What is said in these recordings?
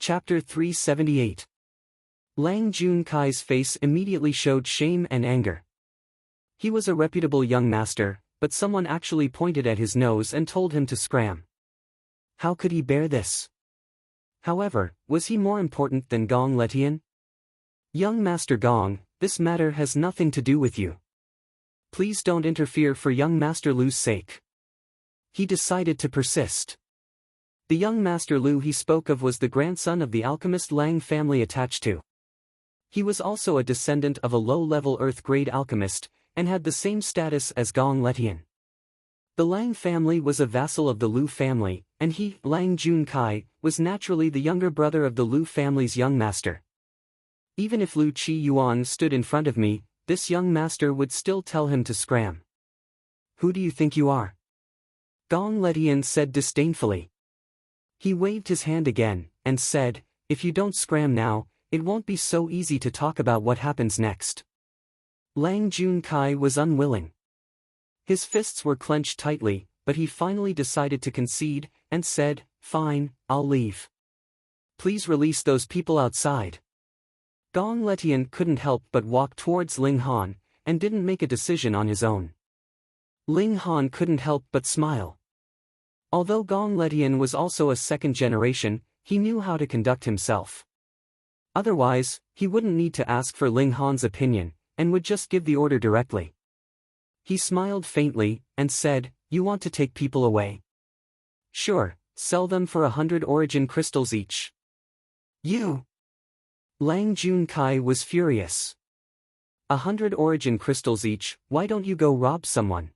Chapter 378. Lang Junkai's face immediately showed shame and anger. He was a reputable young master, but someone actually pointed at his nose and told him to scram. How could he bear this? However, was he more important than Gong Letian? Young Master Gong, this matter has nothing to do with you. Please don't interfere for young Master Lu's sake. He decided to persist. The young Master Lu he spoke of was the grandson of the alchemist Lang family attached to. He was also a descendant of a low-level Earth-grade alchemist, and had the same status as Gong Letian. The Lang family was a vassal of the Lu family, and he, Lang Junkai, was naturally the younger brother of the Lu family's young master. Even if Lu Qi Yuan stood in front of me, this young master would still tell him to scram. Who do you think you are? Gong Letian said disdainfully. He waved his hand again, and said, if you don't scram now, it won't be so easy to talk about what happens next. Lang Junkai was unwilling. His fists were clenched tightly, but he finally decided to concede, and said, fine, I'll leave. Please release those people outside. Gong Letian couldn't help but walk towards Ling Han, and didn't make a decision on his own. Ling Han couldn't help but smile. Although Gong Letian was also a second generation, he knew how to conduct himself. Otherwise, he wouldn't need to ask for Ling Han's opinion, and would just give the order directly. He smiled faintly, and said, you want to take people away? Sure, sell them for 100 origin crystals each. You! Lang Junkai was furious. 100 origin crystals each, why don't you go rob someone?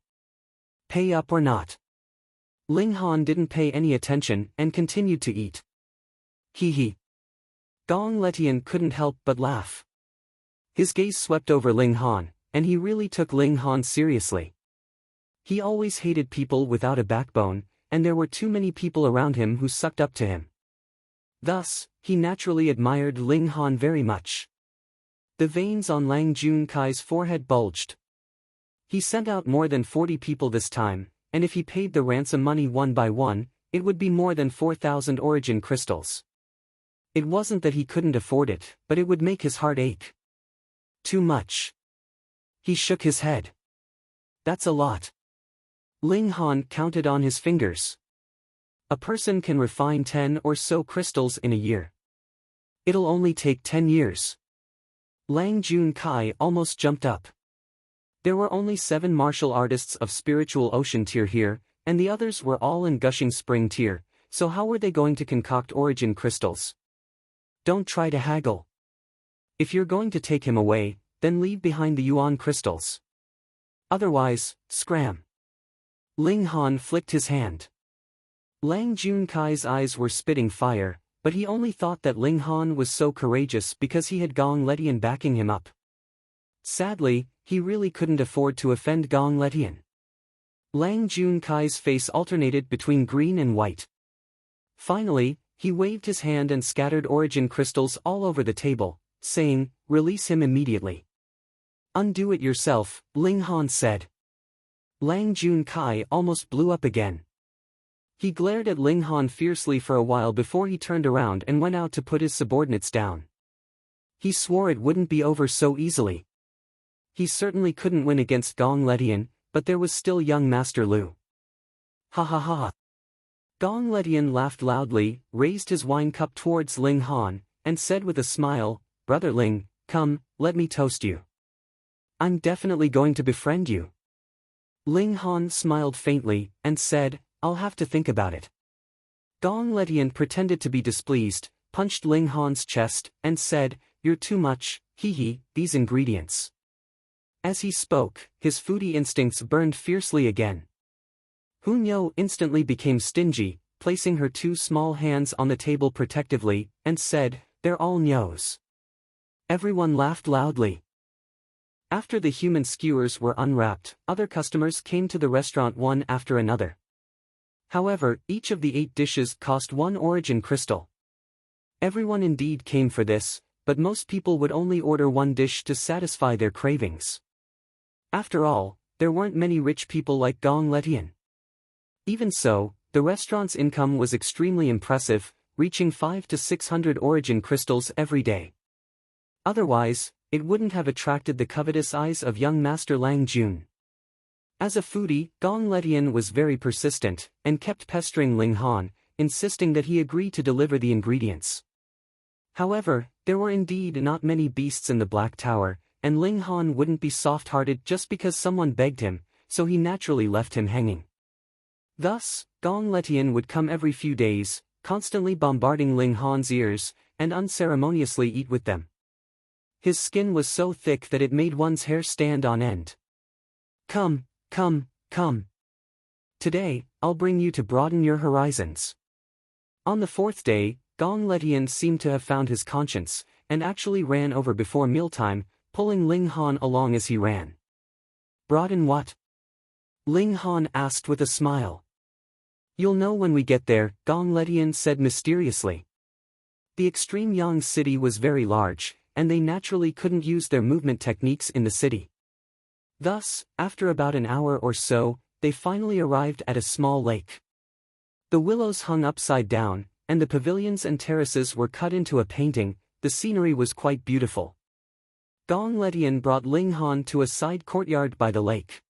Pay up or not? Ling Han didn't pay any attention and continued to eat. Hee. Gong Letian couldn't help but laugh. His gaze swept over Ling Han, and he really took Ling Han seriously. He always hated people without a backbone, and there were too many people around him who sucked up to him. Thus, he naturally admired Ling Han very much. The veins on Lang Junkai's forehead bulged. He sent out more than 40 people this time, and if he paid the ransom money one by one, it would be more than 4,000 origin crystals. It wasn't that he couldn't afford it, but it would make his heart ache. Too much. He shook his head. That's a lot. Ling Han counted on his fingers. A person can refine 10 or so crystals in a year. It'll only take 10 years. Lang Junkai almost jumped up. There were only 7 martial artists of spiritual ocean tier here, and the others were all in gushing spring tier, so how were they going to concoct origin crystals? Don't try to haggle. If you're going to take him away, then leave behind the yuan crystals. Otherwise, scram. Ling Han flicked his hand. Lang Junkai's eyes were spitting fire, but he only thought that Ling Han was so courageous because he had Gong Letian backing him up. Sadly, he really couldn't afford to offend Gong Letian. Lang Junkai's face alternated between green and white. Finally, he waved his hand and scattered origin crystals all over the table, saying, release him immediately. Undo it yourself, Ling Han said. Lang Junkai almost blew up again. He glared at Ling Han fiercely for a while before he turned around and went out to put his subordinates down. He swore it wouldn't be over so easily. He certainly couldn't win against Gong Letian, but there was still young Master Lu. Ha ha ha. Gong Letian laughed loudly, raised his wine cup towards Ling Han, and said with a smile, Brother Ling, come, let me toast you. I'm definitely going to befriend you. Ling Han smiled faintly, and said, I'll have to think about it. Gong Letian pretended to be displeased, punched Ling Han's chest, and said, you're too much, these ingredients. As he spoke, his foodie instincts burned fiercely again. Hunyo instantly became stingy, placing her 2 small hands on the table protectively, and said, they're all Nyos. Everyone laughed loudly. After the human skewers were unwrapped, other customers came to the restaurant one after another. However, each of the 8 dishes cost 1 origin crystal. Everyone indeed came for this, but most people would only order 1 dish to satisfy their cravings. After all, there weren't many rich people like Gong Letian. Even so, the restaurant's income was extremely impressive, reaching 500 to 600 origin crystals every day. Otherwise, it wouldn't have attracted the covetous eyes of young Master Lang Jun. As a foodie, Gong Letian was very persistent, and kept pestering Ling Han, insisting that he agree to deliver the ingredients. However, there were indeed not many beasts in the Black Tower, and Ling Han wouldn't be soft-hearted just because someone begged him, so he naturally left him hanging. Thus, Gong Letian would come every few days, constantly bombarding Ling Han's ears, and unceremoniously eat with them. His skin was so thick that it made one's hair stand on end. Come, come, come. Today, I'll bring you to broaden your horizons. On the fourth day, Gong Letian seemed to have found his conscience, and actually ran over before mealtime, pulling Ling Han along as he ran. Broaden what? Ling Han asked with a smile. You'll know when we get there, Gong Letian said mysteriously. The extreme Yang city was very large, and they naturally couldn't use their movement techniques in the city. Thus, after about an hour or so, they finally arrived at a small lake. The willows hung upside down, and the pavilions and terraces were cut into a painting. The scenery was quite beautiful. Gong Letian brought Ling Han to a side courtyard by the lake.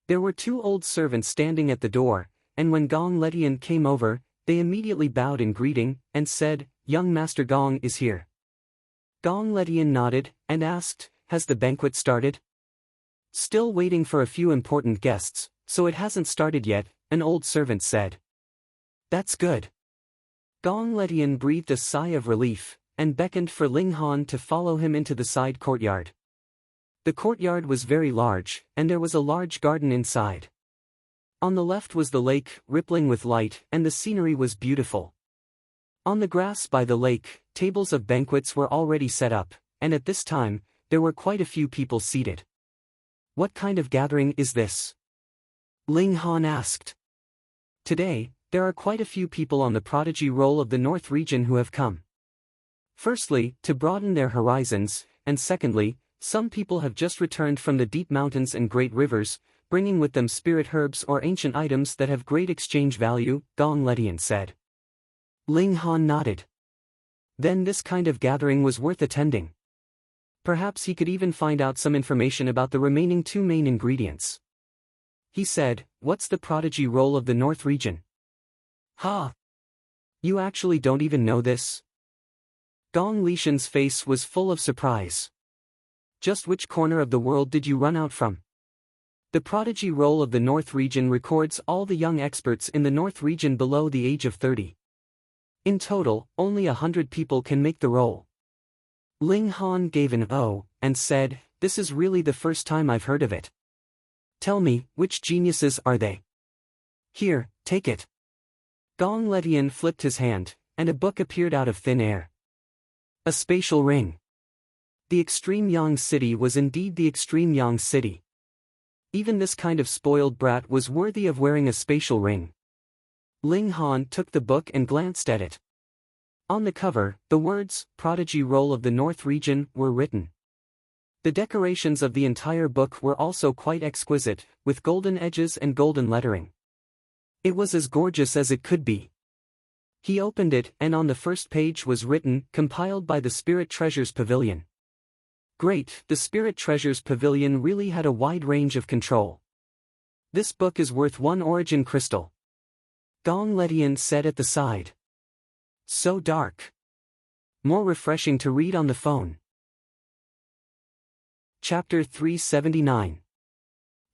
There were two old servants standing at the door, and when Gong Letian came over, they immediately bowed in greeting, and said, "Young Master Gong is here." Gong Letian nodded, and asked, "Has the banquet started?" "Still waiting for a few important guests, so it hasn't started yet," an old servant said. "That's good." Gong Letian breathed a sigh of relief, and beckoned for Ling Han to follow him into the side courtyard. The courtyard was very large, and there was a large garden inside. On the left was the lake, rippling with light, and the scenery was beautiful. On the grass by the lake, tables of banquets were already set up, and at this time, there were quite a few people seated. "What kind of gathering is this?" Ling Han asked. "Today, there are quite a few people on the prodigy roll of the North region who have come. Firstly, to broaden their horizons, and secondly, some people have just returned from the deep mountains and great rivers, bringing with them spirit herbs or ancient items that have great exchange value," Gong Letian said. Ling Han nodded. Then this kind of gathering was worth attending. Perhaps he could even find out some information about the remaining two main ingredients. He said, "What's the prodigy roll of the North region?" "Ha! You actually don't even know this?" Gong Lishan's face was full of surprise. "Just which corner of the world did you run out from?" "The prodigy roll of the North region records all the young experts in the North region below the age of 30. In total, only 100 people can make the roll." Ling Han gave an "oh," and said, "This is really the first time I've heard of it. Tell me, which geniuses are they? Here, take it." Gong Letian flipped his hand, and a book appeared out of thin air. A spatial ring. The extreme Yang city was indeed the extreme Yang city. Even this kind of spoiled brat was worthy of wearing a spatial ring. Ling Han took the book and glanced at it. On the cover, the words, "Prodigy Roll of the North Region," were written. The decorations of the entire book were also quite exquisite, with golden edges and golden lettering. It was as gorgeous as it could be. He opened it, and on the first page was written, "Compiled by the Spirit Treasures Pavilion." Great, the Spirit Treasures Pavilion really had a wide range of control. "This book is worth 1 origin crystal," Gong Letian said at the side. "So dark. More refreshing to read on the phone." Chapter 379.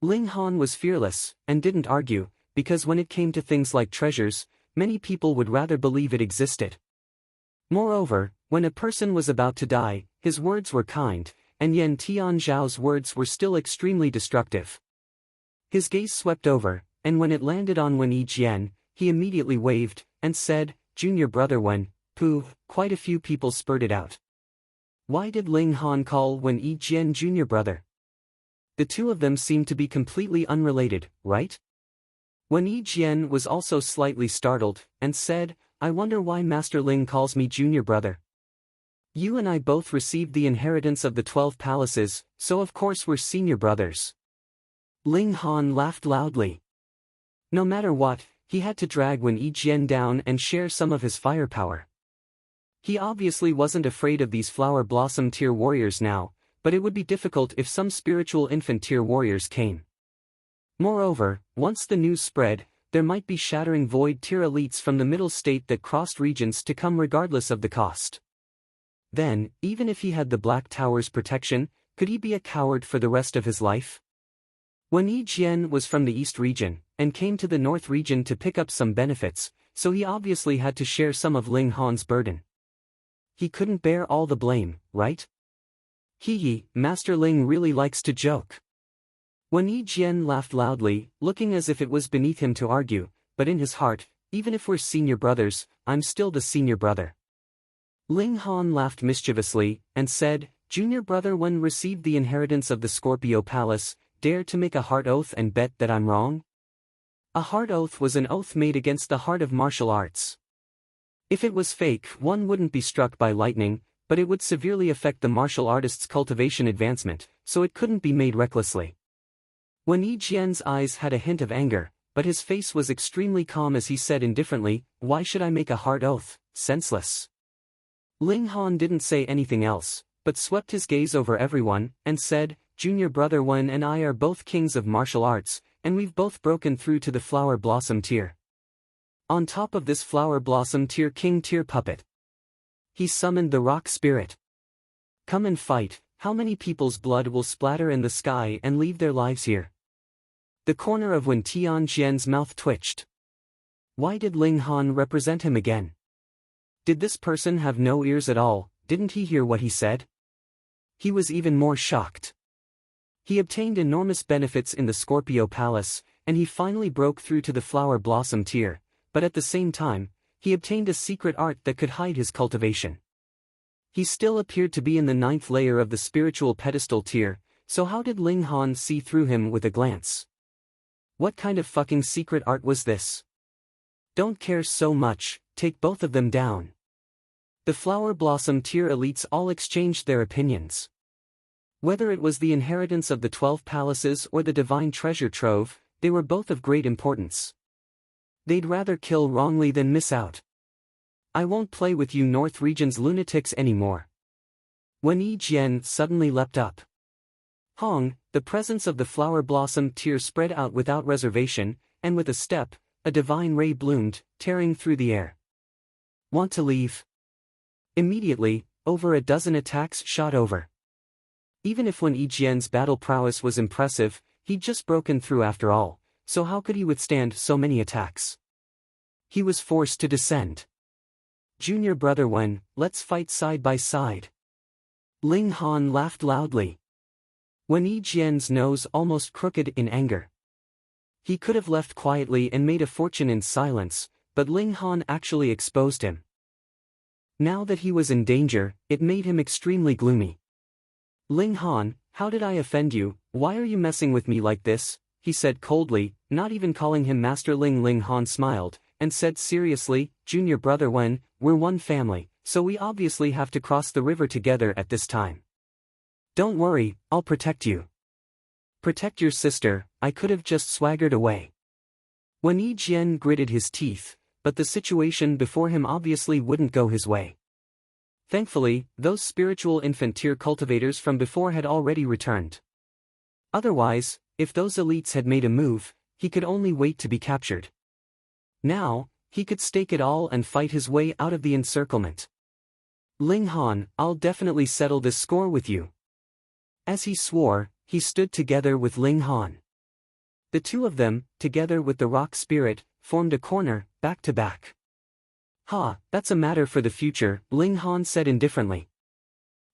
Ling Han was fearless, and didn't argue, because when it came to things like treasures, many people would rather believe it existed. Moreover, when a person was about to die, his words were kind, and Yen Tianzhao's words were still extremely destructive. His gaze swept over, and when it landed on Wen Yijian, he immediately waved, and said, "Junior brother Wen." Pooh, quite a few people spurted out. Why did Ling Han call Wen Yijian junior brother? The two of them seemed to be completely unrelated, right? Wen Yijian was also slightly startled, and said, "I wonder why Master Ling calls me junior brother. You and I both received the inheritance of the 12 palaces, so of course we're senior brothers." Ling Han laughed loudly. No matter what, He had to drag Wen Yijian down and share some of his firepower. He obviously wasn't afraid of these flower blossom tier warriors now, but it would be difficult if some spiritual infant tier warriors came. Moreover, once the news spread, there might be shattering void tier elites from the middle state that crossed regions to come regardless of the cost. Then, even if he had the Black Tower's protection, could he be a coward for the rest of his life? Wen Yijian was from the East region, and came to the North region to pick up some benefits, so he obviously had to share some of Ling Han's burden. He couldn't bear all the blame, right? Hee, Master Ling really likes to joke. Wen Yijian laughed loudly, looking as if it was beneath him to argue, but in his heart, even if we're senior brothers, I'm still the senior brother. Ling Han laughed mischievously, and said, Junior brother Wen received the inheritance of the Scorpio Palace, dare to make a heart oath and bet that I'm wrong? A heart oath was an oath made against the heart of martial arts. If it was fake, one wouldn't be struck by lightning, but it would severely affect the martial artist's cultivation advancement, so it couldn't be made recklessly. Wen Yijian's eyes had a hint of anger, but his face was extremely calm as he said indifferently, why should I make a heart oath, senseless? Ling Han didn't say anything else, but swept his gaze over everyone, and said, Junior brother Wen and I are both kings of martial arts, and we've both broken through to the flower blossom tier. On top of this flower blossom tier king tier puppet, he summoned the rock spirit. Come and fight, how many people's blood will splatter in the sky and leave their lives here? The corner of Wen Tianjian's mouth twitched. Why did Ling Han represent him again? Did this person have no ears at all? Didn't he hear what he said? He was even more shocked. He obtained enormous benefits in the Scorpio Palace, and he finally broke through to the flower blossom tier, but at the same time, he obtained a secret art that could hide his cultivation. He still appeared to be in the 9th layer of the spiritual pedestal tier, so how did Ling Han see through him with a glance? What kind of fucking secret art was this? Don't care so much, take both of them down. The flower blossom tier elites all exchanged their opinions. Whether it was the inheritance of the 12 palaces or the divine treasure trove, they were both of great importance. They'd rather kill wrongly than miss out. I won't play with you North Region's lunatics anymore. Wen Yijian suddenly leapt up. Hong, the presence of the flower blossom tier spread out without reservation, and with a step, a divine ray bloomed, tearing through the air. Want to leave? Immediately, over a dozen attacks shot over. Even if Wen Yijian's battle prowess was impressive, he'd just broken through after all, so how could he withstand so many attacks? He was forced to descend. Junior brother Wen, let's fight side by side. Ling Han laughed loudly. Wen Yijian's nose almost crooked in anger. He could have left quietly and made a fortune in silence, but Ling Han actually exposed him. Now that he was in danger, it made him extremely gloomy. Ling Han, how did I offend you? Why are you messing with me like this? He said coldly, not even calling him Master Ling. Ling Han smiled, and said seriously, Junior brother Wen, we're one family, so we obviously have to cross the river together at this time. Don't worry, I'll protect you. Protect your sister, I could have just swaggered away. Wen Yijian gritted his teeth, but the situation before him obviously wouldn't go his way. Thankfully, those spiritual infant tier cultivators from before had already returned. Otherwise, if those elites had made a move, he could only wait to be captured. Now, he could stake it all and fight his way out of the encirclement. Ling Han, I'll definitely settle this score with you. As he swore, he stood together with Ling Han. The two of them, together with the rock spirit, formed a corner, back to back. Ha, that's a matter for the future, Ling Han said indifferently.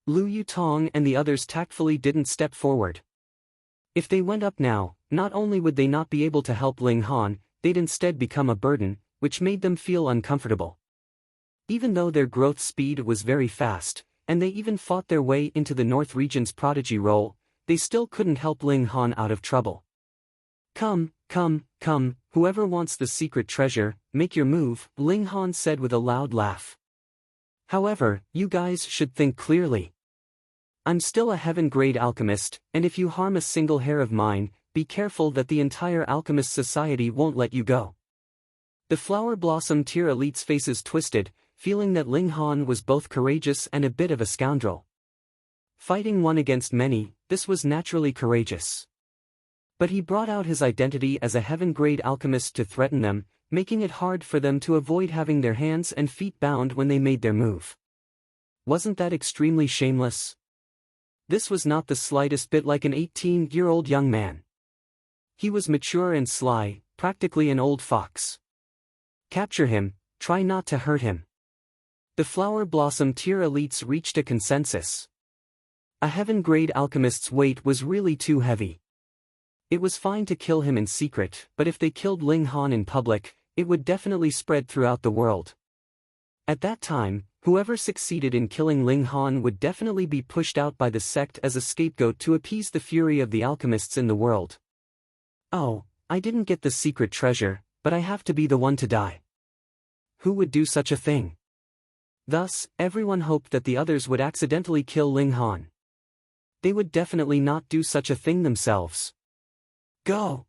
Lu Yutong and the others tactfully didn't step forward. If they went up now, not only would they not be able to help Ling Han, they'd instead become a burden, which made them feel uncomfortable. Even though their growth speed was very fast, and they even fought their way into the North Region's prodigy role, they still couldn't help Ling Han out of trouble. Come, whoever wants the secret treasure, make your move, Ling Han said with a loud laugh. However, you guys should think clearly. I'm still a heaven-grade alchemist, and if you harm a single hair of mine, be careful that the entire alchemist society won't let you go. The flower blossom tier elite's faces twisted, feeling that Ling Han was both courageous and a bit of a scoundrel. Fighting one against many, this was naturally courageous. But he brought out his identity as a heaven-grade alchemist to threaten them, making it hard for them to avoid having their hands and feet bound when they made their move. Wasn't that extremely shameless? This was not the slightest bit like an 18-year-old young man. He was mature and sly, practically an old fox. Capture him, try not to hurt him. The flower blossom tier elites reached a consensus. A heaven-grade alchemist's weight was really too heavy. It was fine to kill him in secret, but if they killed Ling Han in public, it would definitely spread throughout the world. At that time, whoever succeeded in killing Ling Han would definitely be pushed out by the sect as a scapegoat to appease the fury of the alchemists in the world. Oh, I didn't get the secret treasure, but I have to be the one to die. Who would do such a thing? Thus, everyone hoped that the others would accidentally kill Ling Han. They would definitely not do such a thing themselves. Go!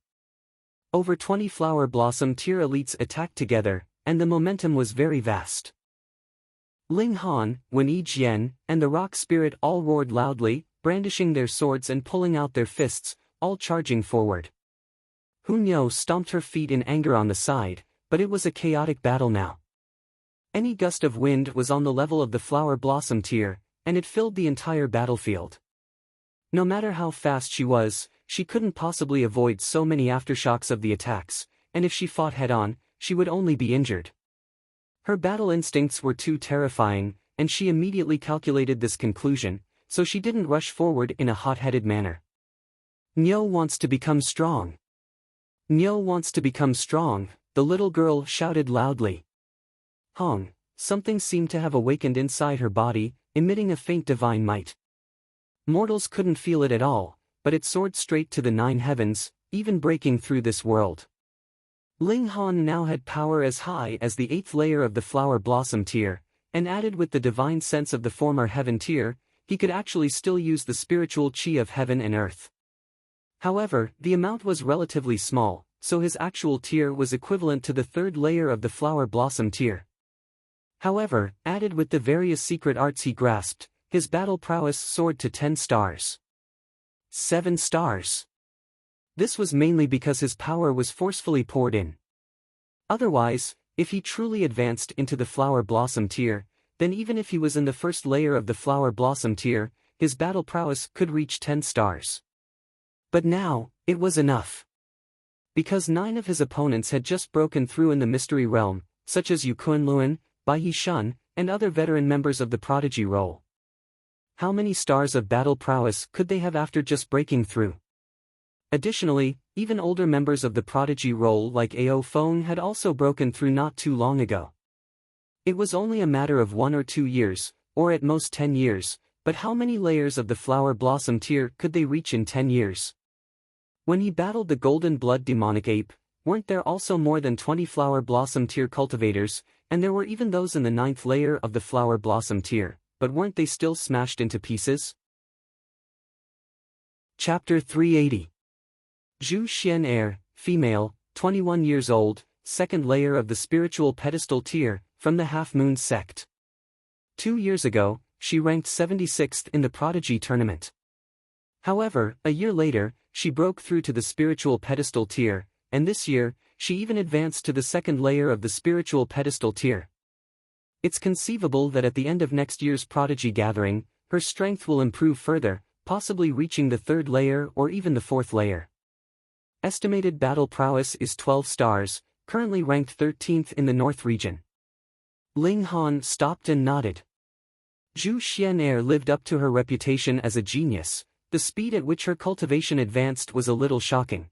Over 20 flower blossom tier elites attacked together, and the momentum was very vast. Ling Han, Wen Jian, and the rock spirit all roared loudly, brandishing their swords and pulling out their fists, all charging forward. Hun Yo stomped her feet in anger on the side, but it was a chaotic battle now. Any gust of wind was on the level of the flower blossom tier, and it filled the entire battlefield. No matter how fast she was, she couldn't possibly avoid so many aftershocks of the attacks, and if she fought head-on, she would only be injured. Her battle instincts were too terrifying, and she immediately calculated this conclusion, so she didn't rush forward in a hot-headed manner. Nyo wants to become strong. Nyo wants to become strong, the little girl shouted loudly. Hong, something seemed to have awakened inside her body, emitting a faint divine might. Mortals couldn't feel it at all, but it soared straight to the 9 heavens, even breaking through this world. Ling Han now had power as high as the 8th layer of the flower blossom tier, and added with the divine sense of the former heaven tier, he could actually still use the spiritual chi of heaven and earth. However, the amount was relatively small, so his actual tier was equivalent to the 3rd layer of the flower blossom tier. However, added with the various secret arts he grasped, his battle prowess soared to 10 stars. 7 stars. This was mainly because his power was forcefully poured in. Otherwise, if he truly advanced into the flower blossom tier, then even if he was in the 1st layer of the flower blossom tier, his battle prowess could reach 10 stars. But now, it was enough. Because 9 of his opponents had just broken through in the mystery realm, such as Yu Kunlun, Bai Yishun, and other veteran members of the prodigy role. How many stars of battle prowess could they have after just breaking through? Additionally, even older members of the prodigy role like Ao Feng had also broken through not too long ago. It was only a matter of 1 or 2 years, or at most 10 years, but how many layers of the flower blossom tier could they reach in 10 years? When he battled the golden blood demonic ape, weren't there also more than 20 flower blossom tier cultivators, and there were even those in the 9th layer of the flower blossom tier, but weren't they still smashed into pieces? Chapter 380. Zhu Xian female, 21 years old, 2nd layer of the spiritual pedestal tier, from the Half Moon sect. 2 years ago, she ranked 76th in the prodigy tournament. However, a year later, she broke through to the spiritual pedestal tier, and this year, she even advanced to the 2nd layer of the spiritual pedestal tier. It's conceivable that at the end of next year's prodigy gathering, her strength will improve further, possibly reaching the 3rd layer or even the 4th layer. Estimated battle prowess is 12 stars, currently ranked 13th in the North region. Ling Han stopped and nodded. Zhu Xian lived up to her reputation as a genius. The speed at which her cultivation advanced was a little shocking.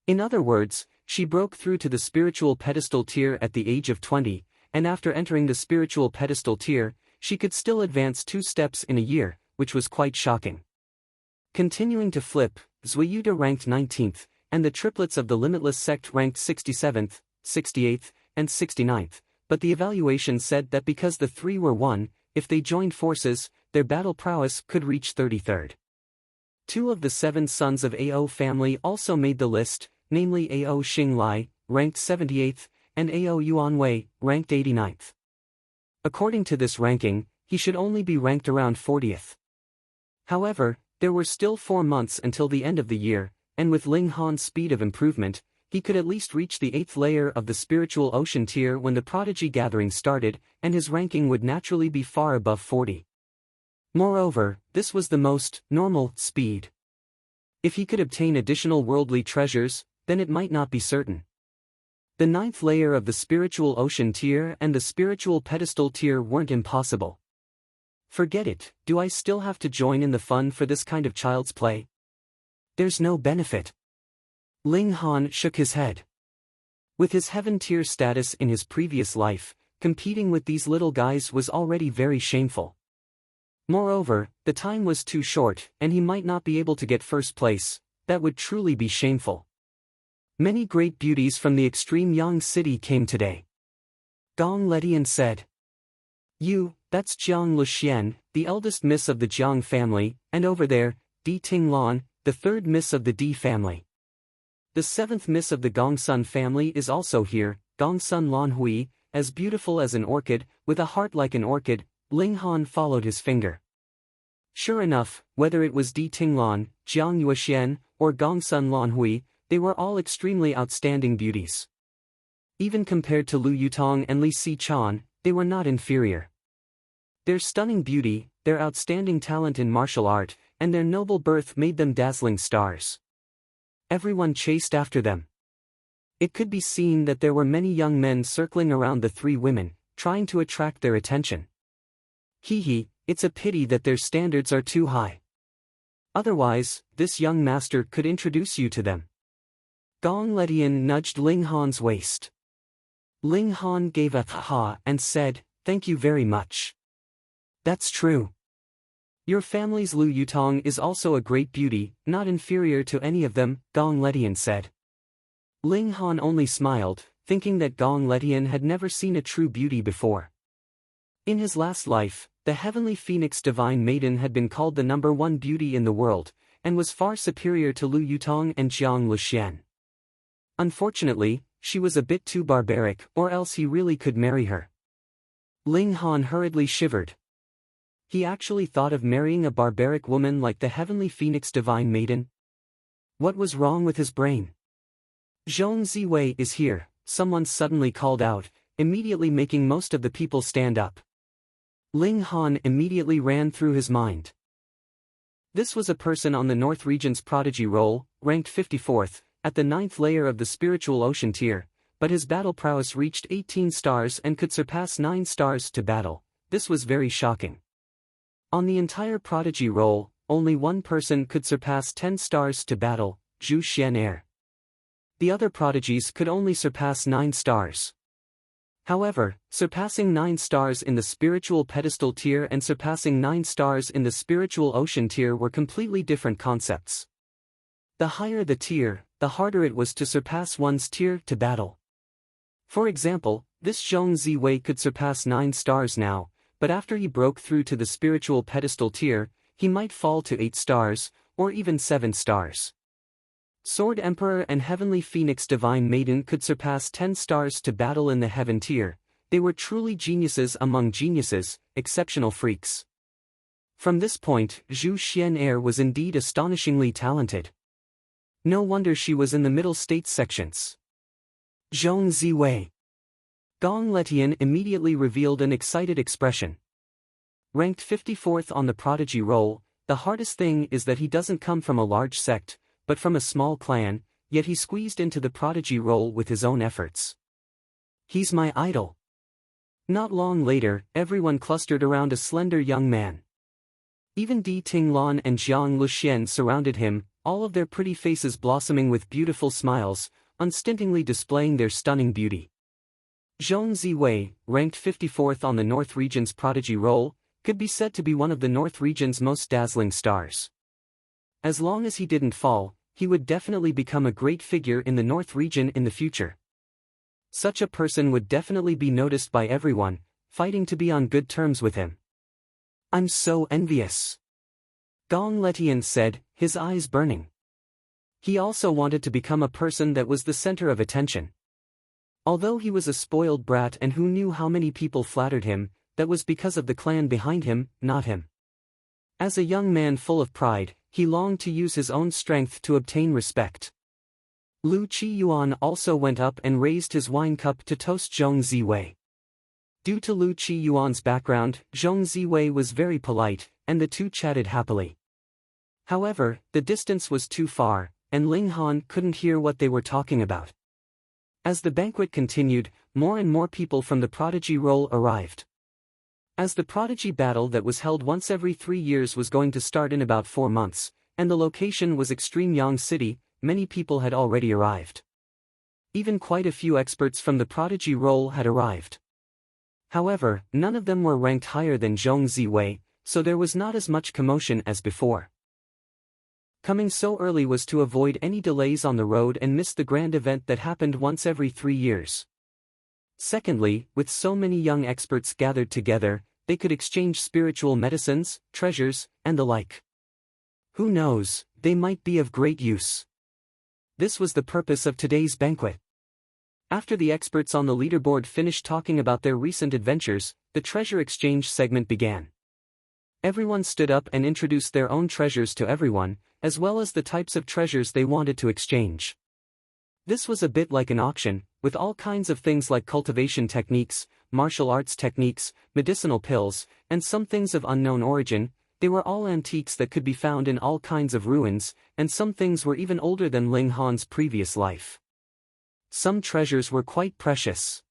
In other words, she broke through to the spiritual pedestal tier at the age of 20, and after entering the spiritual pedestal tier, she could still advance 2 steps in a year, which was quite shocking. Continuing to flip, Zuyuda ranked 19th, and the triplets of the Limitless sect ranked 67th, 68th, and 69th, but the evaluation said that because the 3 were 1, if they joined forces, their battle prowess could reach 33rd. 2 of the 7 sons of Ao family also made the list, namely Ao Xinglai, ranked 78th, and Ao Yuanwei, ranked 89th. According to this ranking, he should only be ranked around 40th. However, there were still 4 months until the end of the year, and with Ling Han's speed of improvement, he could at least reach the 8th layer of the spiritual ocean tier when the prodigy gathering started, and his ranking would naturally be far above 40. Moreover, this was the most normal speed. If he could obtain additional worldly treasures, then it might not be certain. The 9th layer of the spiritual ocean tier and the spiritual pedestal tier weren't impossible. Forget it, do I still have to join in the fun for this kind of child's play? There's no benefit. Ling Han shook his head. With his heaven tier status in his previous life, competing with these little guys was already very shameful. Moreover, the time was too short, and he might not be able to get first place. That would truly be shameful. Many great beauties from the extreme Yang city came today. Gong Letian said. That's Jiang Luxian, the eldest miss of the Jiang family, and over there, Di Tinglan, the 3rd miss of the Di family. The 7th miss of the Gongsun family is also here, Gongsun Lanhui, as beautiful as an orchid, with a heart like an orchid. Ling Han followed his finger. Sure enough, whether it was Di Tinglan, Jiang Yuexian, or Gongsun Lanhui, they were all extremely outstanding beauties. Even compared to Lu Yutong and Li Sichan, they were not inferior. Their stunning beauty, their outstanding talent in martial art, and their noble birth made them dazzling stars. Everyone chased after them. It could be seen that there were many young men circling around the 3 women, trying to attract their attention. It's a pity that their standards are too high. Otherwise, this young master could introduce you to them. Gong Letian nudged Ling Han's waist. Ling Han gave a ha and said, "Thank you very much." That's true. Your family's Lu Yutong is also a great beauty, not inferior to any of them, Gong Letian said. Ling Han only smiled, thinking that Gong Letian had never seen a true beauty before. In his last life, the heavenly phoenix divine maiden had been called the #1 beauty in the world, and was far superior to Lu Yutong and Jiang Luxian. Unfortunately, she was a bit too barbaric, or else he really could marry her. Ling Han hurriedly shivered. He actually thought of marrying a barbaric woman like the heavenly phoenix divine maiden? What was wrong with his brain? Zhong Ziwei is here, someone suddenly called out, immediately making most of the people stand up. Ling Han immediately ran through his mind. This was a person on the North Region's prodigy roll, ranked 54th, at the 9th layer of the spiritual ocean tier, but his battle prowess reached 18 stars and could surpass 9 stars to battle. This was very shocking. On the entire prodigy roll, only one person could surpass 10 stars to battle, Zhu Xian'er. The other prodigies could only surpass 9 stars. However, surpassing 9 stars in the spiritual pedestal tier and surpassing 9 stars in the spiritual ocean tier were completely different concepts. The higher the tier, the harder it was to surpass one's tier to battle. For example, this Zhong Ziwei could surpass 9 stars now, but after he broke through to the spiritual pedestal tier, he might fall to 8 stars, or even 7 stars. Sword Emperor and Heavenly Phoenix Divine Maiden could surpass 10 stars to battle in the heaven tier. They were truly geniuses among geniuses, exceptional freaks. From this point, Zhu Xian'er was indeed astonishingly talented. No wonder she was in the middle state sections. Zhong Ziwei. Gong Letian immediately revealed an excited expression. Ranked 54th on the prodigy roll, the hardest thing is that he doesn't come from a large sect, but from a small clan, yet he squeezed into the prodigy roll with his own efforts. He's my idol. Not long later, everyone clustered around a slender young man. Even Di Tinglan and Jiang Luxian surrounded him, all of their pretty faces blossoming with beautiful smiles, unstintingly displaying their stunning beauty. Zhong Ziwei, ranked 54th on the North Region's prodigy roll, could be said to be one of the North Region's most dazzling stars. As long as he didn't fall, he would definitely become a great figure in the North Region in the future. Such a person would definitely be noticed by everyone, fighting to be on good terms with him. I'm so envious. Gong Letian said, his eyes burning. He also wanted to become a person that was the center of attention. Although he was a spoiled brat and who knew how many people flattered him, that was because of the clan behind him, not him. As a young man full of pride, he longed to use his own strength to obtain respect. Lu Qiyuan also went up and raised his wine cup to toast Zhong Ziwei. Due to Lu Qiyuan's background, Zhong Ziwei was very polite, and the two chatted happily. However, the distance was too far, and Ling Han couldn't hear what they were talking about. As the banquet continued, more and more people from the prodigy role arrived. As the prodigy battle that was held once every 3 years was going to start in about 4 months, and the location was Extreme Yang City, many people had already arrived. Even quite a few experts from the prodigy role had arrived. However, none of them were ranked higher than Zhong Ziwei, so there was not as much commotion as before. Coming so early was to avoid any delays on the road and miss the grand event that happened once every 3 years. Secondly, with so many young experts gathered together, they could exchange spiritual medicines, treasures, and the like. Who knows, they might be of great use. This was the purpose of today's banquet. After the experts on the leaderboard finished talking about their recent adventures, the treasure exchange segment began. Everyone stood up and introduced their own treasures to everyone, as well as the types of treasures they wanted to exchange. This was a bit like an auction, with all kinds of things like cultivation techniques, martial arts techniques, medicinal pills, and some things of unknown origin. They were all antiques that could be found in all kinds of ruins, and some things were even older than Ling Han's previous life. Some treasures were quite precious.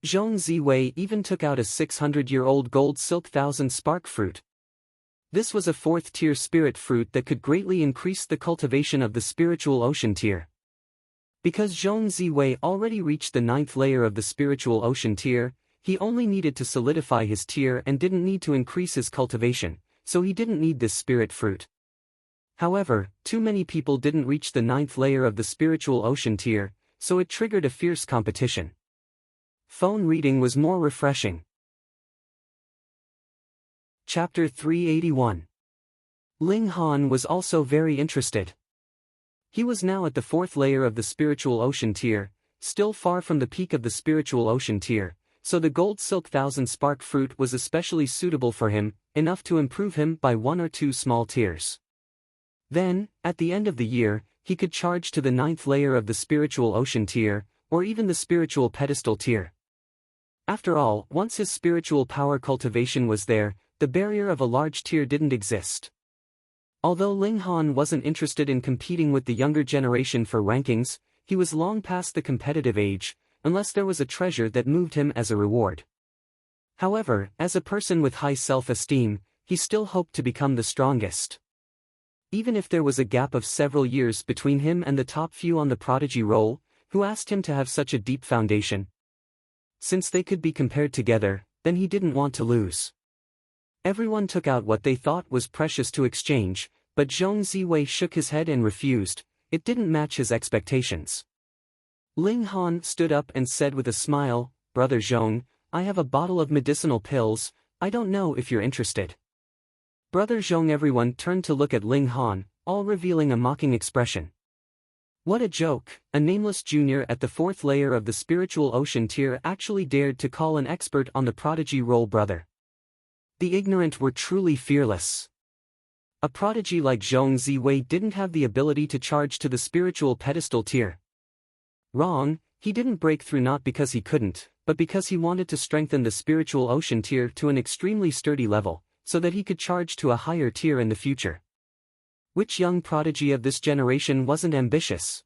Zhong Ziwei even took out a 600-year-old gold silk thousand spark fruit. This was a 4th-tier spirit fruit that could greatly increase the cultivation of the spiritual ocean tier. Because Zhong Ziwei already reached the 9th layer of the spiritual ocean tier, he only needed to solidify his tier and didn't need to increase his cultivation, so he didn't need this spirit fruit. However, too many people didn't reach the 9th layer of the spiritual ocean tier, so it triggered a fierce competition. Phone reading was more refreshing. Chapter 381. Ling Han was also very interested. He was now at the 4th layer of the spiritual ocean tier, still far from the peak of the spiritual ocean tier, so the gold silk thousand spark fruit was especially suitable for him, enough to improve him by 1 or 2 small tiers. Then, at the end of the year, he could charge to the 9th layer of the spiritual ocean tier, or even the spiritual pedestal tier. After all, once his spiritual power cultivation was there, the barrier of a large tier didn't exist. Although Ling Han wasn't interested in competing with the younger generation for rankings, he was long past the competitive age, unless there was a treasure that moved him as a reward. However, as a person with high self-esteem, he still hoped to become the strongest. Even if there was a gap of several years between him and the top few on the prodigy roll, who asked him to have such a deep foundation. Since they could be compared together, then he didn't want to lose. Everyone took out what they thought was precious to exchange, but Zhong Ziwei shook his head and refused. It didn't match his expectations. Ling Han stood up and said with a smile, "Brother Zhong, I have a bottle of medicinal pills, I don't know if you're interested." Brother Zhong. Everyone turned to look at Ling Han, all revealing a mocking expression. What a joke, a nameless junior at the 4th layer of the spiritual ocean tier actually dared to call an expert on the prodigy role brother. The ignorant were truly fearless. A prodigy like Zhong Ziwei didn't have the ability to charge to the spiritual pedestal tier. Wrong, he didn't break through not because he couldn't, but because he wanted to strengthen the spiritual ocean tier to an extremely sturdy level, so that he could charge to a higher tier in the future. Which young prodigy of this generation wasn't ambitious?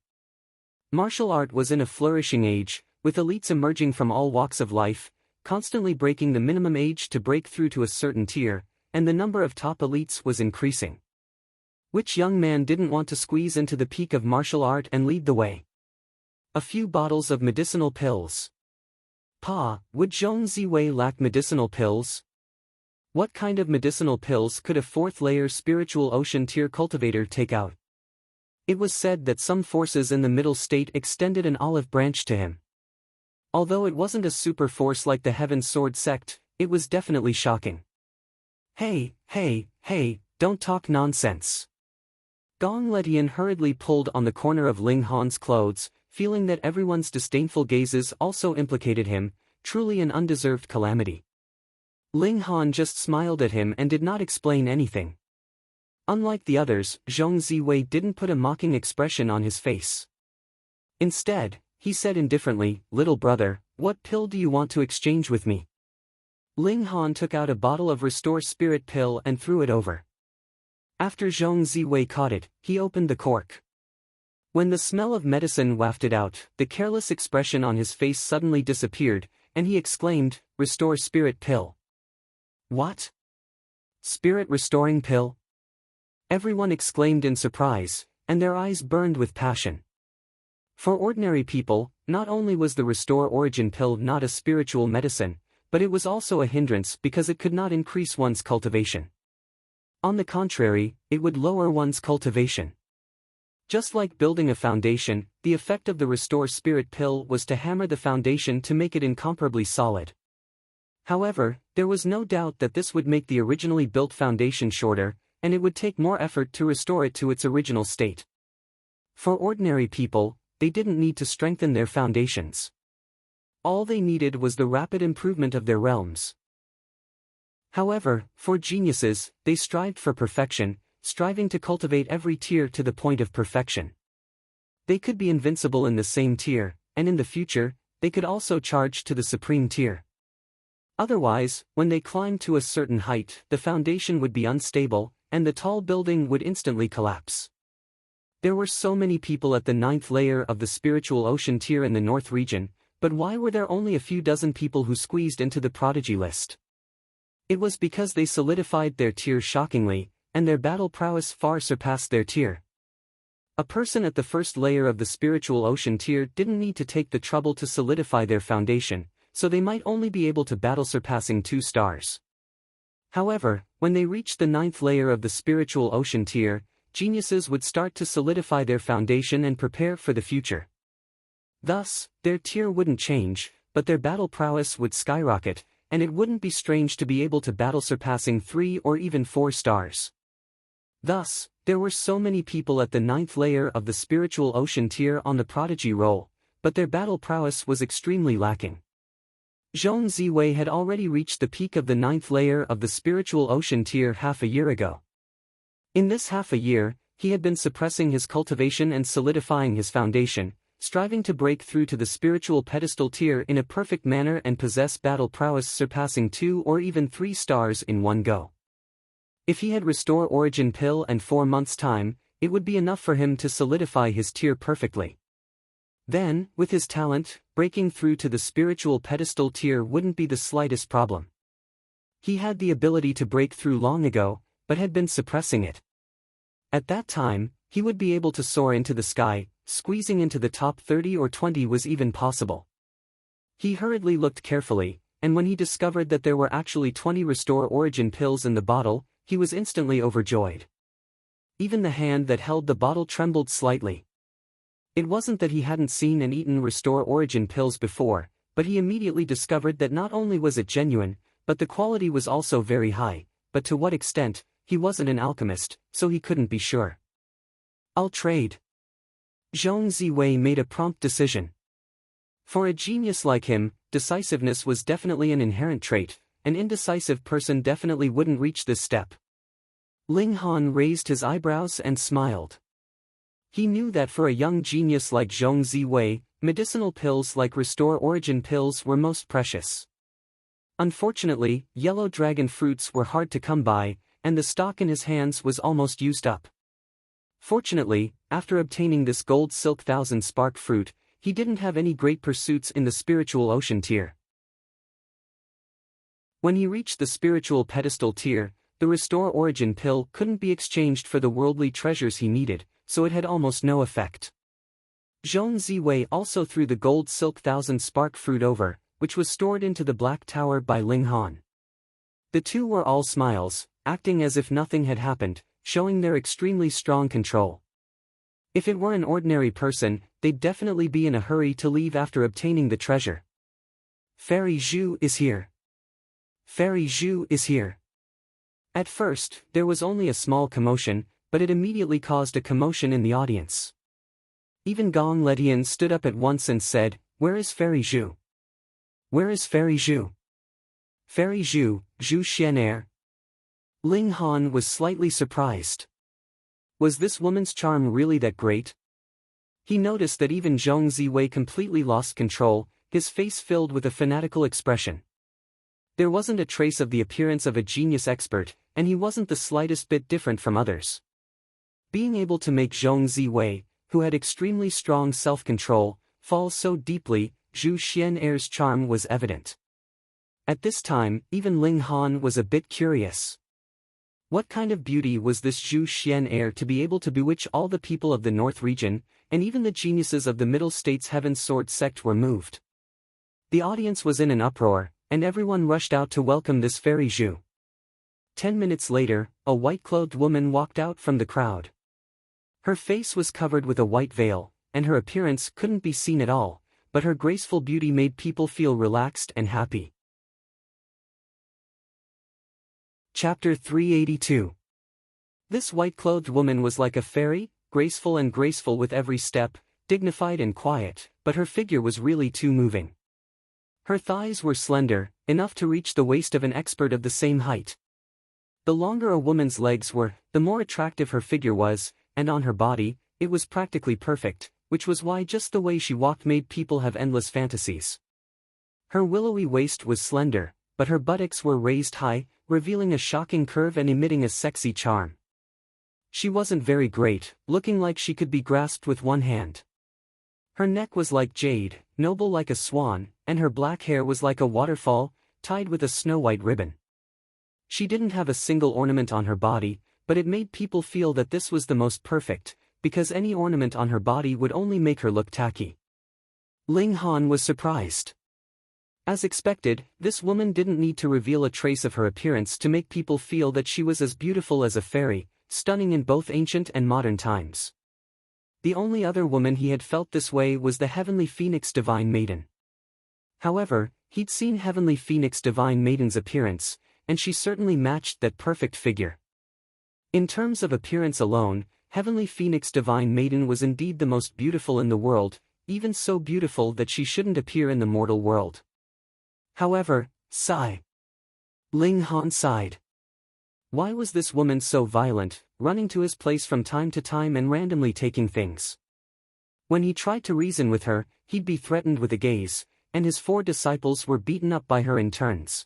Martial art was in a flourishing age, with elites emerging from all walks of life, constantly breaking the minimum age to break through to a certain tier, and the number of top elites was increasing. Which young man didn't want to squeeze into the peak of martial art and lead the way? A few bottles of medicinal pills. Would Zhong Ziwei lack medicinal pills? What kind of medicinal pills could a 4th layer spiritual ocean tier cultivator take out? It was said that some forces in the middle state extended an olive branch to him. Although it wasn't a super force like the Heaven Sword sect, it was definitely shocking. Hey, don't talk nonsense. Gong Letian hurriedly pulled on the corner of Ling Han's clothes, feeling that everyone's disdainful gazes also implicated him, truly an undeserved calamity. Ling Han just smiled at him and did not explain anything. Unlike the others, Zhong Ziwei didn't put a mocking expression on his face. Instead, he said indifferently, "Little brother, what pill do you want to exchange with me?" Ling Han took out a bottle of Restore Spirit pill and threw it over. After Zhong Ziwei caught it, he opened the cork. When the smell of medicine wafted out, the careless expression on his face suddenly disappeared, and he exclaimed, "Restore Spirit pill." "What? Spirit restoring pill?" Everyone exclaimed in surprise, and their eyes burned with passion. For ordinary people, not only was the Restore Origin pill not a spiritual medicine, but it was also a hindrance because it could not increase one's cultivation. On the contrary, it would lower one's cultivation. Just like building a foundation, the effect of the Restore Spirit pill was to hammer the foundation to make it incomparably solid. However, there was no doubt that this would make the originally built foundation shorter, and it would take more effort to restore it to its original state. For ordinary people, they didn't need to strengthen their foundations. All they needed was the rapid improvement of their realms. However, for geniuses, they strived for perfection, striving to cultivate every tier to the point of perfection. They could be invincible in the same tier, and in the future, they could also charge to the supreme tier. Otherwise, when they climbed to a certain height, the foundation would be unstable, and the tall building would instantly collapse. There were so many people at the 9th layer of the spiritual ocean tier in the North region, but why were there only a few dozen people who squeezed into the prodigy list? It was because they solidified their tier shockingly, and their battle prowess far surpassed their tier. A person at the 1st layer of the spiritual ocean tier didn't need to take the trouble to solidify their foundation, so they might only be able to battle surpassing 2 stars. However, when they reached the 9th layer of the spiritual ocean tier, geniuses would start to solidify their foundation and prepare for the future. Thus, their tier wouldn't change, but their battle prowess would skyrocket, and it wouldn't be strange to be able to battle surpassing 3 or even 4 stars. Thus, there were so many people at the 9th layer of the spiritual ocean tier on the prodigy roll, but their battle prowess was extremely lacking. Zhong Ziwei had already reached the peak of the 9th layer of the spiritual ocean tier half a year ago. In this half a year, he had been suppressing his cultivation and solidifying his foundation, striving to break through to the spiritual pedestal tier in a perfect manner and possess battle prowess surpassing 2 or even 3 stars in one go. If he had Restore Origin pill and 4 months' time, it would be enough for him to solidify his tier perfectly. Then, with his talent, breaking through to the spiritual pedestal tier wouldn't be the slightest problem. He had the ability to break through long ago, but had been suppressing it. At that time, he would be able to soar into the sky, squeezing into the top 30 or 20 was even possible. He hurriedly looked carefully, and when he discovered that there were actually 20 Restore Origin pills in the bottle, he was instantly overjoyed. Even the hand that held the bottle trembled slightly. It wasn't that he hadn't seen and eaten Restore Origin pills before, but he immediately discovered that not only was it genuine, but the quality was also very high, but to what extent, he wasn't an alchemist, so he couldn't be sure. "I'll trade." Zhong Ziwei made a prompt decision. For a genius like him, decisiveness was definitely an inherent trait. An indecisive person definitely wouldn't reach this step. Ling Han raised his eyebrows and smiled. He knew that for a young genius like Zhong Ziwei, medicinal pills like Restore Origin pills were most precious. Unfortunately, yellow dragon fruits were hard to come by, and the stock in his hands was almost used up. Fortunately, after obtaining this gold silk 1000 spark fruit, he didn't have any great pursuits in the spiritual ocean tier. When he reached the spiritual pedestal tier, the Restore Origin pill couldn't be exchanged for the worldly treasures he needed, so it had almost no effect. Zhong Ziwei also threw the gold silk 1000 spark fruit over, which was stored into the Black Tower by Ling Han. The two were all smiles, acting as if nothing had happened, showing their extremely strong control. If it were an ordinary person, they'd definitely be in a hurry to leave after obtaining the treasure. "Fairy Zhu is here. Fairy Zhu is here." At first, there was only a small commotion, but it immediately caused a commotion in the audience. Even Gong Letian stood up at once and said, "Where is Fairy Zhu? Where is Fairy Zhu? Fairy Zhu, Zhu Xian'er." Ling Han was slightly surprised. Was this woman's charm really that great? He noticed that even Zhong Ziwei completely lost control, his face filled with a fanatical expression. There wasn't a trace of the appearance of a genius expert, and he wasn't the slightest bit different from others. Being able to make Zhong Ziwei, who had extremely strong self-control, fall so deeply, Zhu Xian'er's charm was evident. At this time, even Ling Han was a bit curious. What kind of beauty was this Zhu Xian'er to be able to bewitch all the people of the North region, and even the geniuses of the Middle States Heaven Sword sect were moved? The audience was in an uproar, and everyone rushed out to welcome this Fairy Zhu. 10 minutes later, a white-clothed woman walked out from the crowd. Her face was covered with a white veil, and her appearance couldn't be seen at all, but her graceful beauty made people feel relaxed and happy. Chapter 382. This white-clothed woman was like a fairy, graceful with every step, dignified and quiet, but her figure was really too moving. Her thighs were slender, enough to reach the waist of an expert of the same height. The longer a woman's legs were, the more attractive her figure was, and on her body, it was practically perfect, which was why just the way she walked made people have endless fantasies. Her willowy waist was slender, but her buttocks were raised high, revealing a shocking curve and emitting a sexy charm. She wasn't very great, looking like she could be grasped with one hand. Her neck was like jade, noble like a swan, and her black hair was like a waterfall, tied with a snow-white ribbon. She didn't have a single ornament on her body, but it made people feel that this was the most perfect, because any ornament on her body would only make her look tacky. Ling Han was surprised. As expected, this woman didn't need to reveal a trace of her appearance to make people feel that she was as beautiful as a fairy, stunning in both ancient and modern times. The only other woman he had felt this way was the Heavenly Phoenix Divine Maiden. However, he'd seen Heavenly Phoenix Divine Maiden's appearance, and she certainly matched that perfect figure. In terms of appearance alone, Heavenly Phoenix Divine Maiden was indeed the most beautiful in the world, even so beautiful that she shouldn't appear in the mortal world. However, sigh. Ling Han sighed. Why was this woman so violent, running to his place from time to time and randomly taking things? When he tried to reason with her, he'd be threatened with a gaze, and his 4 disciples were beaten up by her in turns.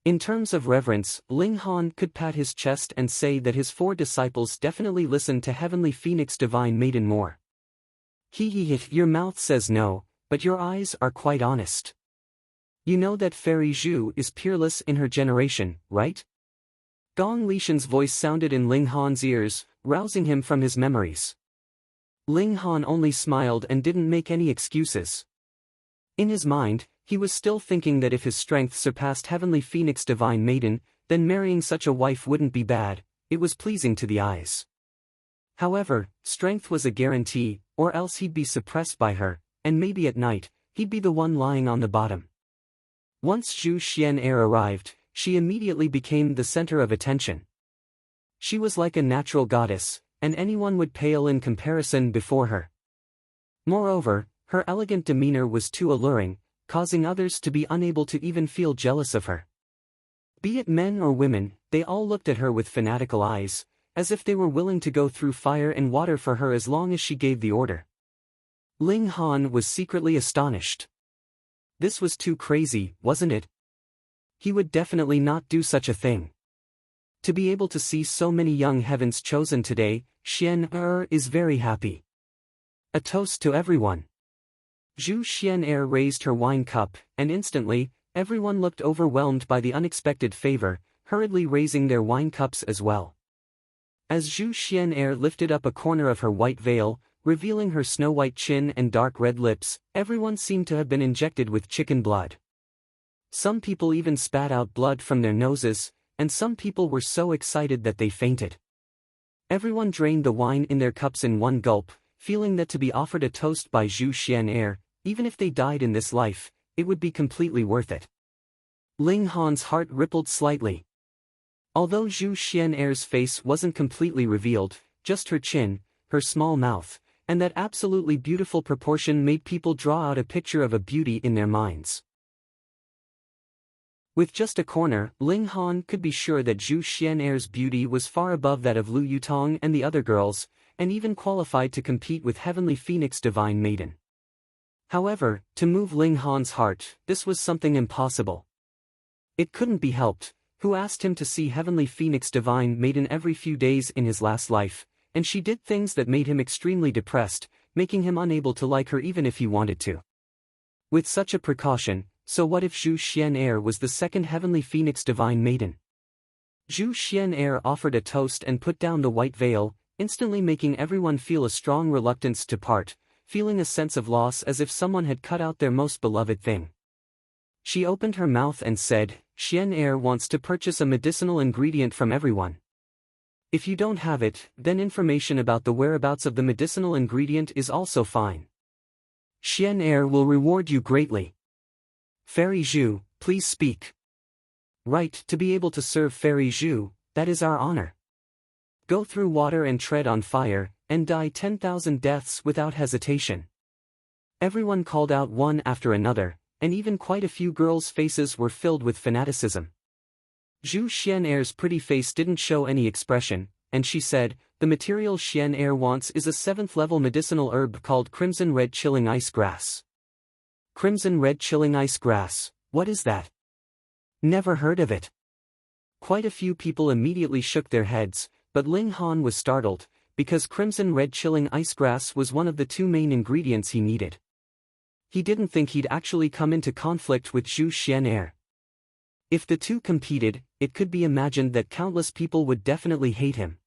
In terms of reverence, Ling Han could pat his chest and say that his 4 disciples definitely listened to Heavenly Phoenix Divine Maiden more. Your mouth says no, but your eyes are quite honest. You know that Fairy Zhu is peerless in her generation, right? Gong Lishan's voice sounded in Ling Han's ears, rousing him from his memories. Ling Han only smiled and didn't make any excuses. In his mind, he was still thinking that if his strength surpassed Heavenly Phoenix Divine Maiden, then marrying such a wife wouldn't be bad, it was pleasing to the eyes. However, strength was a guarantee, or else he'd be suppressed by her, and maybe at night, he'd be the one lying on the bottom. Once Zhu Xian'er arrived, she immediately became the center of attention. She was like a natural goddess, and anyone would pale in comparison before her. Moreover, her elegant demeanor was too alluring, causing others to be unable to even feel jealous of her. Be it men or women, they all looked at her with fanatical eyes, as if they were willing to go through fire and water for her as long as she gave the order. Ling Han was secretly astonished. This was too crazy, wasn't it? He would definitely not do such a thing. To be able to see so many young heavens chosen today, Xian'er is very happy. A toast to everyone. Zhu Xian'er raised her wine cup, and instantly, everyone looked overwhelmed by the unexpected favor, hurriedly raising their wine cups as well. As Zhu Xian'er lifted up a corner of her white veil, revealing her snow-white chin and dark red lips, everyone seemed to have been injected with chicken blood. Some people even spat out blood from their noses, and some people were so excited that they fainted. Everyone drained the wine in their cups in one gulp, feeling that to be offered a toast by Zhu Xian'er, even if they died in this life, it would be completely worth it. Ling Han's heart rippled slightly. Although Zhu Xian'er's face wasn't completely revealed, just her chin, her small mouth, and that absolutely beautiful proportion made people draw out a picture of a beauty in their minds. With just a corner, Ling Han could be sure that Zhu Xian'er's beauty was far above that of Lu Yutong and the other girls, and even qualified to compete with Heavenly Phoenix Divine Maiden. However, to move Ling Han's heart, this was something impossible. It couldn't be helped. Who asked him to see Heavenly Phoenix Divine Maiden every few days in his last life, and she did things that made him extremely depressed, making him unable to like her even if he wanted to. With such a precaution, so what if Zhu Xian'er was the second Heavenly Phoenix Divine Maiden? Zhu Xian'er offered a toast and put down the white veil, instantly making everyone feel a strong reluctance to part, feeling a sense of loss as if someone had cut out their most beloved thing. She opened her mouth and said, "Xian'er wants to purchase a medicinal ingredient from everyone. If you don't have it, then information about the whereabouts of the medicinal ingredient is also fine. Xian'er will reward you greatly. Fairy Zhu, please speak." "Right, to be able to serve Fairy Zhu, that is our honor. Go through water and tread on fire, and die 10,000 deaths without hesitation." Everyone called out one after another, and even quite a few girls' faces were filled with fanaticism. Zhu Xian'er's pretty face didn't show any expression, and she said, "The material Xian'er wants is a 7th-level medicinal herb called Crimson Red Chilling Ice Grass." Crimson Red Chilling Ice Grass, what is that? Never heard of it. Quite a few people immediately shook their heads, but Ling Han was startled, because Crimson Red Chilling Ice Grass was one of the 2 main ingredients he needed. He didn't think he'd actually come into conflict with Zhu Xian'er. If the two competed, it could be imagined that countless people would definitely hate him.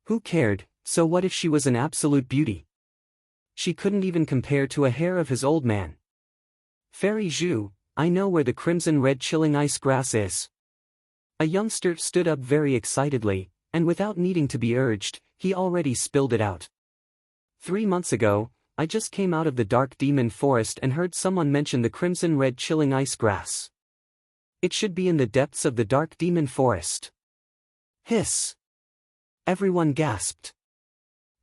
Who cared? So what if she was an absolute beauty? She couldn't even compare to a hair of his old man. "Fairy Zhu, I know where the Crimson Red Chilling Ice Grass is." A youngster stood up very excitedly, and without needing to be urged, he already spilled it out. 3 months ago, I just came out of the Dark Demon Forest and heard someone mention the Crimson Red Chilling Ice Grass. It should be in the depths of the Dark Demon Forest. Hiss! Everyone gasped.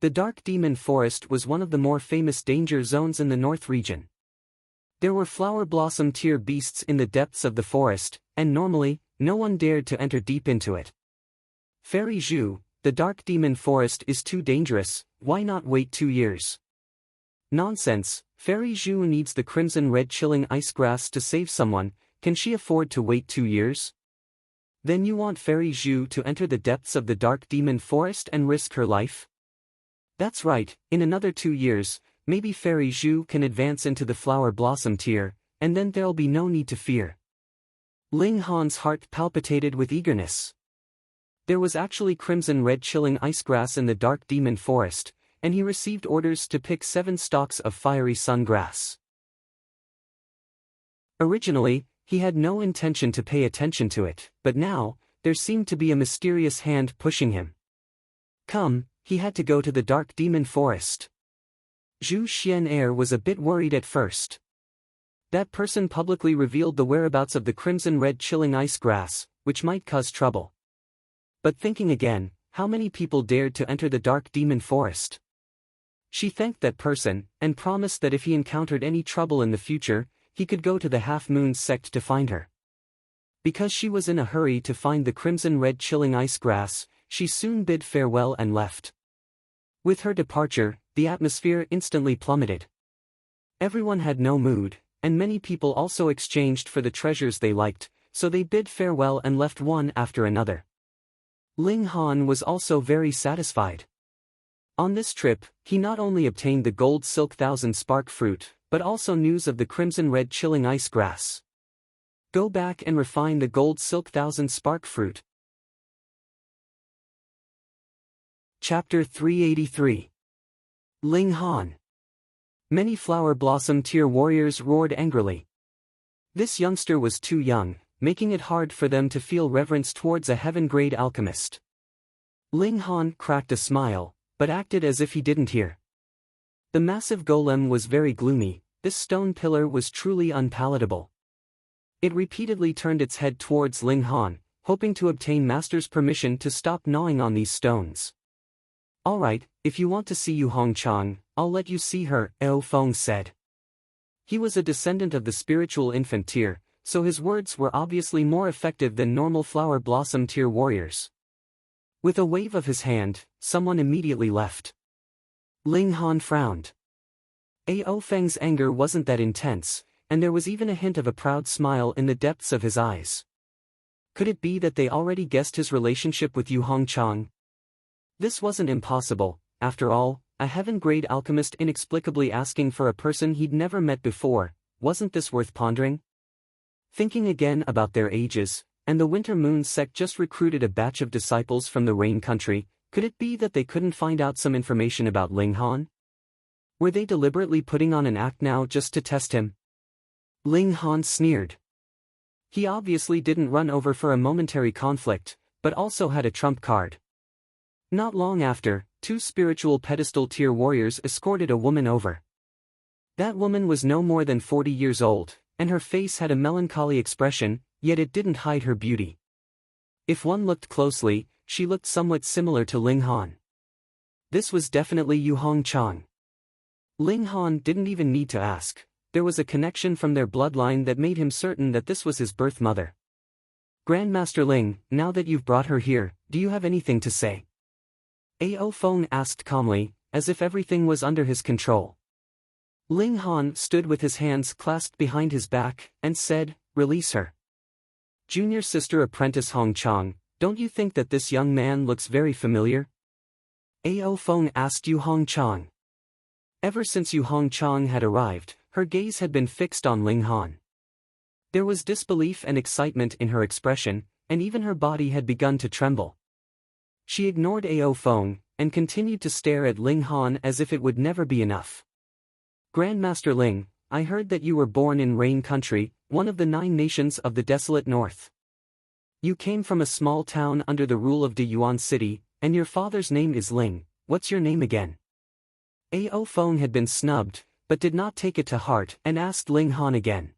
The Dark Demon Forest was one of the more famous danger zones in the North region. There were flower blossom tier beasts in the depths of the forest, and normally, no one dared to enter deep into it. "Fairy Zhu, the Dark Demon Forest is too dangerous, why not wait 2 years? "Nonsense, Fairy Zhu needs the Crimson Red Chilling Ice Grass to save someone, can she afford to wait 2 years? Then you want Fairy Zhu to enter the depths of the Dark Demon Forest and risk her life? That's right, in another 2 years, maybe Fairy Zhu can advance into the Flower Blossom tier, and then there'll be no need to fear." Ling Han's heart palpitated with eagerness. There was actually Crimson Red Chilling Ice Grass in the Dark Demon Forest, and he received orders to pick 7 stalks of fiery sun grass. Originally, he had no intention to pay attention to it, but now, there seemed to be a mysterious hand pushing him. Come, he had to go to the Dark Demon Forest. Zhu Xian'er was a bit worried at first. That person publicly revealed the whereabouts of the Crimson Red Chilling Ice Grass, which might cause trouble. But thinking again, how many people dared to enter the Dark Demon Forest? She thanked that person, and promised that if he encountered any trouble in the future, he could go to the Half Moon sect to find her. Because she was in a hurry to find the Crimson Red Chilling Ice Grass, she soon bid farewell and left. With her departure, the atmosphere instantly plummeted. Everyone had no mood, and many people also exchanged for the treasures they liked, so they bid farewell and left one after another. Ling Han was also very satisfied. On this trip, he not only obtained the Gold Silk Thousand Spark Fruit, but also news of the Crimson Red Chilling Ice Grass. Go back and refine the Gold Silk Thousand Spark Fruit. Chapter 383. Ling Han. Many Flower Blossom tier warriors roared angrily. This youngster was too young, making it hard for them to feel reverence towards a heaven-grade alchemist. Ling Han cracked a smile, but acted as if he didn't hear. The massive golem was very gloomy, this stone pillar was truly unpalatable. It repeatedly turned its head towards Ling Han, hoping to obtain Master's permission to stop gnawing on these stones. "Alright, if you want to see Yu Hongchang, I'll I'll let you see her, Ao Feng said. He was a descendant of the spiritual infant tier, so his words were obviously more effective than normal flower blossom tier warriors. With a wave of his hand, someone immediately left. Ling Han frowned. Ao Feng's anger wasn't that intense, and there was even a hint of a proud smile in the depths of his eyes. Could it be that they already guessed his relationship with Yu Hongchang? This wasn't impossible, after all, a heaven-grade alchemist inexplicably asking for a person he'd never met before, wasn't this worth pondering? Thinking again about their ages, and the Winter Moon sect just recruited a batch of disciples from the Rain Country, could it be that they couldn't find out some information about Ling Han? Were they deliberately putting on an act now just to test him? Ling Han sneered. He obviously didn't run over for a momentary conflict, but also had a trump card. Not long after, 2 spiritual pedestal tier warriors escorted a woman over. That woman was no more than 40 years old, and her face had a melancholy expression, yet it didn't hide her beauty. If one looked closely, she looked somewhat similar to Ling Han. This was definitely Yu Hongchang. Ling Han didn't even need to ask, there was a connection from their bloodline that made him certain that this was his birth mother. Grandmaster Ling, now that you've brought her here, do you have anything to say? Ao Feng asked calmly, as if everything was under his control. Ling Han stood with his hands clasped behind his back, and said, "Release her." Junior sister apprentice Hongchang, don't you think that this young man looks very familiar? Ao Feng asked Yu Hongchang. Ever since Yu Hongchang had arrived, her gaze had been fixed on Ling Han. There was disbelief and excitement in her expression, and even her body had begun to tremble. She ignored Ao Feng, and continued to stare at Ling Han as if it would never be enough. Grandmaster Ling, I heard that you were born in Rain Country, one of the 9 nations of the desolate north. You came from a small town under the rule of De Yuan City, and your father's name is Ling. What's your name again? Ao Feng had been snubbed, but did not take it to heart and asked Ling Han again.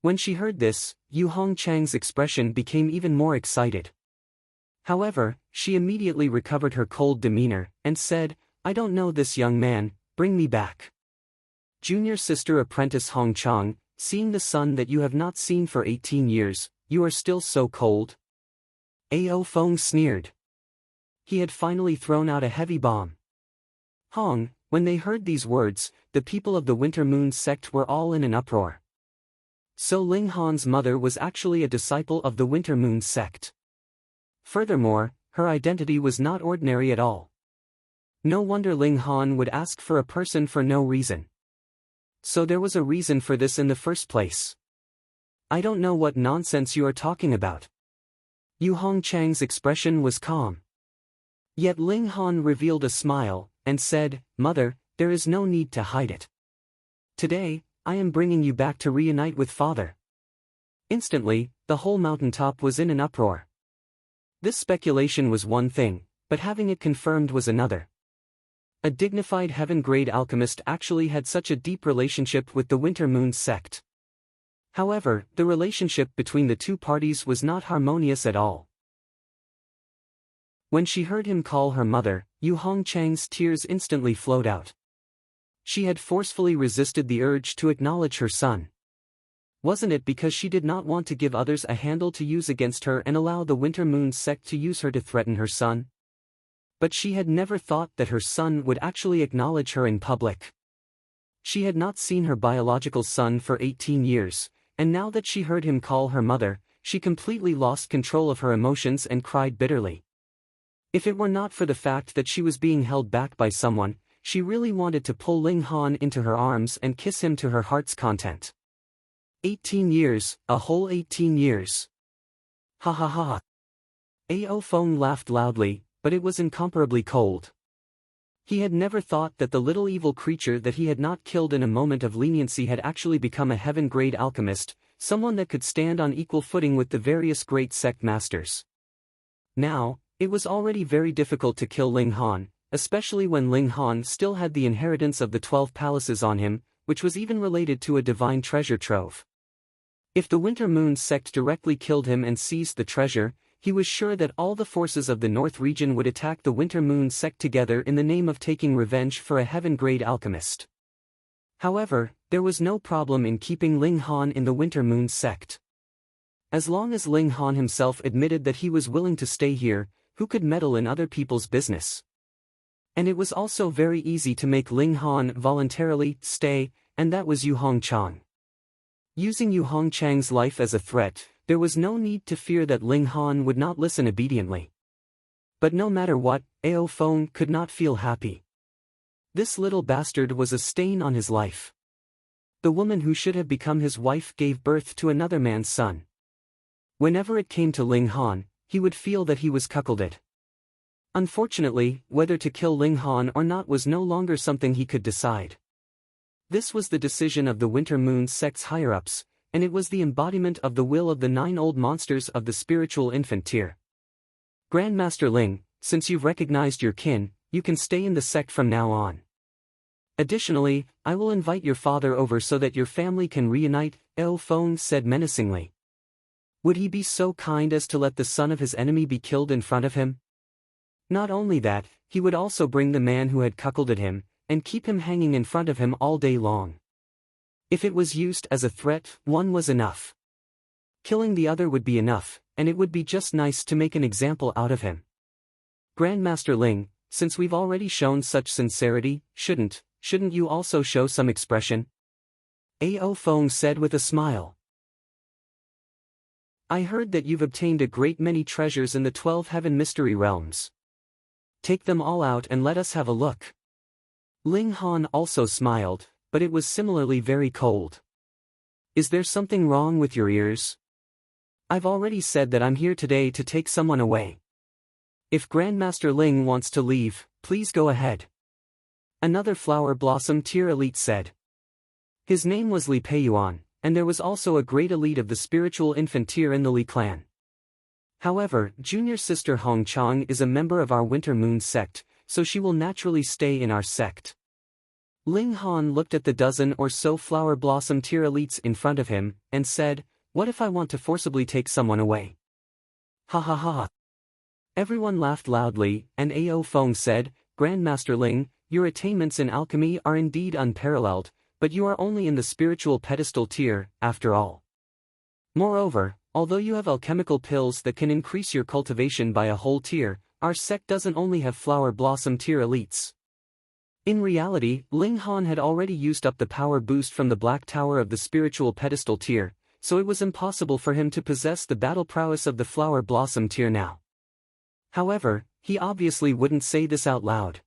When she heard this, Yu Hongchang's expression became even more excited. However, she immediately recovered her cold demeanor, and said, I don't know this young man, bring me back. Junior sister apprentice Hongchang, seeing the sun that you have not seen for 18 years, you are still so cold? Ao Feng sneered. He had finally thrown out a heavy bomb. When they heard these words, the people of the Winter Moon sect were all in an uproar. So Ling Han's mother was actually a disciple of the Winter Moon sect. Furthermore, her identity was not ordinary at all. No wonder Ling Han would ask for a person for no reason. So there was a reason for this in the first place. I don't know what nonsense you are talking about. Yu Hongchang's expression was calm. Yet Ling Han revealed a smile, and said, Mother, there is no need to hide it. Today, I am bringing you back to reunite with Father. Instantly, the whole mountaintop was in an uproar. This speculation was one thing, but having it confirmed was another. A dignified heaven-grade alchemist actually had such a deep relationship with the Winter Moon sect. However, the relationship between the 2 parties was not harmonious at all. When she heard him call her mother, Yu Hongchang's tears instantly flowed out. She had forcefully resisted the urge to acknowledge her son. Wasn't it because she did not want to give others a handle to use against her and allow the Winter Moon sect to use her to threaten her son? But she had never thought that her son would actually acknowledge her in public. She had not seen her biological son for 18 years, and now that she heard him call her mother, she completely lost control of her emotions and cried bitterly. If it were not for the fact that she was being held back by someone, she really wanted to pull Ling Han into her arms and kiss him to her heart's content. 18 years, a whole 18 years. Ha ha ha. Ao Feng laughed loudly, but it was incomparably cold. He had never thought that the little evil creature that he had not killed in a moment of leniency had actually become a heaven-grade alchemist, someone that could stand on equal footing with the various great sect masters. Now, it was already very difficult to kill Ling Han, especially when Ling Han still had the inheritance of the 12 palaces on him, which was even related to a divine treasure trove. If the Winter Moon sect directly killed him and seized the treasure, he was sure that all the forces of the North region would attack the Winter Moon sect together in the name of taking revenge for a heaven-grade alchemist. However, there was no problem in keeping Ling Han in the Winter Moon sect. As long as Ling Han himself admitted that he was willing to stay here, who could meddle in other people's business? And it was also very easy to make Ling Han voluntarily stay, and that was Yu Hongchang. Using Yu Hongchang's life as a threat, there was no need to fear that Ling Han would not listen obediently. But no matter what, Ao Feng could not feel happy. This little bastard was a stain on his life. The woman who should have become his wife gave birth to another man's son. Whenever it came to Ling Han, he would feel that he was cuckolded. Unfortunately, whether to kill Ling Han or not was no longer something he could decide. This was the decision of the Winter Moon sect's higher-ups, and it was the embodiment of the will of the 9 old monsters of the spiritual infant tier. Grandmaster Ling, since you've recognized your kin, you can stay in the sect from now on. Additionally, I will invite your father over so that your family can reunite, Ao Feng said menacingly. Would he be so kind as to let the son of his enemy be killed in front of him? Not only that, he would also bring the man who had cuckolded him, and keep him hanging in front of him all day long. If it was used as a threat, one was enough. Killing the other would be enough, and it would be just nice to make an example out of him. Grandmaster Ling, since we've already shown such sincerity, shouldn't you also show some expression? Ao Feng said with a smile. I heard that you've obtained a great many treasures in the 12 heaven mystery realms. Take them all out and let us have a look. Ling Han also smiled, but it was similarly very cold. Is there something wrong with your ears? I've already said that I'm here today to take someone away. If Grandmaster Ling wants to leave, please go ahead. Another flower blossom tier elite said. His name was Li Peiyuan, and there was also a great elite of the spiritual infant tier in the Li clan. However, junior sister Hongchang is a member of our Winter Moon sect, so she will naturally stay in our sect. Ling Han looked at the dozen or so flower blossom tier elites in front of him, and said, what if I want to forcibly take someone away? Ha ha ha. Everyone laughed loudly, and Ao Feng said, Grandmaster Ling, your attainments in alchemy are indeed unparalleled, but you are only in the spiritual pedestal tier, after all. Moreover, although you have alchemical pills that can increase your cultivation by a whole tier, our sect doesn't only have flower blossom tier elites. In reality, Ling Han had already used up the power boost from the Black Tower of the spiritual pedestal tier, so it was impossible for him to possess the battle prowess of the flower blossom tier now. However, he obviously wouldn't say this out loud.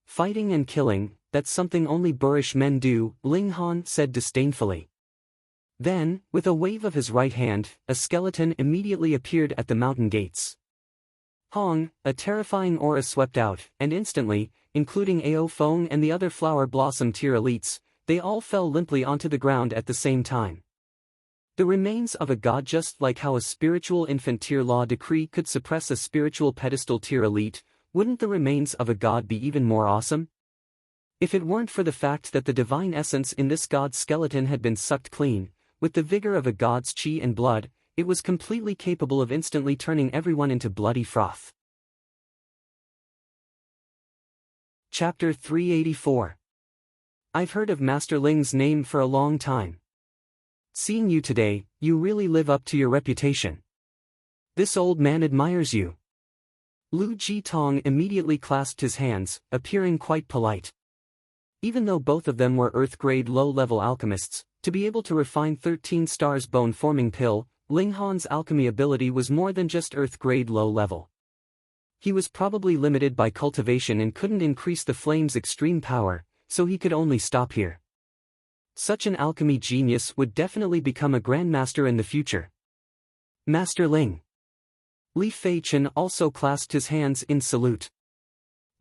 Fighting and killing, that's something only boorish men do, Ling Han said disdainfully. Then, with a wave of his right hand, a skeleton immediately appeared at the mountain gates. Hong, a terrifying aura swept out, and instantly, including Ao Feng and the other flower blossom tier elites, they all fell limply onto the ground at the same time. The remains of a god, just like how a spiritual infant tier law decree could suppress a spiritual pedestal tier elite, wouldn't the remains of a god be even more awesome? If it weren't for the fact that the divine essence in this god's skeleton had been sucked clean, with the vigor of a god's chi and blood, it was completely capable of instantly turning everyone into bloody froth. Chapter 384. I've heard of Master Ling's name for a long time. Seeing you today, you really live up to your reputation. This old man admires you. Lu Jitong immediately clasped his hands, appearing quite polite. Even though both of them were Earth-grade low-level alchemists, to be able to refine 13 stars bone-forming pill, Ling Han's alchemy ability was more than just Earth-grade low-level. He was probably limited by cultivation and couldn't increase the flame's extreme power, so he could only stop here. Such an alchemy genius would definitely become a grandmaster in the future. Master Ling. Li Feichen also clasped his hands in salute.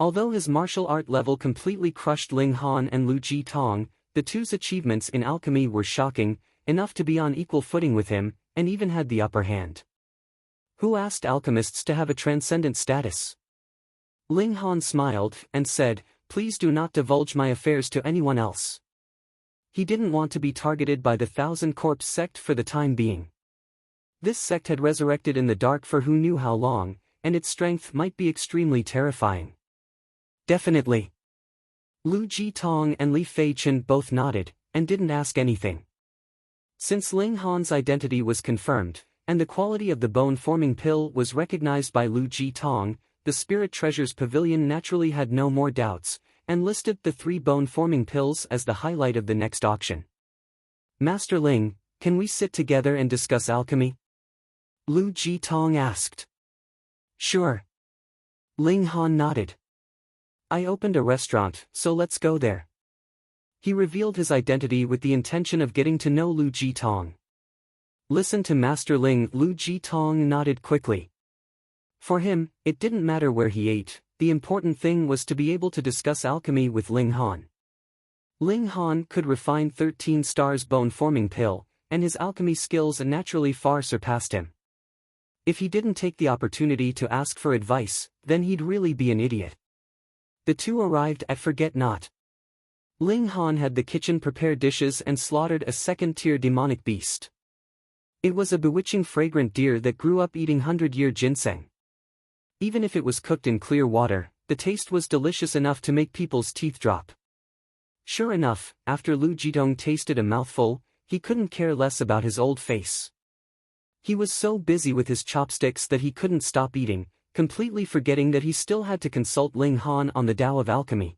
Although his martial art level completely crushed Ling Han and Lu Jitong, the two's achievements in alchemy were shocking, enough to be on equal footing with him, and even had the upper hand. Who asked alchemists to have a transcendent status? Ling Han smiled, and said, please do not divulge my affairs to anyone else. He didn't want to be targeted by the Thousand Corpse sect for the time being. This sect had resurrected in the dark for who knew how long, and its strength might be extremely terrifying. Definitely. Lu Jitong and Li Feichen both nodded, and didn't ask anything. Since Ling Han's identity was confirmed, and the quality of the bone-forming pill was recognized by Lu Jitong, the Spirit Treasures Pavilion naturally had no more doubts, and listed the 3 bone-forming pills as the highlight of the next auction. Master Ling, can we sit together and discuss alchemy? Lu Jitong asked. Sure. Ling Han nodded. I opened a restaurant, so let's go there. He revealed his identity with the intention of getting to know Lu Jitong. Listen to Master Ling. Lu Jitong nodded quickly. For him, it didn't matter where he ate, the important thing was to be able to discuss alchemy with Ling Han. Ling Han could refine 13 stars bone-forming pill, and his alchemy skills naturally far surpassed him. If he didn't take the opportunity to ask for advice, then he'd really be an idiot. The two arrived at Forget Not. Ling Han had the kitchen prepare dishes and slaughtered a second-tier demonic beast. It was a bewitching fragrant deer that grew up eating 100-year ginseng. Even if it was cooked in clear water, the taste was delicious enough to make people's teeth drop. Sure enough, after Lu Jitong tasted a mouthful, he couldn't care less about his old face. He was so busy with his chopsticks that he couldn't stop eating, completely forgetting that he still had to consult Ling Han on the Tao of Alchemy.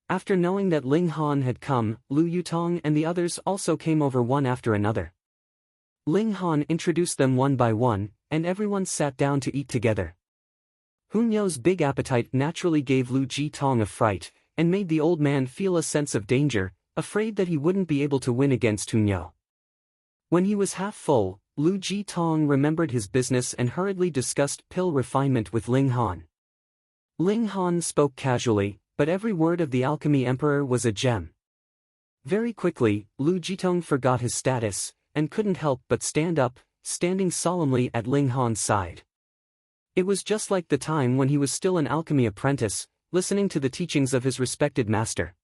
After knowing that Ling Han had come, Lu Yutong and the others also came over one after another. Ling Han introduced them one by one, and everyone sat down to eat together. Hunyo's big appetite naturally gave Lu Jitong a fright, and made the old man feel a sense of danger, afraid that he wouldn't be able to win against Hunyo. When he was half full, Lu Jitong remembered his business and hurriedly discussed pill refinement with Ling Han. Ling Han spoke casually, but every word of the Alchemy Emperor was a gem. Very quickly, Lu Jitong forgot his status, and couldn't help but stand up, standing solemnly at Ling Han's side. It was just like the time when he was still an alchemy apprentice, listening to the teachings of his respected master.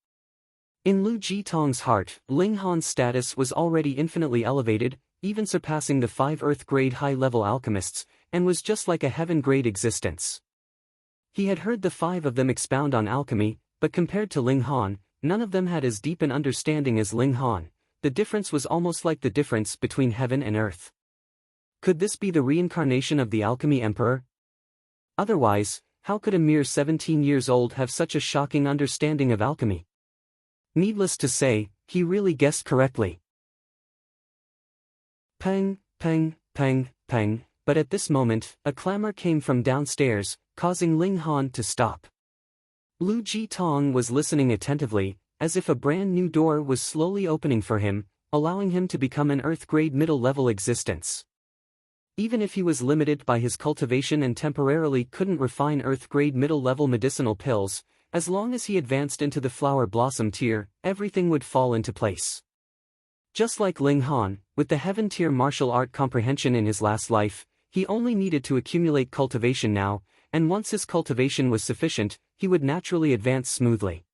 In Lu Jitong's heart, Ling Han's status was already infinitely elevated, even surpassing the 5 Earth-grade high-level alchemists, and was just like a heaven-grade existence. He had heard the 5 of them expound on alchemy, but compared to Ling Han, none of them had as deep an understanding as Ling Han. The difference was almost like the difference between heaven and earth. Could this be the reincarnation of the Alchemy Emperor? Otherwise, how could a mere 17 years old have such a shocking understanding of alchemy? Needless to say, he really guessed correctly. Pang, pang, pang, pang, but at this moment, a clamor came from downstairs, causing Ling Han to stop. Lu Jitong was listening attentively, as if a brand new door was slowly opening for him, allowing him to become an Earth-grade middle-level existence. Even if he was limited by his cultivation and temporarily couldn't refine Earth-grade middle-level medicinal pills, as long as he advanced into the flower blossom tier, everything would fall into place. Just like Ling Han, with the heaven tier martial art comprehension in his last life, he only needed to accumulate cultivation now, and once his cultivation was sufficient, he would naturally advance smoothly.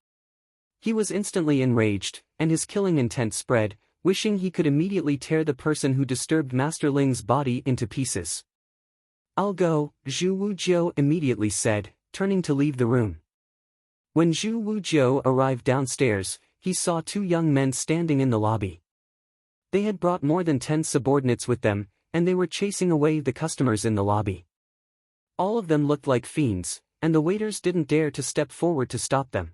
He was instantly enraged, and his killing intent spread, wishing he could immediately tear the person who disturbed Master Ling's body into pieces. I'll go, Zhu Wujiu immediately said, turning to leave the room. When Zhu Wujiu arrived downstairs, he saw 2 young men standing in the lobby. They had brought more than 10 subordinates with them, and they were chasing away the customers in the lobby. All of them looked like fiends, and the waiters didn't dare to step forward to stop them.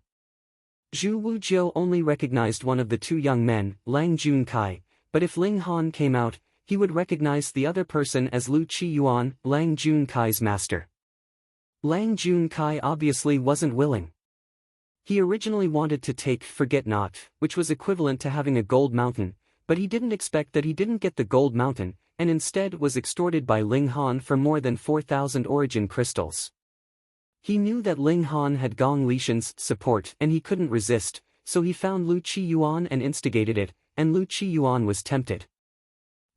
Zhu Wujiu only recognized one of the 2 young men, Lang Junkai, but if Ling Han came out, he would recognize the other person as Lu Qiyuan, Lang Junkai's master. Lang Junkai obviously wasn't willing. He originally wanted to take Forget Not, which was equivalent to having a gold mountain, but he didn't expect that he didn't get the gold mountain, and instead was extorted by Ling Han for more than 4,000 origin crystals. He knew that Ling Han had Gong Lishan's support and he couldn't resist, so he found Lu Qiyuan and instigated it, and Lu Qiyuan was tempted.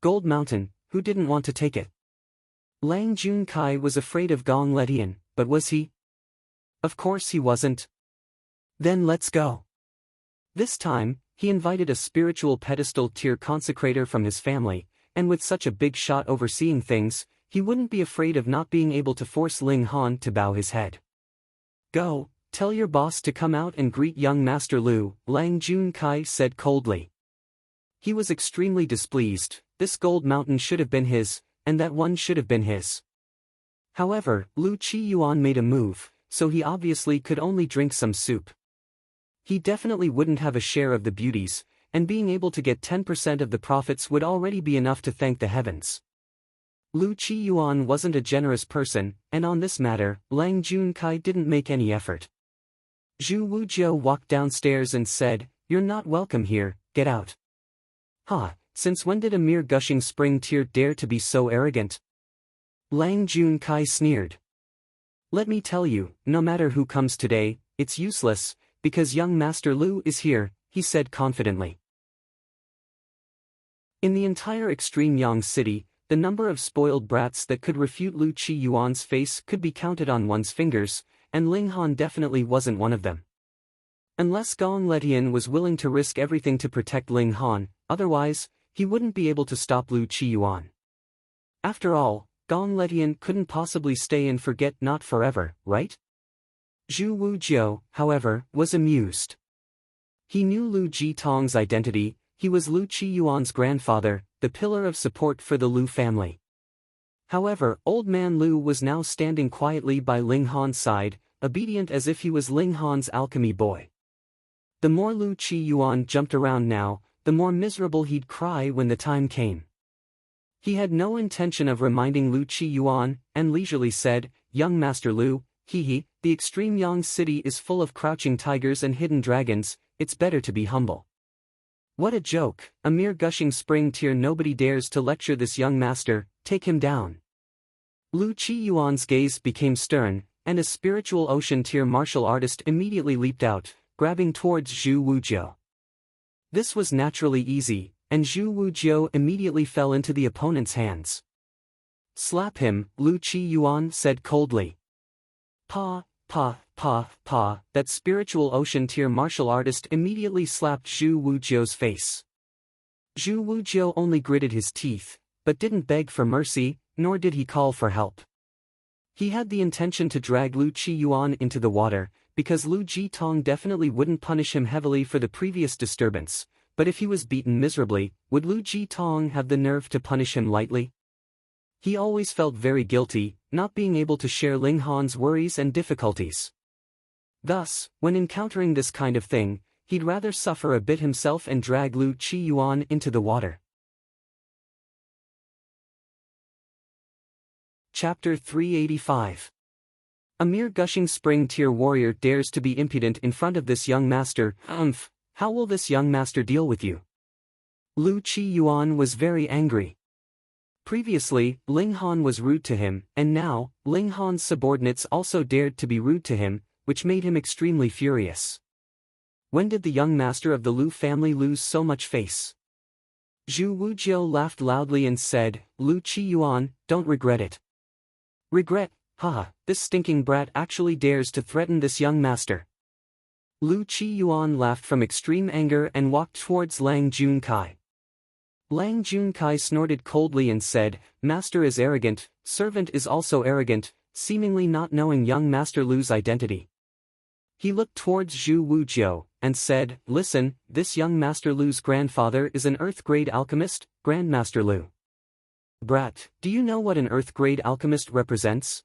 Gold Mountain, who didn't want to take it? Lang Junkai was afraid of Gong Letian, but was he? Of course he wasn't. Then let's go. This time, he invited a spiritual pedestal tier consecrator from his family, and with such a big shot overseeing things, he wouldn't be afraid of not being able to force Ling Han to bow his head. "Go, tell your boss to come out and greet young Master Lu," Lang Junkai said coldly. He was extremely displeased. This gold mountain should have been his, and that one should have been his. However, Lu Qiyuan made a move, so he obviously could only drink some soup. He definitely wouldn't have a share of the beauties, and being able to get 10% of the profits would already be enough to thank the heavens. Lu Qiyuan wasn't a generous person, and on this matter, Lang Junkai didn't make any effort. Zhu Wujiu walked downstairs and said, "You're not welcome here, get out." "Ha, since when did a mere gushing spring tear dare to be so arrogant?" Lang Junkai sneered. "Let me tell you, no matter who comes today, it's useless, because young Master Lu is here," he said confidently. In the entire extreme Yang city, the number of spoiled brats that could refute Lu Qiyuan's face could be counted on one's fingers, and Ling Han definitely wasn't one of them. Unless Gong Letian was willing to risk everything to protect Ling Han, otherwise, he wouldn't be able to stop Lu Qiyuan. After all, Gong Letian couldn't possibly stay and forget not forever, right? Zhu Wujiu, however, was amused. He knew Lu Jitong's identity. He was Lu Qiyuan's grandfather, the pillar of support for the Lu family. However, old man Lu was now standing quietly by Ling Han's side, obedient as if he was Ling Han's alchemy boy. The more Lu Qiyuan jumped around now, the more miserable he'd cry when the time came. He had no intention of reminding Lu Qiyuan, and leisurely said, "Young Master Lu, the extreme Yang city is full of crouching tigers and hidden dragons, it's better to be humble." What a joke, a mere gushing spring tear. Nobody dares to lecture this young master, take him down. Lu Qiyuan's gaze became stern, and a spiritual ocean tier martial artist immediately leaped out, grabbing towards Zhu Wujiu. This was naturally easy, and Zhu Wujiu immediately fell into the opponent's hands. "Slap him," Lu Qiyuan said coldly. "Pa, pa, pa, pa," that spiritual ocean tier martial artist immediately slapped Zhu Wujiu's face. Zhu Wujiu only gritted his teeth, but didn't beg for mercy, nor did he call for help. He had the intention to drag Lu Qiyuan into the water, because Lu Jitong definitely wouldn't punish him heavily for the previous disturbance, but if he was beaten miserably, would Lu Jitong have the nerve to punish him lightly? He always felt very guilty, not being able to share Ling Han's worries and difficulties. Thus, when encountering this kind of thing, he'd rather suffer a bit himself and drag Lu Qiyuan into the water. Chapter 385. A mere gushing spring tier warrior dares to be impudent in front of this young master. How will this young master deal with you? Lu Qiyuan was very angry. Previously, Ling Han was rude to him, and now, Ling Han's subordinates also dared to be rude to him, which made him extremely furious. When did the young master of the Lu family lose so much face? Zhu Wujiu laughed loudly and said, "Lu Qiyuan, don't regret it." "Regret? Haha, this stinking brat actually dares to threaten this young master." Lu Qiyuan laughed from extreme anger and walked towards Lang Junkai. Lang Junkai snorted coldly and said, "Master is arrogant, servant is also arrogant," seemingly not knowing young Master Lu's identity. He looked towards Zhu Wujiu, and said, "Listen, this young Master Lu's grandfather is an Earth-grade alchemist, Grandmaster Lu. Brat, do you know what an Earth-grade alchemist represents?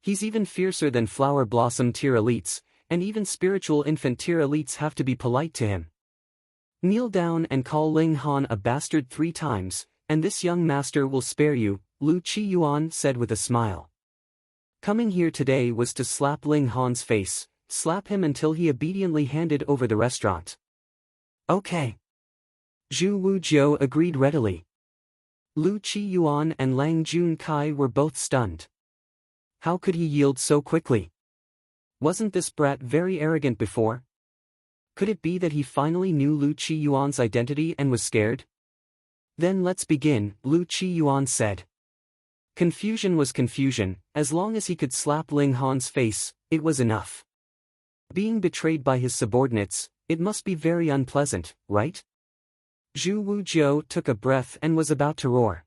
He's even fiercer than Flower Blossom tier elites, and even spiritual infant tier elites have to be polite to him. Kneel down and call Ling Han a bastard 3 times, and this young master will spare you," Lu Qiyuan said with a smile. Coming here today was to slap Ling Han's face, slap him until he obediently handed over the restaurant. "Okay." Zhu Wujiu agreed readily. Lu Qiyuan and Lang Junkai were both stunned. How could he yield so quickly? Wasn't this brat very arrogant before? Could it be that he finally knew Lu Qiyuan's identity and was scared? "Then let's begin," Lu Qiyuan said. Confusion was confusion, as long as he could slap Ling Han's face, it was enough. Being betrayed by his subordinates, it must be very unpleasant, right? Zhu Wujiu took a breath and was about to roar.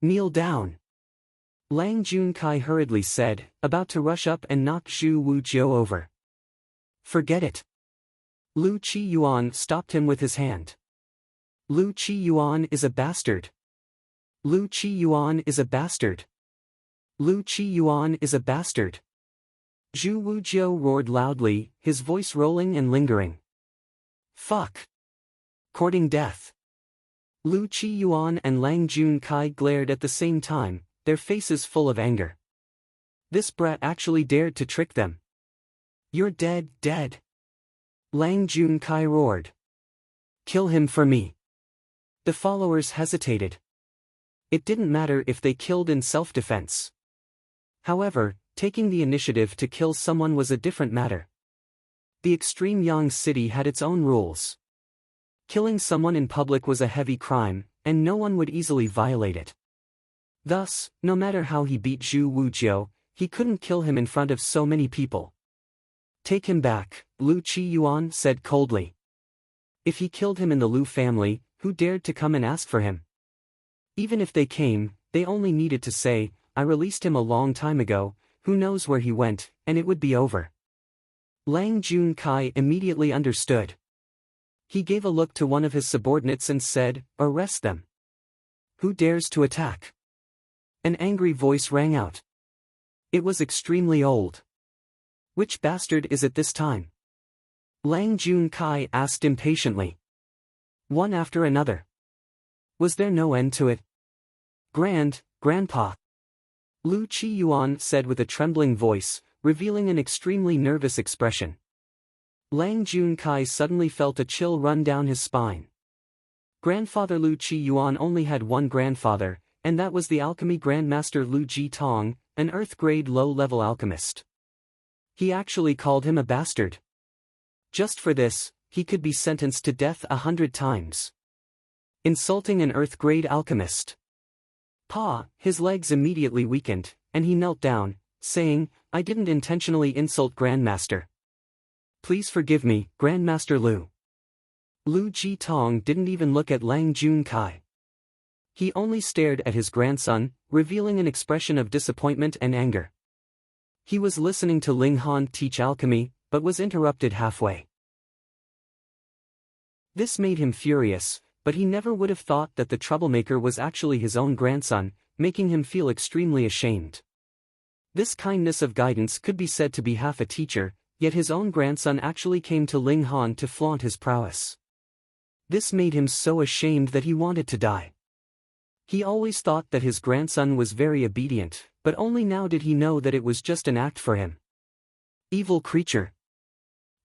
Kneel down. Lang Junkai hurriedly said, about to rush up and knock Zhu Wujiu over. Forget it. Lu Qiyuan stopped him with his hand. Lu Qiyuan is a bastard. Lu Qiyuan is a bastard. Lu Qiyuan is a bastard. Zhu Wujiu roared loudly, his voice rolling and lingering. Fuck. Courting death. Lu Qiyuan and Lang Junkai glared at the same time, their faces full of anger. This brat actually dared to trick them. You're dead, dead. Lang Junkai roared. Kill him for me. The followers hesitated. It didn't matter if they killed in self-defense. However, taking the initiative to kill someone was a different matter. The extreme Yang city had its own rules. Killing someone in public was a heavy crime, and no one would easily violate it. Thus, no matter how he beat Zhu Wujiu, he couldn't kill him in front of so many people. Take him back, Lu Qiyuan said coldly. If he killed him in the Lu family, who dared to come and ask for him? Even if they came, they only needed to say, I released him a long time ago, who knows where he went, and it would be over. Lang Junkai immediately understood. He gave a look to one of his subordinates and said, arrest them. Who dares to attack? An angry voice rang out. It was extremely old. Which bastard is it this time? Lang Junkai asked impatiently. One after another. Was there no end to it? Grandpa. Lu Qiyuan said with a trembling voice, revealing an extremely nervous expression. Lang Junkai suddenly felt a chill run down his spine. Grandfather Lu Qiyuan only had one grandfather, and that was the alchemy grandmaster Lu Jitong, an earth-grade low-level alchemist. He actually called him a bastard. Just for this, he could be sentenced to death 100 times. Insulting an earth-grade alchemist. His legs immediately weakened, and he knelt down, saying, I didn't intentionally insult Grandmaster. Please forgive me, Grandmaster Lu. Lu Jitong didn't even look at Lang Junkai. He only stared at his grandson, revealing an expression of disappointment and anger. He was listening to Ling Han teach alchemy, but was interrupted halfway. This made him furious, but he never would have thought that the troublemaker was actually his own grandson, making him feel extremely ashamed. This kindness of guidance could be said to be half a teacher, yet his own grandson actually came to Ling Han to flaunt his prowess. This made him so ashamed that he wanted to die. He always thought that his grandson was very obedient, but only now did he know that it was just an act for him. Evil creature.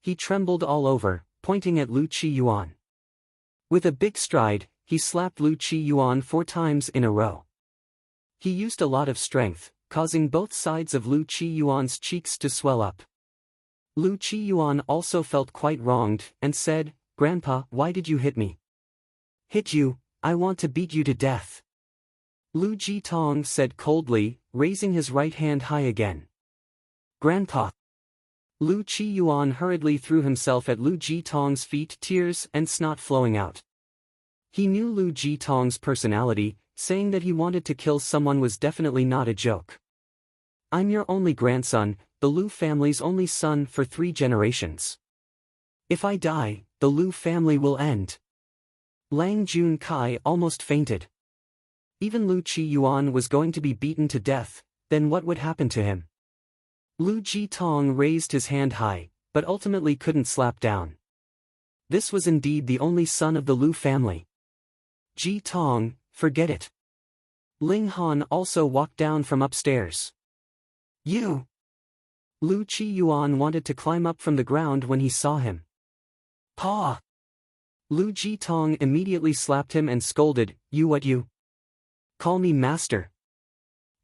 He trembled all over, pointing at Lu Qiyuan. With a big stride, he slapped Lu Qiyuan 4 times in a row. He used a lot of strength, causing both sides of Lu Qiyuan's cheeks to swell up. Lu Qiyuan also felt quite wronged, and said, Grandpa, why did you hit me? Hit you? I want to beat you to death. Lu Jitong said coldly, raising his right hand high again. Grandpa. Lu Qiyuan hurriedly threw himself at Lu Jitong's feet, tears and snot flowing out. He knew Lu Jitong's personality, saying that he wanted to kill someone was definitely not a joke. I'm your only grandson, the Lu family's only son for 3 generations. If I die, the Lu family will end. Lang Junkai almost fainted. Even Lu Qiyuan was going to be beaten to death, then what would happen to him? Lu Jitong raised his hand high, but ultimately couldn't slap down. This was indeed the only son of the Lu family. Jitong, forget it. Ling Han also walked down from upstairs. You! Lu Qiyuan wanted to climb up from the ground when he saw him. Pa! Lu Jitong immediately slapped him and scolded, You what you? Call me master.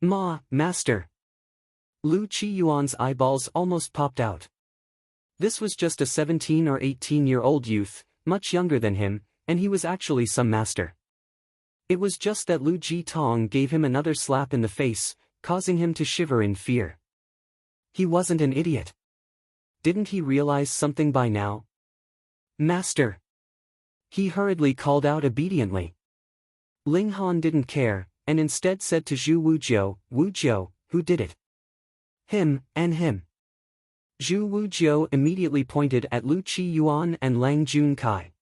Master. Lu Qiyuan's eyeballs almost popped out. This was just a 17 or 18-year-old youth, much younger than him, and he was actually some master. It was just that Lu Jitong gave him another slap in the face, causing him to shiver in fear. He wasn't an idiot. Didn't he realize something by now? Master. He hurriedly called out obediently. Ling Han didn't care, and instead said to Zhu Wujiu, who did it? Him, and him. Zhu Wujiu immediately pointed at Lu Qiyuan and Lang Junkai.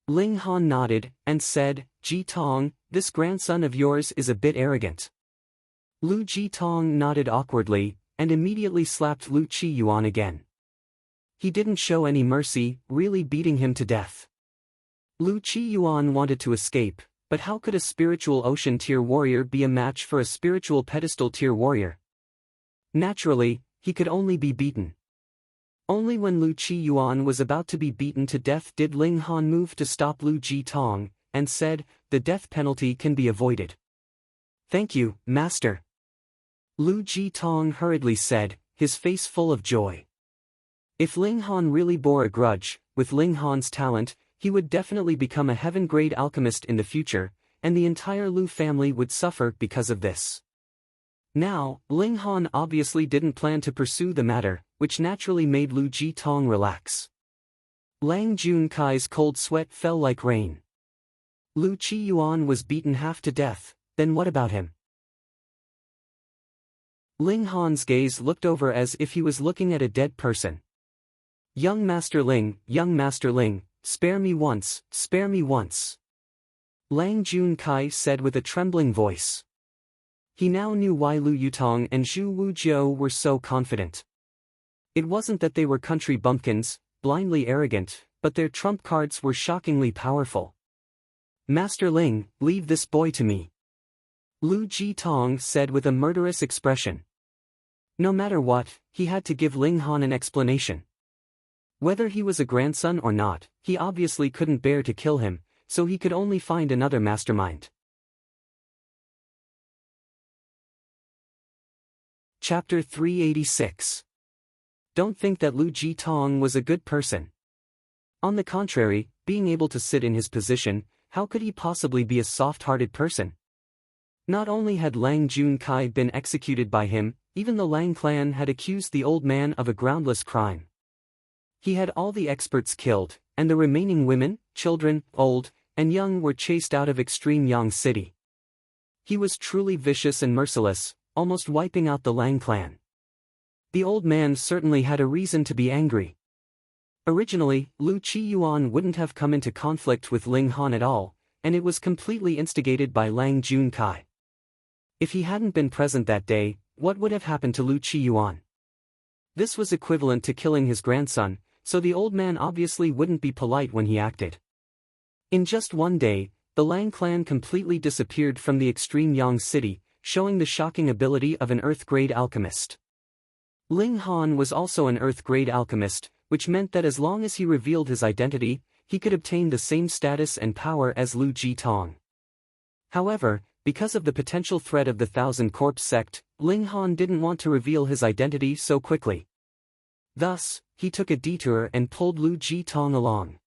Ling Han nodded, and said, Ji Tong, this grandson of yours is a bit arrogant. Lu Ji Tong nodded awkwardly, and immediately slapped Lu Qiyuan again. He didn't show any mercy, really beating him to death. Lu Qiyuan wanted to escape, but how could a spiritual ocean tier warrior be a match for a spiritual pedestal tier warrior? Naturally, he could only be beaten. Only when Lu Qiyuan was about to be beaten to death did Ling Han move to stop Lu Ji Tong, and said, the death penalty can be avoided. Thank you, master. Lu Ji Tong hurriedly said, his face full of joy. If Ling Han really bore a grudge, with Ling Han's talent, he would definitely become a heaven-grade alchemist in the future, and the entire Lu family would suffer because of this. Now, Ling Han obviously didn't plan to pursue the matter, which naturally made Lu Ji Tong relax. Lang Junkai's cold sweat fell like rain. Lu Qiyuan was beaten half to death, then what about him? Ling Han's gaze looked over as if he was looking at a dead person. Young Master Ling, spare me once, spare me once. Lang Junkai said with a trembling voice. He now knew why Lu Yutong and Zhu Wujiu were so confident. It wasn't that they were country bumpkins, blindly arrogant, but their trump cards were shockingly powerful. Master Ling, leave this boy to me. Lu Ji Tong said with a murderous expression. No matter what, he had to give Ling Han an explanation. Whether he was a grandson or not, he obviously couldn't bear to kill him, so he could only find another mastermind. Chapter 386. Don't think that Lu Ji Tong was a good person. On the contrary, being able to sit in his position, how could he possibly be a soft-hearted person? Not only had Lang Junkai been executed by him, even the Lang clan had accused the old man of a groundless crime. He had all the experts killed, and the remaining women, children, old, and young were chased out of Extreme Yang City. He was truly vicious and merciless, almost wiping out the Lang clan. The old man certainly had a reason to be angry. Originally, Lu Qiyuan wouldn't have come into conflict with Ling Han at all, and it was completely instigated by Lang Junkai. If he hadn't been present that day, what would have happened to Lu Qiyuan? This was equivalent to killing his grandson, so the old man obviously wouldn't be polite when he acted. In just one day, the Lang clan completely disappeared from the Extreme Yang City, showing the shocking ability of an Earth-grade alchemist. Ling Han was also an Earth-grade alchemist, which meant that as long as he revealed his identity, he could obtain the same status and power as Lu Ji Tong. However, because of the potential threat of the Thousand Corpse sect, Ling Han didn't want to reveal his identity so quickly. Thus, he took a detour and pulled Lu Ji Tong along.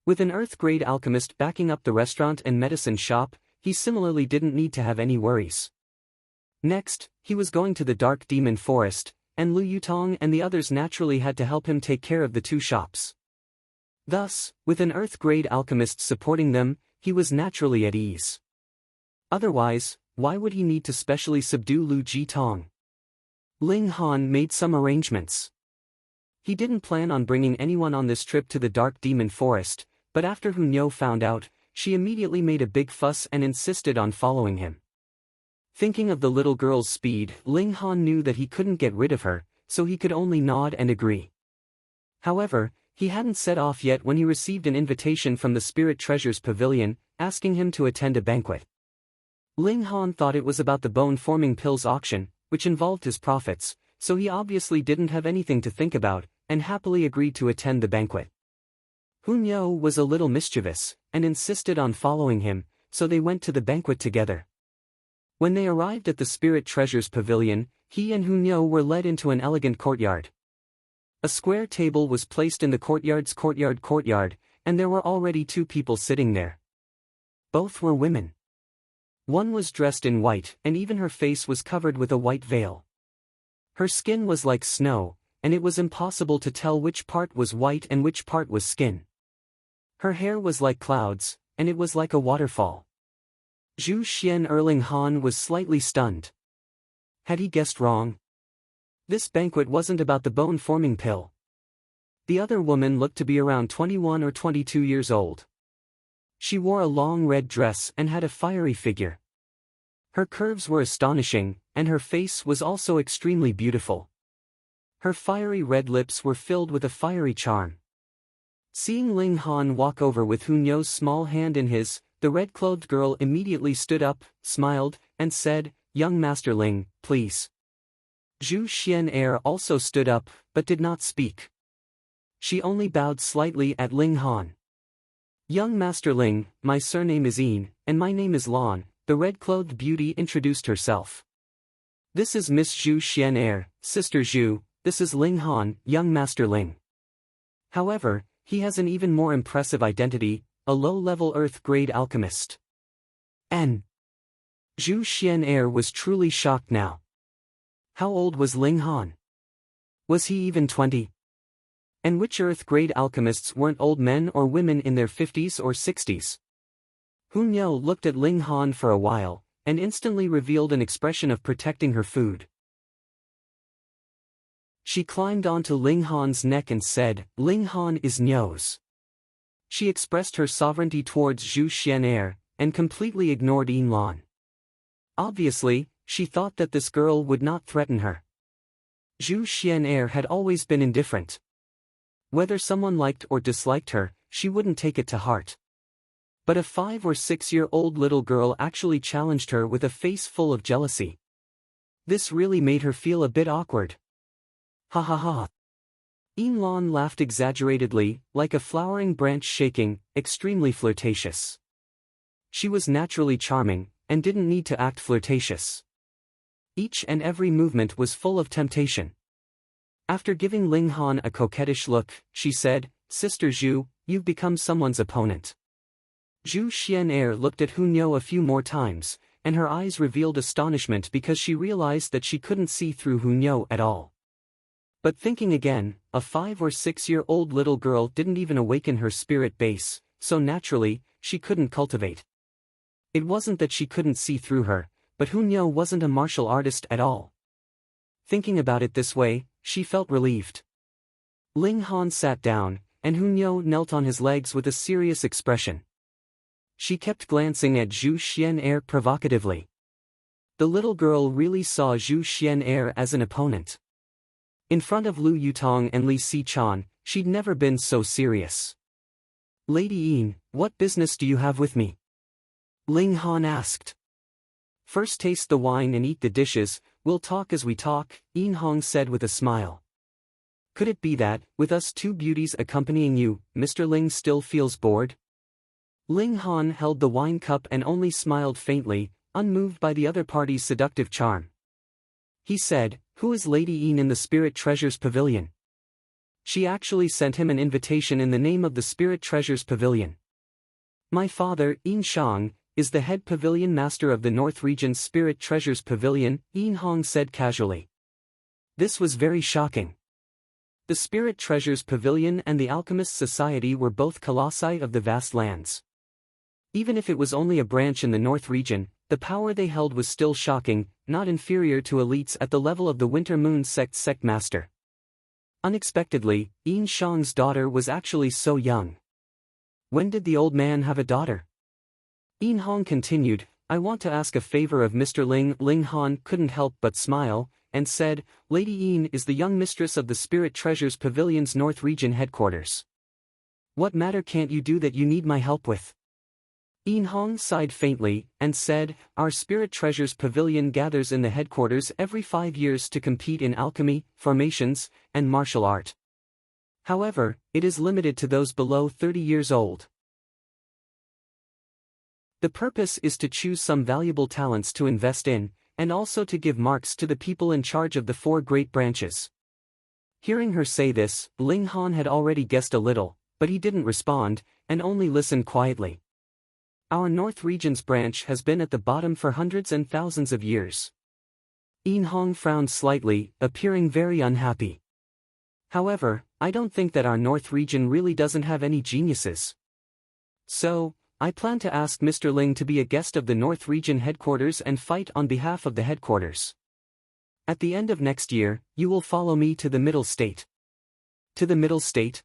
With an Earth-grade alchemist backing up the restaurant and medicine shop, he similarly didn't need to have any worries. Next, he was going to the Dark Demon Forest, and Lu Yutong and the others naturally had to help him take care of the two shops. Thus, with an Earth-grade alchemist supporting them, he was naturally at ease. Otherwise, why would he need to specially subdue Lu Ji Tong? Ling Han made some arrangements. He didn't plan on bringing anyone on this trip to the Dark Demon Forest, but after Hunyo found out, she immediately made a big fuss and insisted on following him. Thinking of the little girl's speed, Ling Han knew that he couldn't get rid of her, so he could only nod and agree. However, he hadn't set off yet when he received an invitation from the Spirit Treasures Pavilion, asking him to attend a banquet. Ling Han thought it was about the bone-forming pills auction, which involved his profits, so he obviously didn't have anything to think about, and happily agreed to attend the banquet. Hunyo was a little mischievous, and insisted on following him, so they went to the banquet together. When they arrived at the Spirit Treasures Pavilion, he and Hunyo were led into an elegant courtyard. A square table was placed in the courtyard's courtyard, and there were already two people sitting there. Both were women. One was dressed in white, and even her face was covered with a white veil. Her skin was like snow, and it was impossible to tell which part was white and which part was skin. Her hair was like clouds, and it was like a waterfall. Zhu Xian Erling Han was slightly stunned. Had he guessed wrong? This banquet wasn't about the bone-forming pill. The other woman looked to be around 21 or 22 years old. She wore a long red dress and had a fiery figure. Her curves were astonishing, and her face was also extremely beautiful. Her fiery red lips were filled with a fiery charm. Seeing Ling Han walk over with Hunyo's small hand in his, the red-clothed girl immediately stood up, smiled, and said, "Young Master Ling, please." Zhu Xian'er also stood up, but did not speak. She only bowed slightly at Ling Han. "Young Master Ling, my surname is Yin, and my name is Lan," the red-clothed beauty introduced herself. "This is Miss Zhu Xian'er, Sister Zhu, this is Ling Han, young Master Ling." However, he has an even more impressive identity, a low-level Earth-grade alchemist. N. Zhu Xian'er was truly shocked now. How old was Ling Han? Was he even 20? And which Earth-grade alchemists weren't old men or women in their 50s or 60s? Hunyo looked at Ling Han for a while, and instantly revealed an expression of protecting her food. She climbed onto Ling Han's neck and said, "Ling Han is Nyo's." She expressed her sovereignty towards Zhu Xian'er, and completely ignored Yin Lan. Obviously, she thought that this girl would not threaten her. Zhu Xian'er had always been indifferent. Whether someone liked or disliked her, she wouldn't take it to heart. But a 5 or 6-year-old little girl actually challenged her with a face full of jealousy. This really made her feel a bit awkward. Ha ha ha. Yin Lan laughed exaggeratedly, like a flowering branch shaking, extremely flirtatious. She was naturally charming, and didn't need to act flirtatious. Each and every movement was full of temptation. After giving Ling Han a coquettish look, she said, "Sister Zhu, you've become someone's opponent." Zhu Xian'er looked at Hunyo a few more times, and her eyes revealed astonishment because she realized that she couldn't see through Hunyo at all. But thinking again, a 5 or 6-year-old little girl didn't even awaken her spirit base, so naturally, she couldn't cultivate. It wasn't that she couldn't see through her, but Hunyo wasn't a martial artist at all. Thinking about it this way, she felt relieved. Ling Han sat down, and Hunyo knelt on his legs with a serious expression. She kept glancing at Zhu Xian'er provocatively. The little girl really saw Zhu Xian'er as an opponent. In front of Lu Yutong and Li Sichan, she'd never been so serious. "Lady Yin, what business do you have with me?" Ling Han asked. "First taste the wine and eat the dishes, we'll talk as we talk," Yin Hong said with a smile. "Could it be that, with us two beauties accompanying you, Mr. Ling still feels bored?" Ling Han held the wine cup and only smiled faintly, unmoved by the other party's seductive charm. He said, "Who is Lady Yin in the Spirit Treasures Pavilion?" She actually sent him an invitation in the name of the Spirit Treasures Pavilion. "My father, Yin Shang, is the head pavilion master of the North Region's Spirit Treasures Pavilion," Yin Hong said casually. This was very shocking. The Spirit Treasures Pavilion and the Alchemist Society were both colossi of the vast lands. Even if it was only a branch in the North Region, the power they held was still shocking, not inferior to elites at the level of the Winter Moon Sect's sect master. Unexpectedly, Yin Shang's daughter was actually so young. When did the old man have a daughter? Yin Hong continued, "I want to ask a favor of Mr. Ling." Ling Han couldn't help but smile, and said, "Lady Yin is the young mistress of the Spirit Treasures Pavilion's North Region headquarters. What matter can't you do that you need my help with?" Yin Hong sighed faintly, and said, "Our Spirit Treasures Pavilion gathers in the headquarters every 5 years to compete in alchemy, formations, and martial art. However, it is limited to those below 30 years old. The purpose is to choose some valuable talents to invest in, and also to give marks to the people in charge of the 4 great branches." Hearing her say this, Ling Han had already guessed a little, but he didn't respond, and only listened quietly. "Our North Region's branch has been at the bottom for hundreds and thousands of years." Yin Hong frowned slightly, appearing very unhappy. "However, I don't think that our North Region really doesn't have any geniuses. So, I plan to ask Mr. Ling to be a guest of the North Region headquarters and fight on behalf of the headquarters. At the end of next year, you will follow me to the Middle State. To the Middle State?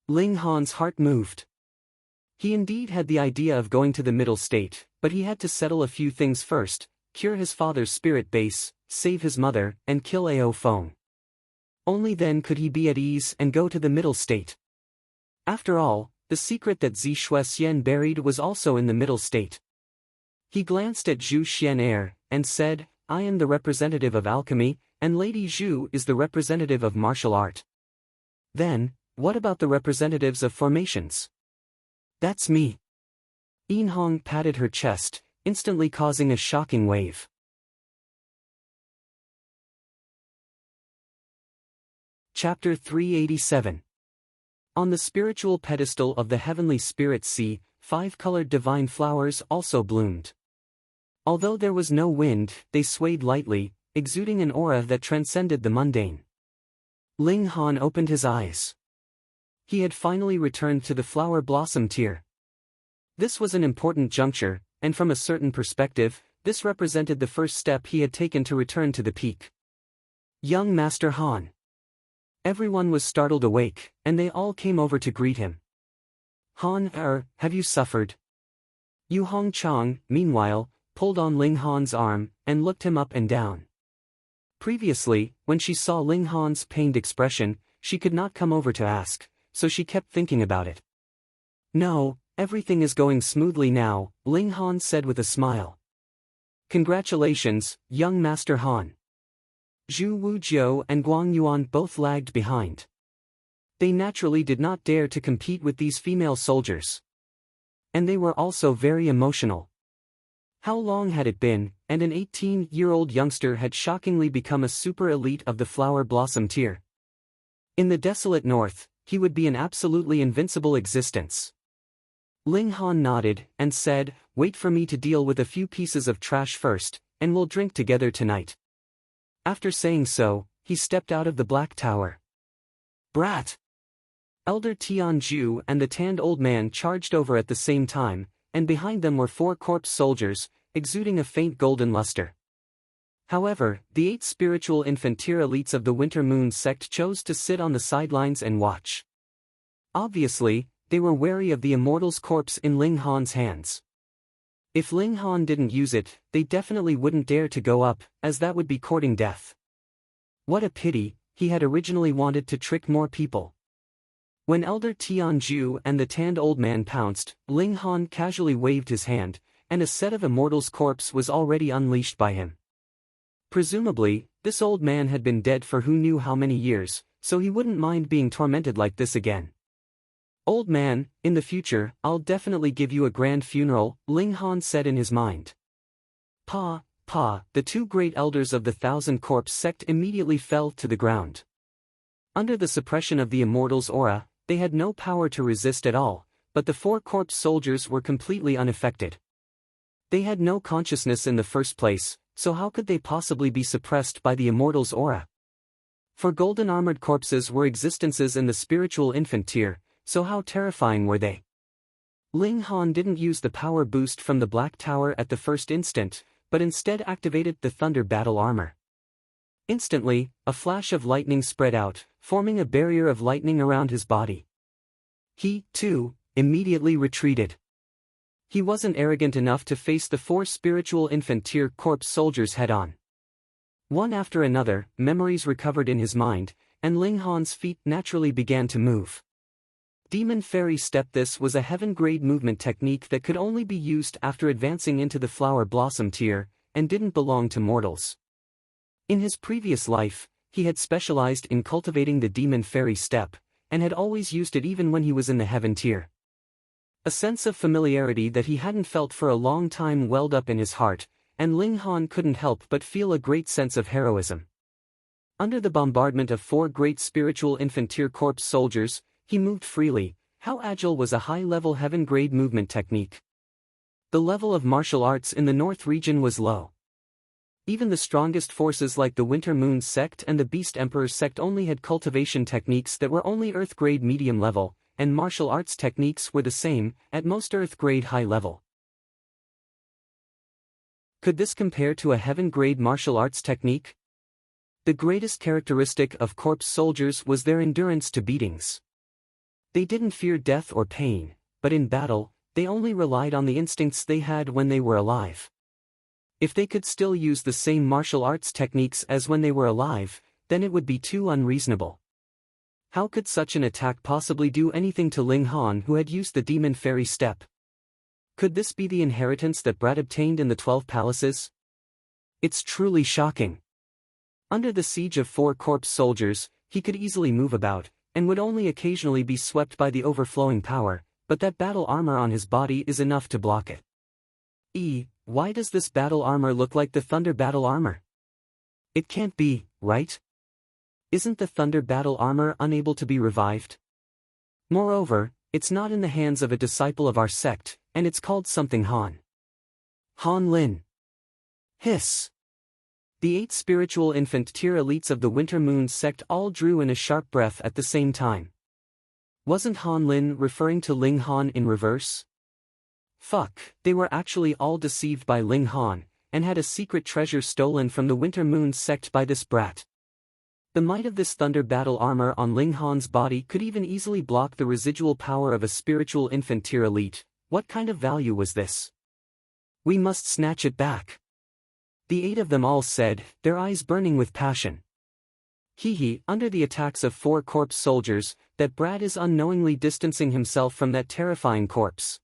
Ling Han's heart moved. He indeed had the idea of going to the Middle State, but he had to settle a few things first: cure his father's spirit base, save his mother, and kill Ao Feng. Only then could he be at ease and go to the Middle State. After all, the secret that Zi Shuxian buried was also in the Middle State. He glanced at Zhu Xian'er, and said, I am the representative of alchemy, and Lady Zhu is the representative of martial art. Then, what about the representatives of formations? That's me. Yin Hong patted her chest, instantly causing a shocking wave. Chapter 387. On the spiritual pedestal of the heavenly spirit sea, 5-colored divine flowers also bloomed. Although there was no wind, they swayed lightly, exuding an aura that transcended the mundane. Ling Han opened his eyes. He had finally returned to the flower blossom tier. This was an important juncture, and from a certain perspective, this represented the first step he had taken to return to the peak. Young Master Han. Everyone was startled awake, and they all came over to greet him. Han, have you suffered? Yu Hongchang, meanwhile, pulled on Ling Han's arm, and looked him up and down. Previously, when she saw Ling Han's pained expression, she could not come over to ask, so she kept thinking about it. No, everything is going smoothly now, Ling Han said with a smile. Congratulations, young Master Han. Zhu Wujiu and Guang Yuan both lagged behind. They naturally did not dare to compete with these female soldiers. And they were also very emotional. How long had it been, and an 18-year-old youngster had shockingly become a super elite of the flower blossom tier? In the desolate north, he would be an absolutely invincible existence. Ling Han nodded, and said, wait for me to deal with a few pieces of trash first, and we'll drink together tonight. After saying so, he stepped out of the black tower. Brat! Elder Tianju and the tanned old man charged over at the same time, and behind them were 4 corpse soldiers, exuding a faint golden luster. However, the 8 spiritual infantry elites of the Winter Moon sect chose to sit on the sidelines and watch. Obviously, they were wary of the immortal's corpse in Ling Han's hands. If Ling Han didn't use it, they definitely wouldn't dare to go up, as that would be courting death. What a pity, he had originally wanted to trick more people. When Elder Tianju and the tanned old man pounced, Ling Han casually waved his hand, and a set of immortal's corpse was already unleashed by him. Presumably, this old man had been dead for who knew how many years, so he wouldn't mind being tormented like this again. Old man, in the future, I'll definitely give you a grand funeral, Ling Han said in his mind. Pa, the 2 great elders of the Thousand Corpse sect immediately fell to the ground. Under the suppression of the immortal's aura, they had no power to resist at all, but the 4 corpse soldiers were completely unaffected. They had no consciousness in the first place, so how could they possibly be suppressed by the immortal's aura? For golden-armored corpses were existences in the spiritual infant tier, so how terrifying were they? Ling Han didn't use the power boost from the Black Tower at the first instant, but instead activated the Thunder Battle Armor. Instantly, a flash of lightning spread out, forming a barrier of lightning around his body. He, too, immediately retreated. He wasn't arrogant enough to face the 4 spiritual infant tier corpse soldiers head-on. One after another, memories recovered in his mind, and Ling Han's feet naturally began to move. Demon Fairy Step. This was a heaven-grade movement technique that could only be used after advancing into the Flower Blossom tier, and didn't belong to mortals. In his previous life, he had specialized in cultivating the Demon Fairy Step, and had always used it even when he was in the Heaven tier. A sense of familiarity that he hadn't felt for a long time welled up in his heart, and Ling Han couldn't help but feel a great sense of heroism. Under the bombardment of 4 great spiritual infantry corps soldiers, he moved freely. How agile was a high-level heaven-grade movement technique. The level of martial arts in the North region was low. Even the strongest forces like the Winter Moon sect and the Beast Emperor sect only had cultivation techniques that were only Earth-grade medium level, and martial arts techniques were the same, at most Earth-grade high level. Could this compare to a heaven-grade martial arts technique? The greatest characteristic of corpse soldiers was their endurance to beatings. They didn't fear death or pain, but in battle, they only relied on the instincts they had when they were alive. If they could still use the same martial arts techniques as when they were alive, then it would be too unreasonable. How could such an attack possibly do anything to Ling Han, who had used the demon fairy step? Could this be the inheritance that Brad obtained in the 12 palaces? It's truly shocking. Under the siege of 4 corpse soldiers, he could easily move about, and would only occasionally be swept by the overflowing power, but that battle armor on his body is enough to block it. Why does this battle armor look like the Thunder battle armor? It can't be, right? Isn't the Thunder battle armor unable to be revived? Moreover, it's not in the hands of a disciple of our sect, and it's called something Han. Han Lin. Hiss. The 8 spiritual infant tier elites of the Winter Moon sect all drew in a sharp breath at the same time. Wasn't Han Lin referring to Ling Han in reverse? Fuck, they were actually all deceived by Ling Han, and had a secret treasure stolen from the Winter Moon sect by this brat. The might of this Thunder battle armor on Ling Han's body could even easily block the residual power of a spiritual infant tier elite. What kind of value was this? We must snatch it back. The 8 of them all said, their eyes burning with passion. Under the attacks of 4 corpse soldiers, that Brad is unknowingly distancing himself from that terrifying corpse.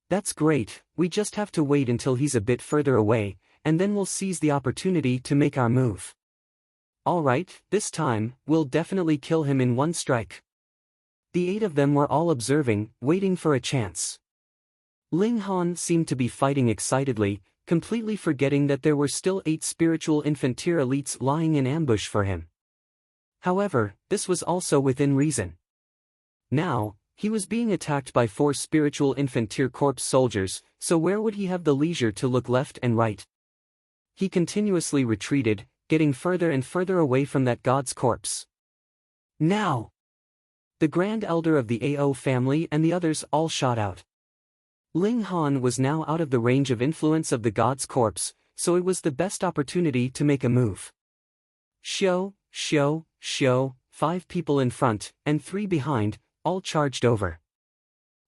That's great, we just have to wait until he's a bit further away, and then we'll seize the opportunity to make our move. Alright, this time, we'll definitely kill him in one strike. The 8 of them were all observing, waiting for a chance. Ling Han seemed to be fighting excitedly, completely forgetting that there were still 8 spiritual infant tier elites lying in ambush for him. However, this was also within reason. Now, he was being attacked by 4 spiritual infant tier corpse soldiers, so where would he have the leisure to look left and right? He continuously retreated, getting further and further away from that god's corpse. Now! The Grand Elder of the AO family and the others all shot out. Ling Han was now out of the range of influence of the god's corpse, so it was the best opportunity to make a move. 5 people in front, and 3 behind, all charged over.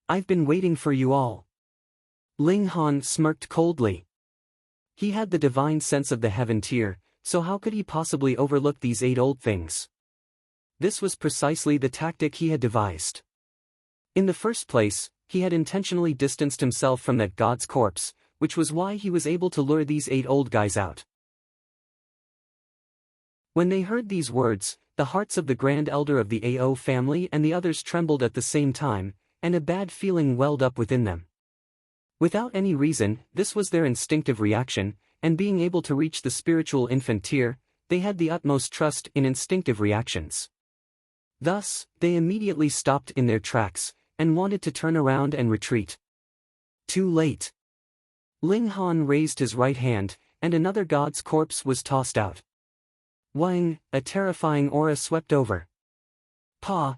I've been waiting for you all. Ling Han smirked coldly. He had the divine sense of the heaven tier, so how could he possibly overlook these 8 old things? This was precisely the tactic he had devised. In the first place, he had intentionally distanced himself from that god's corpse, which was why he was able to lure these 8 old guys out. When they heard these words, the hearts of the Grand Elder of the AO family and the others trembled at the same time, and a bad feeling welled up within them. Without any reason, this was their instinctive reaction, and being able to reach the spiritual infant tier, they had the utmost trust in instinctive reactions. Thus, they immediately stopped in their tracks, and wanted to turn around and retreat. Too late. Ling Han raised his right hand, and another god's corpse was tossed out. Wang, a terrifying aura swept over. Pa.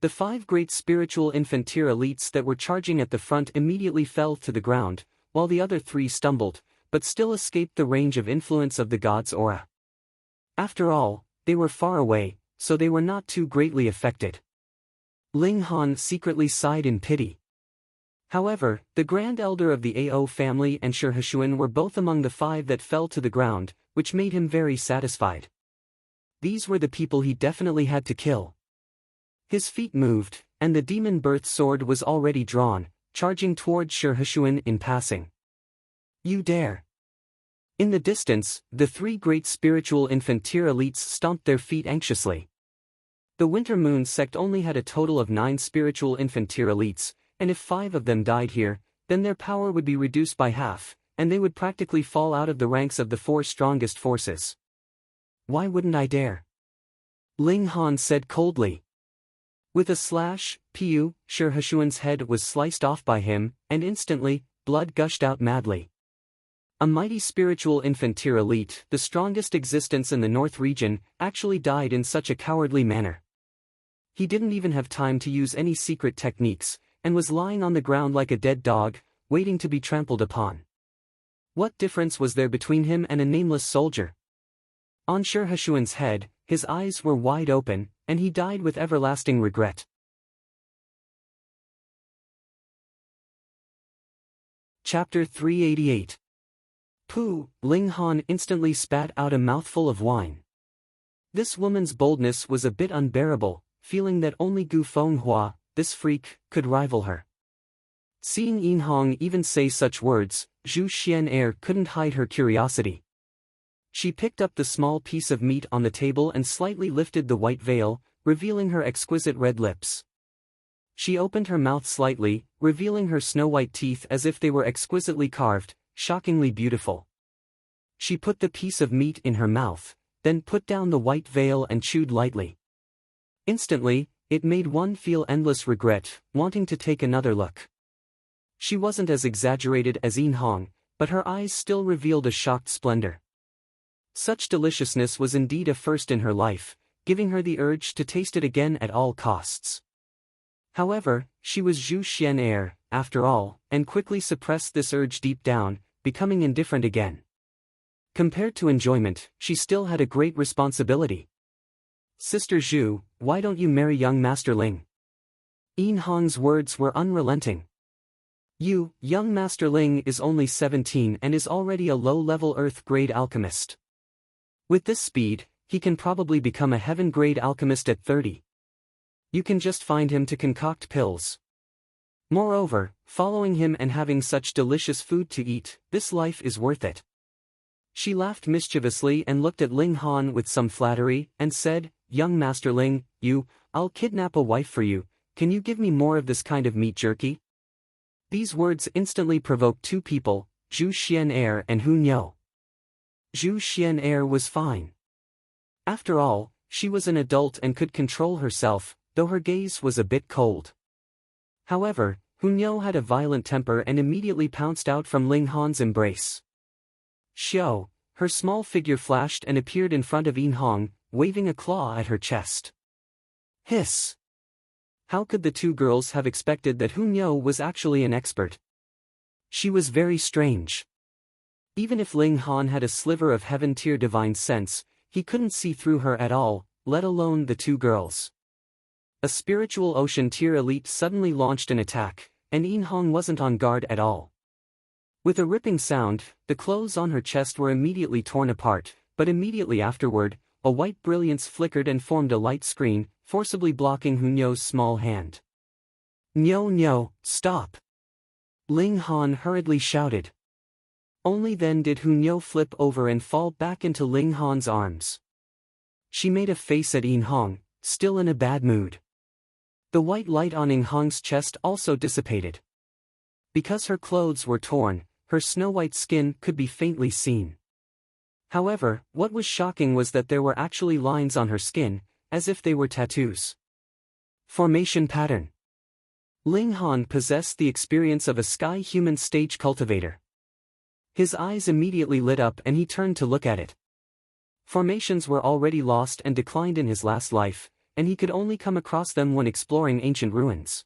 The 5 great spiritual infant tier elites that were charging at the front immediately fell to the ground, while the other 3 stumbled, but still escaped the range of influence of the god's aura. After all, they were far away, so they were not too greatly affected. Ling Han secretly sighed in pity. However, the Grand Elder of the AO family and Shi Hshuan were both among the 5 that fell to the ground, which made him very satisfied. These were the people he definitely had to kill. His feet moved, and the demon birth sword was already drawn, charging toward Shi Hshuan in passing. You dare! In the distance, the 3 great spiritual infant tier elites stomped their feet anxiously. The Winter Moon sect only had a total of 9 spiritual infant tier elites, and if 5 of them died here, then their power would be reduced by half, and they would practically fall out of the ranks of the 4 strongest forces. Why wouldn't I dare? Ling Han said coldly. With a slash, Shi Hshuan's head was sliced off by him, and instantly, blood gushed out madly. A mighty spiritual infant tier elite, the strongest existence in the North region, actually died in such a cowardly manner. He didn't even have time to use any secret techniques, and was lying on the ground like a dead dog, waiting to be trampled upon. What difference was there between him and a nameless soldier? On Shirhashuan's head, his eyes were wide open, and he died with everlasting regret. Chapter 388. Pooh! Ling Han instantly spat out a mouthful of wine. This woman's boldness was a bit unbearable, feeling that only Gu Fenghua, this freak, could rival her. Seeing Yin Hong even say such words, Zhu Xian'er couldn't hide her curiosity. She picked up the small piece of meat on the table and slightly lifted the white veil, revealing her exquisite red lips. She opened her mouth slightly, revealing her snow-white teeth as if they were exquisitely carved, shockingly beautiful. She put the piece of meat in her mouth, then put down the white veil and chewed lightly. Instantly, it made one feel endless regret, wanting to take another look. She wasn't as exaggerated as Yin Hong, but her eyes still revealed a shocked splendor. Such deliciousness was indeed a first in her life, giving her the urge to taste it again at all costs. However, she was Zhu Xian'er, after all, and quickly suppressed this urge deep down, becoming indifferent again. Compared to enjoyment, she still had a great responsibility. Sister Zhu, why don't you marry young Master Ling? Yin Hong's words were unrelenting. Young Master Ling is only 17 and is already a low-level Earth-grade alchemist. With this speed, he can probably become a heaven-grade alchemist at 30. You can just find him to concoct pills. Moreover, following him and having such delicious food to eat, this life is worth it. She laughed mischievously and looked at Ling Han with some flattery, and said, Young Master Ling, I'll kidnap a wife for you, can you give me more of this kind of meat jerky? These words instantly provoked two people, Zhu Xian'er and Hu Niu. Zhu Xian'er was fine. After all, she was an adult and could control herself, though her gaze was a bit cold. However, Hu Niu had a violent temper and immediately pounced out from Ling Han's embrace. Xiao, her small figure flashed and appeared in front of Yin Hong, waving a claw at her chest. Hiss! How could the two girls have expected that Hu Niu was actually an expert? She was very strange. Even if Ling Han had a sliver of heaven-tier divine sense, he couldn't see through her at all, let alone the two girls. A spiritual ocean-tier elite suddenly launched an attack, and Yin Hong wasn't on guard at all. With a ripping sound, the clothes on her chest were immediately torn apart, but immediately afterward, a white brilliance flickered and formed a light screen, forcibly blocking Hu Niu's small hand. Niu, stop! Ling Han hurriedly shouted. Only then did Hu Niu flip over and fall back into Ling Han's arms. She made a face at Yin Hong, still in a bad mood. The white light on Yin Hong's chest also dissipated. Because her clothes were torn, her snow-white skin could be faintly seen. However, what was shocking was that there were actually lines on her skin, as if they were tattoos. Formation pattern. Ling Han possessed the experience of a sky-human stage cultivator. His eyes immediately lit up and he turned to look at it. Formations were already lost and declined in his last life, and he could only come across them when exploring ancient ruins.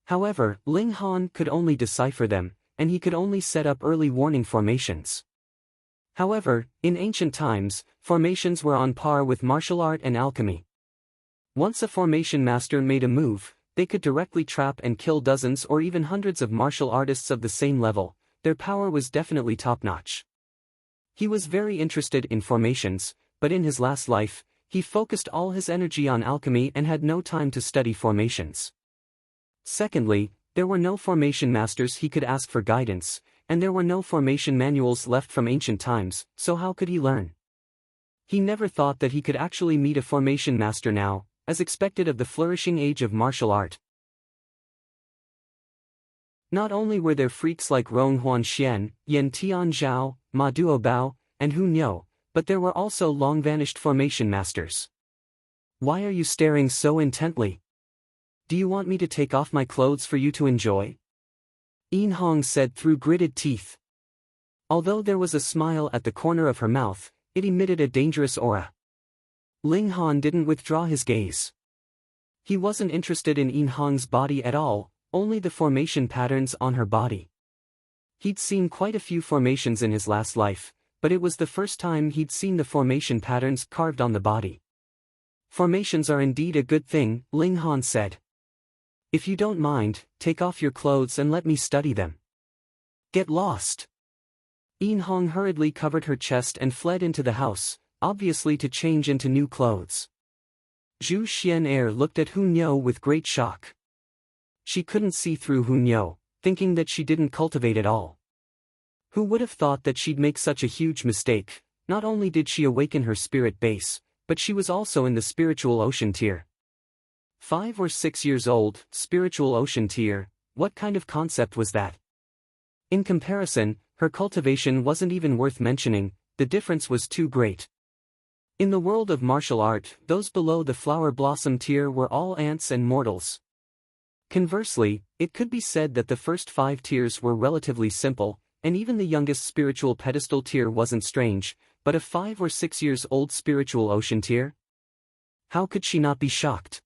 However, Ling Han could only decipher them, and he could only set up early warning formations. However, in ancient times, formations were on par with martial art and alchemy. Once a formation master made a move, they could directly trap and kill dozens or even hundreds of martial artists of the same level. Their power was definitely top-notch. He was very interested in formations, but in his last life, he focused all his energy on alchemy and had no time to study formations. Secondly, there were no formation masters he could ask for guidance, and there were no formation manuals left from ancient times, so how could he learn? He never thought that he could actually meet a formation master now, as expected of the flourishing age of martial art. Not only were there freaks like Rong Huanxian, Yan Tianzhao, Ma Duobao, and Hu Niu, but there were also long-vanished formation masters. Why are you staring so intently? Do you want me to take off my clothes for you to enjoy? Yin Hong said through gritted teeth. Although there was a smile at the corner of her mouth, it emitted a dangerous aura. Ling Han didn't withdraw his gaze. He wasn't interested in Yin Hong's body at all, only the formation patterns on her body. He'd seen quite a few formations in his last life, but it was the first time he'd seen the formation patterns carved on the body. Formations are indeed a good thing, Ling Han said. If you don't mind, take off your clothes and let me study them. Get lost. Yin Hong hurriedly covered her chest and fled into the house, obviously to change into new clothes. Zhu Xian'er looked at Hun Yo with great shock. She couldn't see through Hun Yo, thinking that she didn't cultivate at all. Who would have thought that she'd make such a huge mistake? Not only did she awaken her spirit base, but she was also in the spiritual ocean tier. 5 or 6 years old, spiritual ocean tier, what kind of concept was that? In comparison, her cultivation wasn't even worth mentioning, the difference was too great. In the world of martial art, those below the flower blossom tier were all ants and mortals. Conversely, it could be said that the first 5 tiers were relatively simple, and even the youngest spiritual pedestal tier wasn't strange, but a 5 or 6 years old spiritual ocean tier? How could she not be shocked?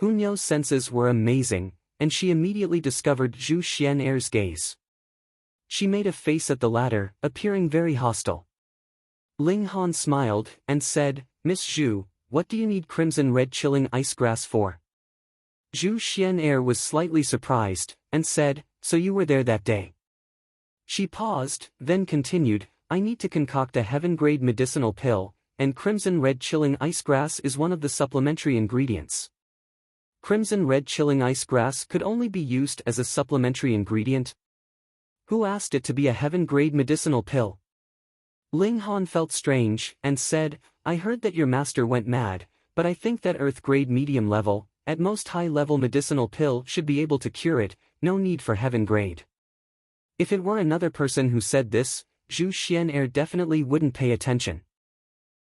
Hun Yo's senses were amazing, and she immediately discovered Zhu Xian'er's gaze. She made a face at the latter, appearing very hostile. Ling Han smiled, and said, Miss Zhu, what do you need crimson red chilling ice grass for? Zhu Xian'er was slightly surprised, and said, so you were there that day. She paused, then continued, I need to concoct a heaven-grade medicinal pill, and crimson red chilling ice grass is one of the supplementary ingredients. Crimson red chilling ice grass could only be used as a supplementary ingredient? Who asked it to be a heaven-grade medicinal pill? Ling Han felt strange, and said, I heard that your master went mad, but I think that earth-grade medium level, at most high-level medicinal pill should be able to cure it, no need for heaven-grade. If it were another person who said this, Zhu Xian'er definitely wouldn't pay attention.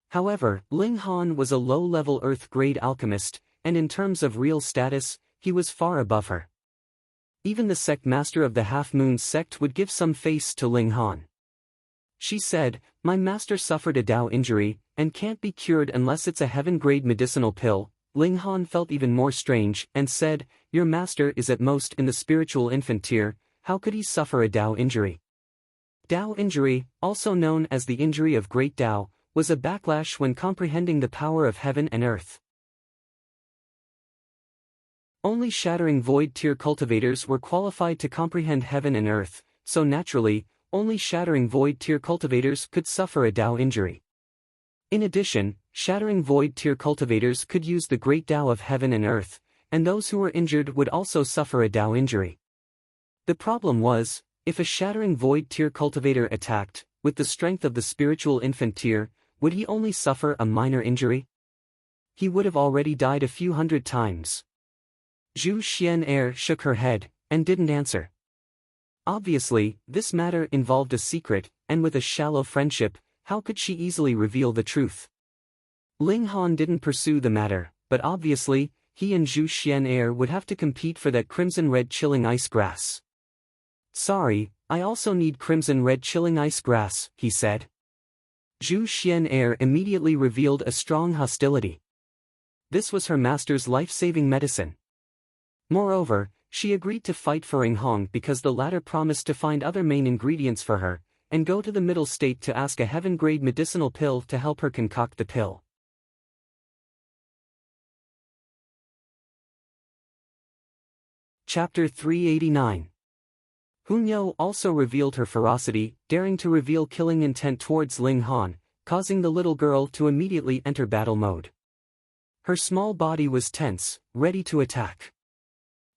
However, Ling Han was a low-level earth-grade alchemist, and in terms of real status, he was far above her. Even the sect master of the Half-Moon sect would give some face to Ling Han. She said, my master suffered a Dao injury, and can't be cured unless it's a heaven-grade medicinal pill. Ling Han felt even more strange, and said, your master is at most in the spiritual infant tier, how could he suffer a Dao injury? Dao injury, also known as the injury of great Dao, was a backlash when comprehending the power of heaven and earth. Only shattering void tier cultivators were qualified to comprehend heaven and earth, so naturally, only shattering void tier cultivators could suffer a Dao injury. In addition, shattering void tier cultivators could use the great Dao of heaven and earth, and those who were injured would also suffer a Dao injury. The problem was, if a shattering void tier cultivator attacked, with the strength of the spiritual infant tier, would he only suffer a minor injury? He would have already died a few hundred times. Zhu Xian'er shook her head, and didn't answer. Obviously, this matter involved a secret, and with a shallow friendship, how could she easily reveal the truth? Ling Han didn't pursue the matter, but obviously, he and Zhu Xian'er would have to compete for that crimson red chilling ice grass. Sorry, I also need crimson red chilling ice grass, he said. Zhu Xian'er immediately revealed a strong hostility. This was her master's life-saving medicine. Moreover, she agreed to fight for Ling Hong because the latter promised to find other main ingredients for her, and go to the middle state to ask a heaven-grade medicinal pill to help her concoct the pill. Chapter 389. Hun Yo also revealed her ferocity, daring to reveal killing intent towards Ling Han, causing the little girl to immediately enter battle mode. Her small body was tense, ready to attack.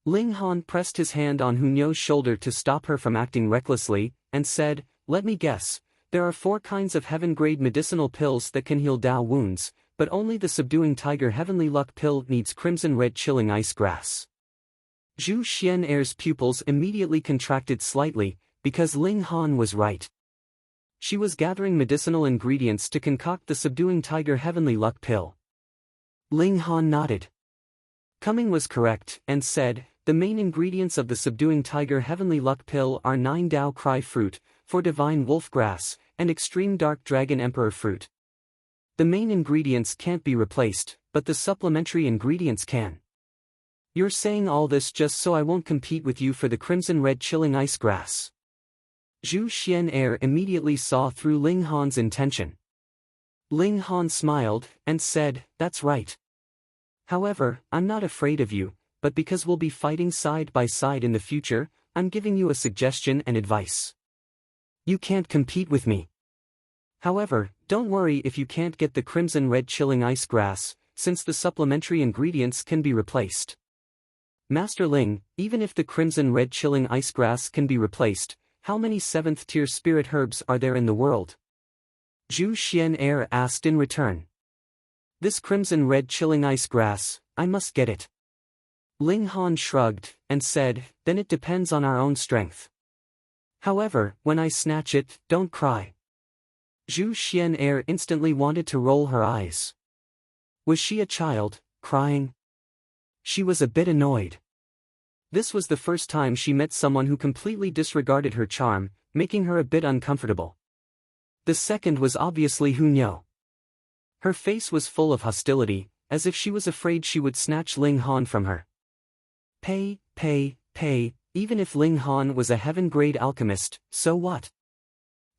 Ling Han pressed his hand on Hun Yo's shoulder to stop her from acting recklessly, and said, let me guess, there are 4 kinds of heaven-grade medicinal pills that can heal Dao wounds, but only the subduing tiger heavenly luck pill needs crimson red chilling ice grass. Zhu Xian'er's pupils immediately contracted slightly, because Ling Han was right. She was gathering medicinal ingredients to concoct the subduing tiger heavenly luck pill. Ling Han nodded. Coming was correct, and said, the main ingredients of the subduing tiger heavenly luck pill are 9 Dao cry fruit, 4 divine wolf grass, and extreme dark dragon emperor fruit. The main ingredients can't be replaced, but the supplementary ingredients can. You're saying all this just so I won't compete with you for the crimson red chilling ice grass. Zhu Xian'er immediately saw through Ling Han's intention. Ling Han smiled, and said, "That's right. However, I'm not afraid of you, but because we'll be fighting side by side in the future, I'm giving you a suggestion and advice. You can't compete with me. However, don't worry if you can't get the crimson red chilling ice grass, since the supplementary ingredients can be replaced. Master Ling, even if the crimson red chilling ice grass can be replaced, how many 7th tier spirit herbs are there in the world?" Zhu Xian'er asked in return. "This crimson red chilling ice grass, I must get it." Ling Han shrugged, and said, "Then it depends on our own strength. However, when I snatch it, don't cry." Zhu Xian'er instantly wanted to roll her eyes. Was she a child, crying? She was a bit annoyed. This was the first time she met someone who completely disregarded her charm, making her a bit uncomfortable. The second was obviously Hunyo. Her face was full of hostility, as if she was afraid she would snatch Ling Han from her. Pay, even if Ling Han was a heaven-grade alchemist, so what?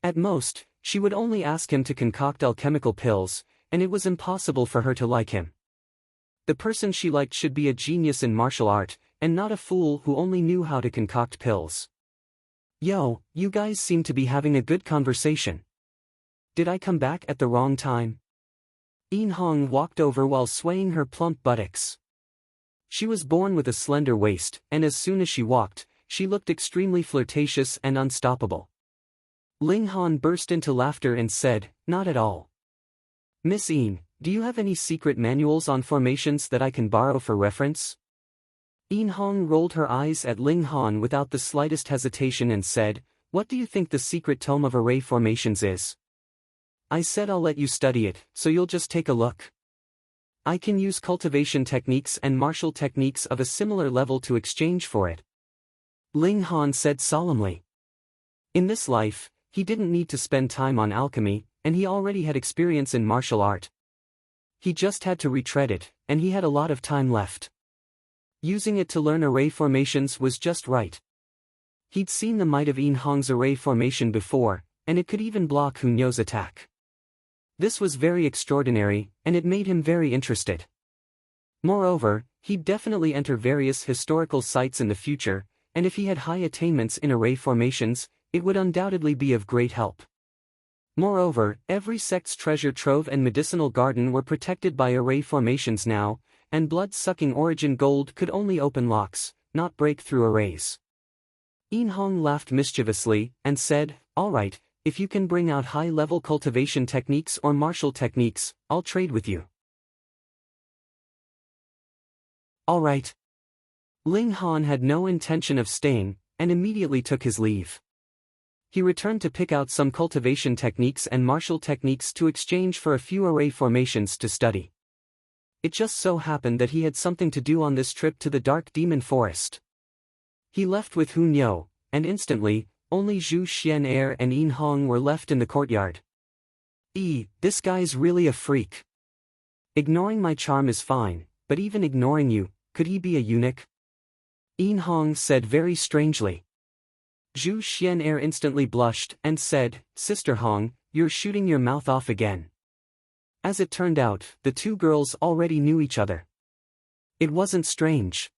At most, she would only ask him to concoct alchemical pills, and it was impossible for her to like him. The person she liked should be a genius in martial art, and not a fool who only knew how to concoct pills. Yo, you guys seem to be having a good conversation. Did I come back at the wrong time? Yin Hong walked over while swaying her plump buttocks. She was born with a slender waist, and as soon as she walked, she looked extremely flirtatious and unstoppable. Ling Han burst into laughter and said, "Not at all. Miss Yin, do you have any secret manuals on formations that I can borrow for reference?" Yin Hong rolled her eyes at Ling Han without the slightest hesitation and said, "What do you think the secret tome of array formations is?" "I said I'll let you study it, so you'll just take a look. I can use cultivation techniques and martial techniques of a similar level to exchange for it," Ling Han said solemnly. In this life, he didn't need to spend time on alchemy, and he already had experience in martial art. He just had to retread it, and he had a lot of time left. Using it to learn array formations was just right. He'd seen the might of Yin Hong's array formation before, and it could even block Hunyo's attack. This was very extraordinary, and it made him very interested. Moreover, he'd definitely enter various historical sites in the future, and if he had high attainments in array formations, it would undoubtedly be of great help. Moreover, every sect's treasure trove and medicinal garden were protected by array formations now, and blood-sucking origin gold could only open locks, not break through arrays. Yin Hong laughed mischievously, and said, "All right, if you can bring out high-level cultivation techniques or martial techniques, I'll trade with you." All right. Ling Han had no intention of staying, and immediately took his leave. He returned to pick out some cultivation techniques and martial techniques to exchange for a few array formations to study. It just so happened that he had something to do on this trip to the Dark Demon Forest. He left with Hunyo, and instantly, only Zhu Xian'er and Yin Hong were left in the courtyard. This guy's really a freak. Ignoring my charm is fine, but even ignoring you, could he be a eunuch? Yin Hong said very strangely. Zhu Xian'er instantly blushed and said, "Sister Hong, you're shooting your mouth off again." As it turned out, the two girls already knew each other. It wasn't strange.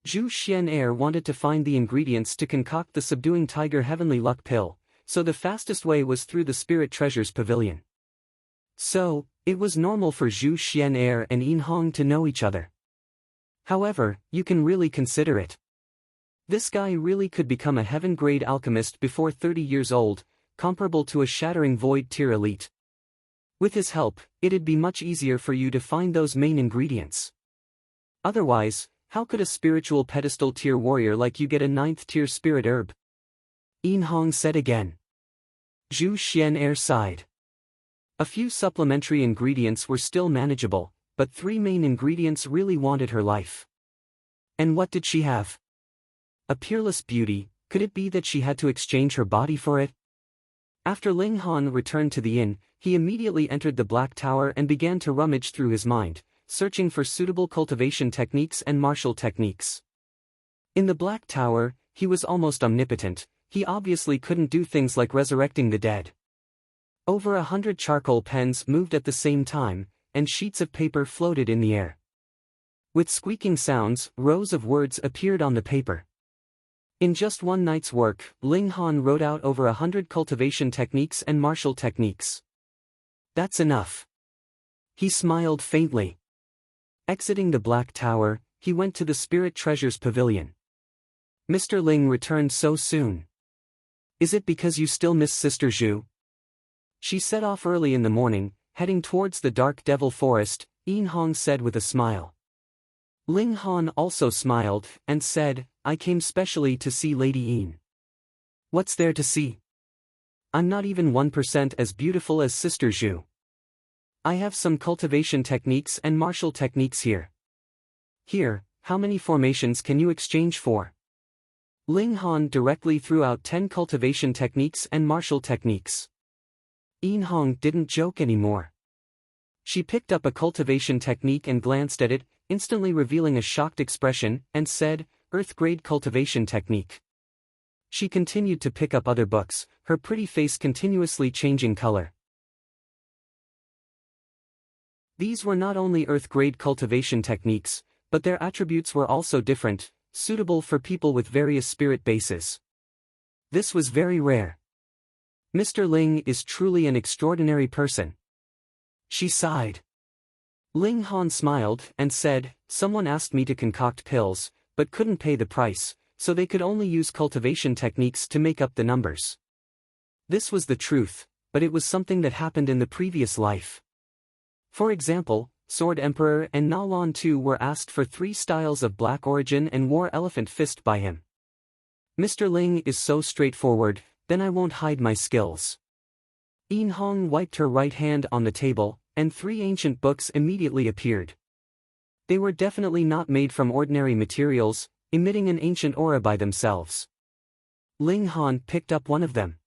Zhu Xian'er wanted to find the ingredients to concoct the subduing tiger heavenly luck pill, so the fastest way was through the Spirit Treasures Pavilion. So, it was normal for Zhu Xian'er and Yin Hong to know each other. However, you can really consider it. This guy really could become a heaven-grade alchemist before 30 years old, comparable to a shattering void tier elite. With his help, it'd be much easier for you to find those main ingredients. Otherwise, how could a spiritual pedestal tier warrior like you get a 9th tier spirit herb? Yin Hong said again. Zhu Xian'er sighed. A few supplementary ingredients were still manageable, but 3 main ingredients really wanted her life. And what did she have? A peerless beauty. Could it be that she had to exchange her body for it? After Ling Han returned to the inn, he immediately entered the Black Tower and began to rummage through his mind, searching for suitable cultivation techniques and martial techniques. In the Black Tower, he was almost omnipotent. He obviously couldn't do things like resurrecting the dead. Over 100 charcoal pens moved at the same time, and sheets of paper floated in the air. With squeaking sounds, rows of words appeared on the paper. In just one night's work, Ling Han wrote out over 100 cultivation techniques and martial techniques. That's enough. He smiled faintly. Exiting the Black Tower, he went to the Spirit Treasures Pavilion. Mr. Ling returned so soon. Is it because you still miss Sister Zhu? She set off early in the morning, heading towards the Dark Devil Forest, Yin Hong said with a smile. Ling Han also smiled, and said, I came specially to see Lady Yin. What's there to see? I'm not even 1% as beautiful as Sister Zhu. I have some cultivation techniques and martial techniques here. Here, how many formations can you exchange for? Ling Han directly threw out 10 cultivation techniques and martial techniques. Yin Hong didn't joke anymore. She picked up a cultivation technique and glanced at it, instantly revealing a shocked expression, and said, Earth-grade cultivation technique. She continued to pick up other books, her pretty face continuously changing color. These were not only Earth-grade cultivation techniques, but their attributes were also different, suitable for people with various spirit bases. This was very rare. Mr. Ling is truly an extraordinary person. She sighed. Ling Han smiled and said, someone asked me to concoct pills, but couldn't pay the price, so they could only use cultivation techniques to make up the numbers. This was the truth, but it was something that happened in the previous life. For example, Sword Emperor and Na Lan too were asked for 3 styles of black origin and wore elephant fist by him. Mr. Ling is so straightforward, then I won't hide my skills. Yin Hong wiped her right hand on the table, and 3 ancient books immediately appeared. They were definitely not made from ordinary materials, emitting an ancient aura by themselves. Ling Han picked up one of them.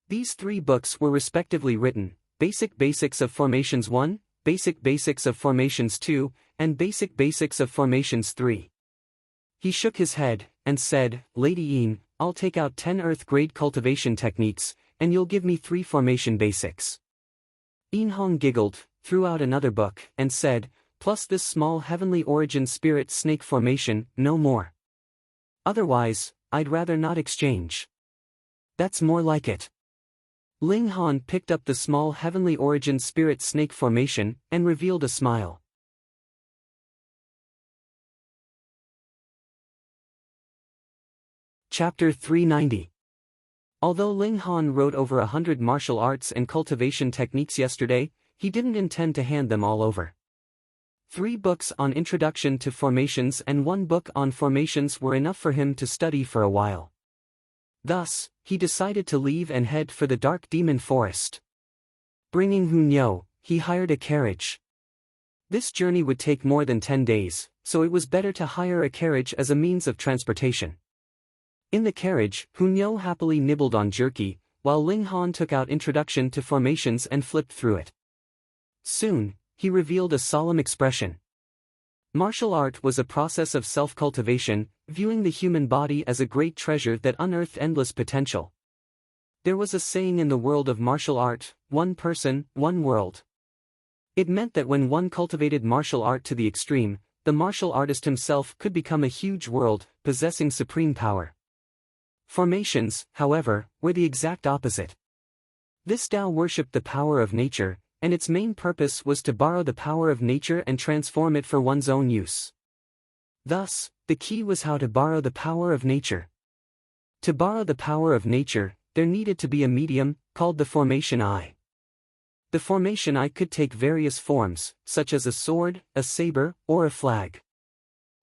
These 3 books were respectively written, Basic Basics of Formations 1, Basic Basics of Formations 2, and Basic Basics of Formations 3. He shook his head, and said, Lady Yin, I'll take out 10 Earth-grade cultivation techniques, and you'll give me 3 formation basics. Yin Hong giggled, threw out another book, and said, plus this small heavenly origin spirit snake formation, no more. Otherwise, I'd rather not exchange. That's more like it. Ling Han picked up the small heavenly origin spirit snake formation, and revealed a smile. Chapter 390. Although Ling Han wrote over 100 martial arts and cultivation techniques yesterday, he didn't intend to hand them all over. 3 books on introduction to formations and 1 book on formations were enough for him to study for a while. Thus, he decided to leave and head for the Dark Demon Forest. Bringing Hunyo, he hired a carriage. This journey would take more than 10 days, so it was better to hire a carriage as a means of transportation. In the carriage, Hunyo happily nibbled on jerky, while Ling Han took out Introduction to Formations and flipped through it. Soon, he revealed a solemn expression. Martial art was a process of self-cultivation, viewing the human body as a great treasure that unearthed endless potential. There was a saying in the world of martial art, one person, one world. It meant that when one cultivated martial art to the extreme, the martial artist himself could become a huge world, possessing supreme power. Formations, however, were the exact opposite. This Tao worshipped the power of nature, and its main purpose was to borrow the power of nature and transform it for one's own use. Thus, the key was how to borrow the power of nature. To borrow the power of nature, there needed to be a medium, called the formation eye. The formation eye could take various forms, such as a sword, a saber, or a flag.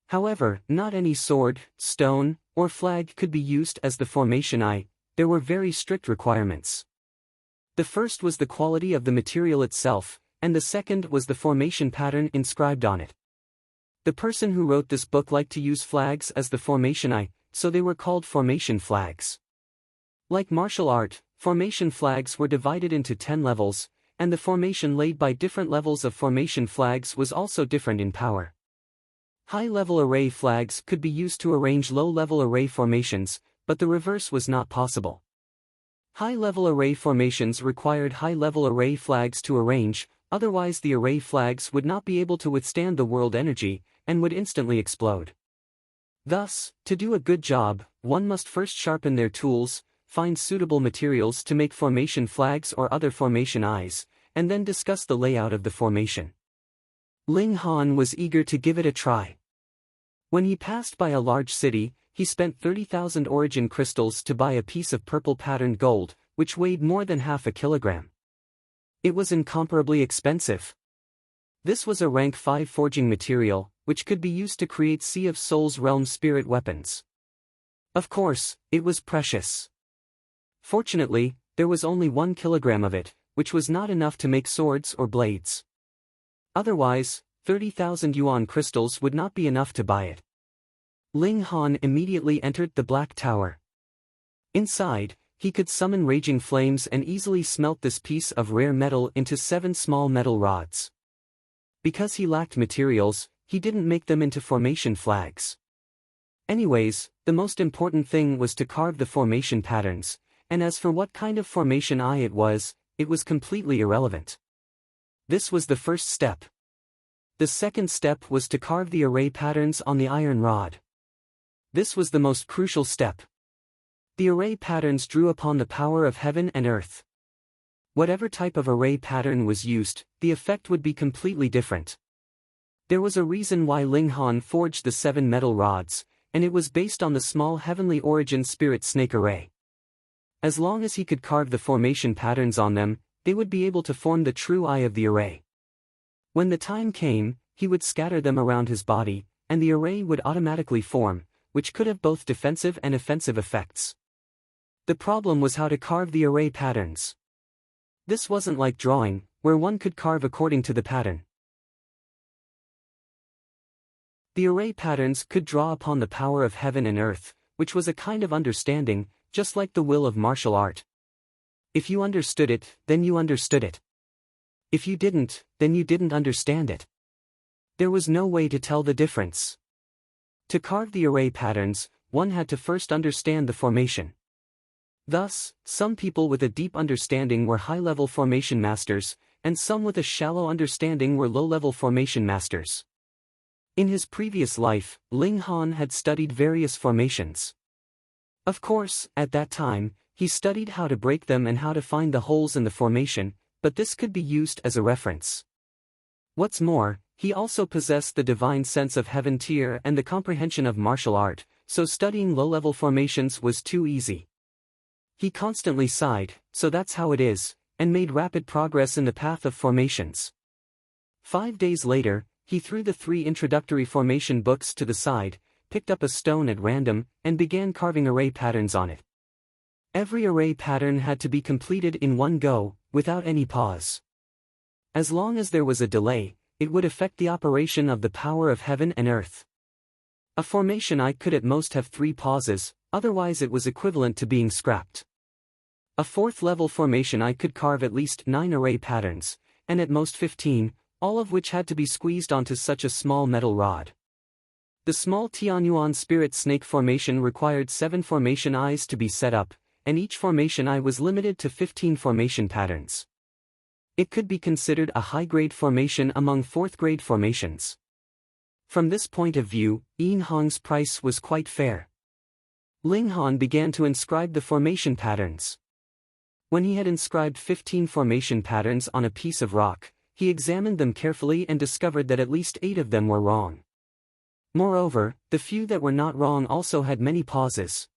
However, not any sword, stone, or flag could be used as the formation eye. There were very strict requirements. The first was the quality of the material itself, and the second was the formation pattern inscribed on it. The person who wrote this book liked to use flags as the formation eye, so they were called formation flags. Like martial art, formation flags were divided into 10 levels, and the formation laid by different levels of formation flags was also different in power. High-level array flags could be used to arrange low-level array formations, but the reverse was not possible. High-level array formations required high-level array flags to arrange, otherwise the array flags would not be able to withstand the world energy, and would instantly explode. Thus, to do a good job, one must first sharpen their tools, find suitable materials to make formation flags or other formation eyes, and then discuss the layout of the formation. Ling Han was eager to give it a try. When he passed by a large city, he spent 30,000 origin crystals to buy a piece of purple patterned gold, which weighed more than half a kilogram. It was incomparably expensive. This was a rank 5 forging material, which could be used to create Sea of Souls realm spirit weapons. Of course, it was precious. Fortunately, there was only 1 kilogram of it, which was not enough to make swords or blades. Otherwise, 30,000 yuan crystals would not be enough to buy it. Ling Han immediately entered the Black Tower. Inside, he could summon raging flames and easily smelt this piece of rare metal into 7 small metal rods. Because he lacked materials, he didn't make them into formation flags. Anyways, the most important thing was to carve the formation patterns, and as for what kind of formation eye it was completely irrelevant. This was the first step. The second step was to carve the array patterns on the iron rod. This was the most crucial step. The array patterns drew upon the power of heaven and earth. Whatever type of array pattern was used, the effect would be completely different. There was a reason why Ling Han forged the 7 metal rods, and it was based on the small heavenly origin spirit snake array. As long as he could carve the formation patterns on them, they would be able to form the true eye of the array. When the time came, he would scatter them around his body, and the array would automatically form, which could have both defensive and offensive effects. The problem was how to carve the array patterns. This wasn't like drawing, where one could carve according to the pattern. The array patterns could draw upon the power of heaven and earth, which was a kind of understanding, just like the will of martial art. If you understood it, then you understood it. If you didn't, then you didn't understand it. There was no way to tell the difference. To carve the array patterns, one had to first understand the formation. Thus, some people with a deep understanding were high-level formation masters, and some with a shallow understanding were low-level formation masters. In his previous life, Ling Han had studied various formations. Of course, at that time, he studied how to break them and how to find the holes in the formation, but this could be used as a reference. What's more, he also possessed the divine sense of heaven tier and the comprehension of martial art, so studying low-level formations was too easy. He constantly sighed, so that's how it is, and made rapid progress in the path of formations. 5 days later, he threw the 3 introductory formation books to the side, picked up a stone at random, and began carving array patterns on it. Every array pattern had to be completed in one go, without any pause. As long as there was a delay, it would affect the operation of the power of heaven and earth. A formation eye could at most have 3 pauses, otherwise it was equivalent to being scrapped. A 4th level formation eye could carve at least 9 array patterns, and at most 15, all of which had to be squeezed onto such a small metal rod. The small Tianyuan spirit snake formation required 7 formation eyes to be set up, and each formation eye was limited to 15 formation patterns. It could be considered a high-grade formation among 4th-grade formations. From this point of view, Yin Hong's price was quite fair. Ling Han began to inscribe the formation patterns. When he had inscribed 15 formation patterns on a piece of rock, he examined them carefully and discovered that at least 8 of them were wrong. Moreover, the few that were not wrong also had many pauses.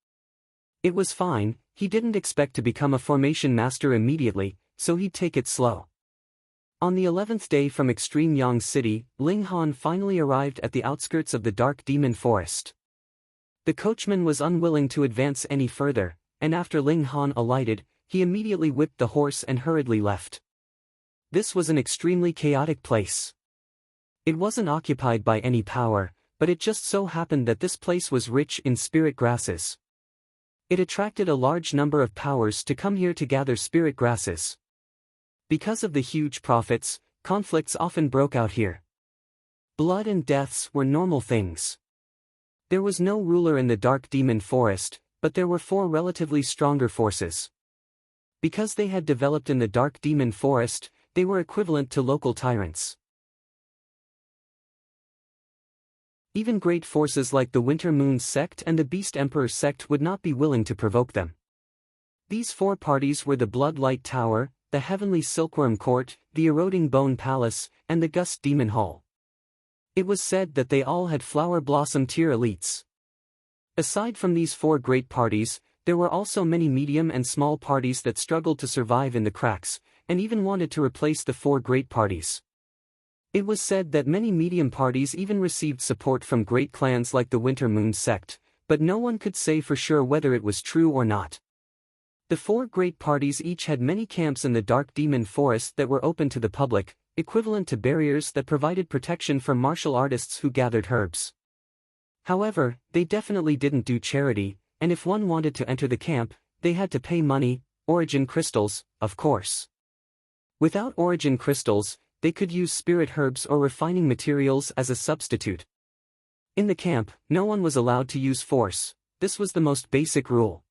It was fine, he didn't expect to become a formation master immediately, so he'd take it slow. On the 11th day from Extreme Yang City, Ling Han finally arrived at the outskirts of the Dark Demon Forest. The coachman was unwilling to advance any further, and after Ling Han alighted, he immediately whipped the horse and hurriedly left. This was an extremely chaotic place. It wasn't occupied by any power, but it just so happened that this place was rich in spirit grasses. It attracted a large number of powers to come here to gather spirit grasses. Because of the huge profits, conflicts often broke out here. Blood and deaths were normal things. There was no ruler in the Dark Demon Forest, but there were 4 relatively stronger forces. Because they had developed in the Dark Demon Forest, they were equivalent to local tyrants. Even great forces like the Winter Moon sect and the Beast Emperor sect would not be willing to provoke them. These 4 parties were the Blood Light Tower, the Heavenly Silkworm Court, the Eroding Bone Palace, and the Gust Demon Hall. It was said that they all had Flower Blossom tier elites. Aside from these 4 great parties, there were also many medium and small parties that struggled to survive in the cracks, and even wanted to replace the 4 great parties. It was said that many medium parties even received support from great clans like the Winter Moon sect, but no one could say for sure whether it was true or not. The 4 great parties each had many camps in the Dark Demon Forest that were open to the public, equivalent to barriers that provided protection for martial artists who gathered herbs. However, they definitely didn't do charity, and if one wanted to enter the camp, they had to pay money, origin crystals, of course. Without origin crystals, they could use spirit herbs or refining materials as a substitute. In the camp, no one was allowed to use force. This was the most basic rule.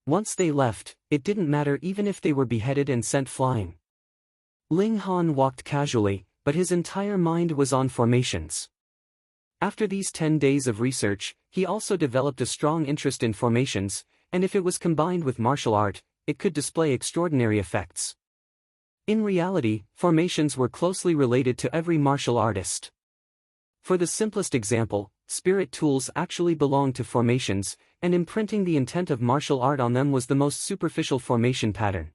Once they left, it didn't matter even if they were beheaded and sent flying. Ling Han walked casually, but his entire mind was on formations. After these 10 days of research, he also developed a strong interest in formations, and if it was combined with martial art, it could display extraordinary effects. In reality, formations were closely related to every martial artist. For the simplest example, spirit tools actually belonged to formations, and imprinting the intent of martial art on them was the most superficial formation pattern.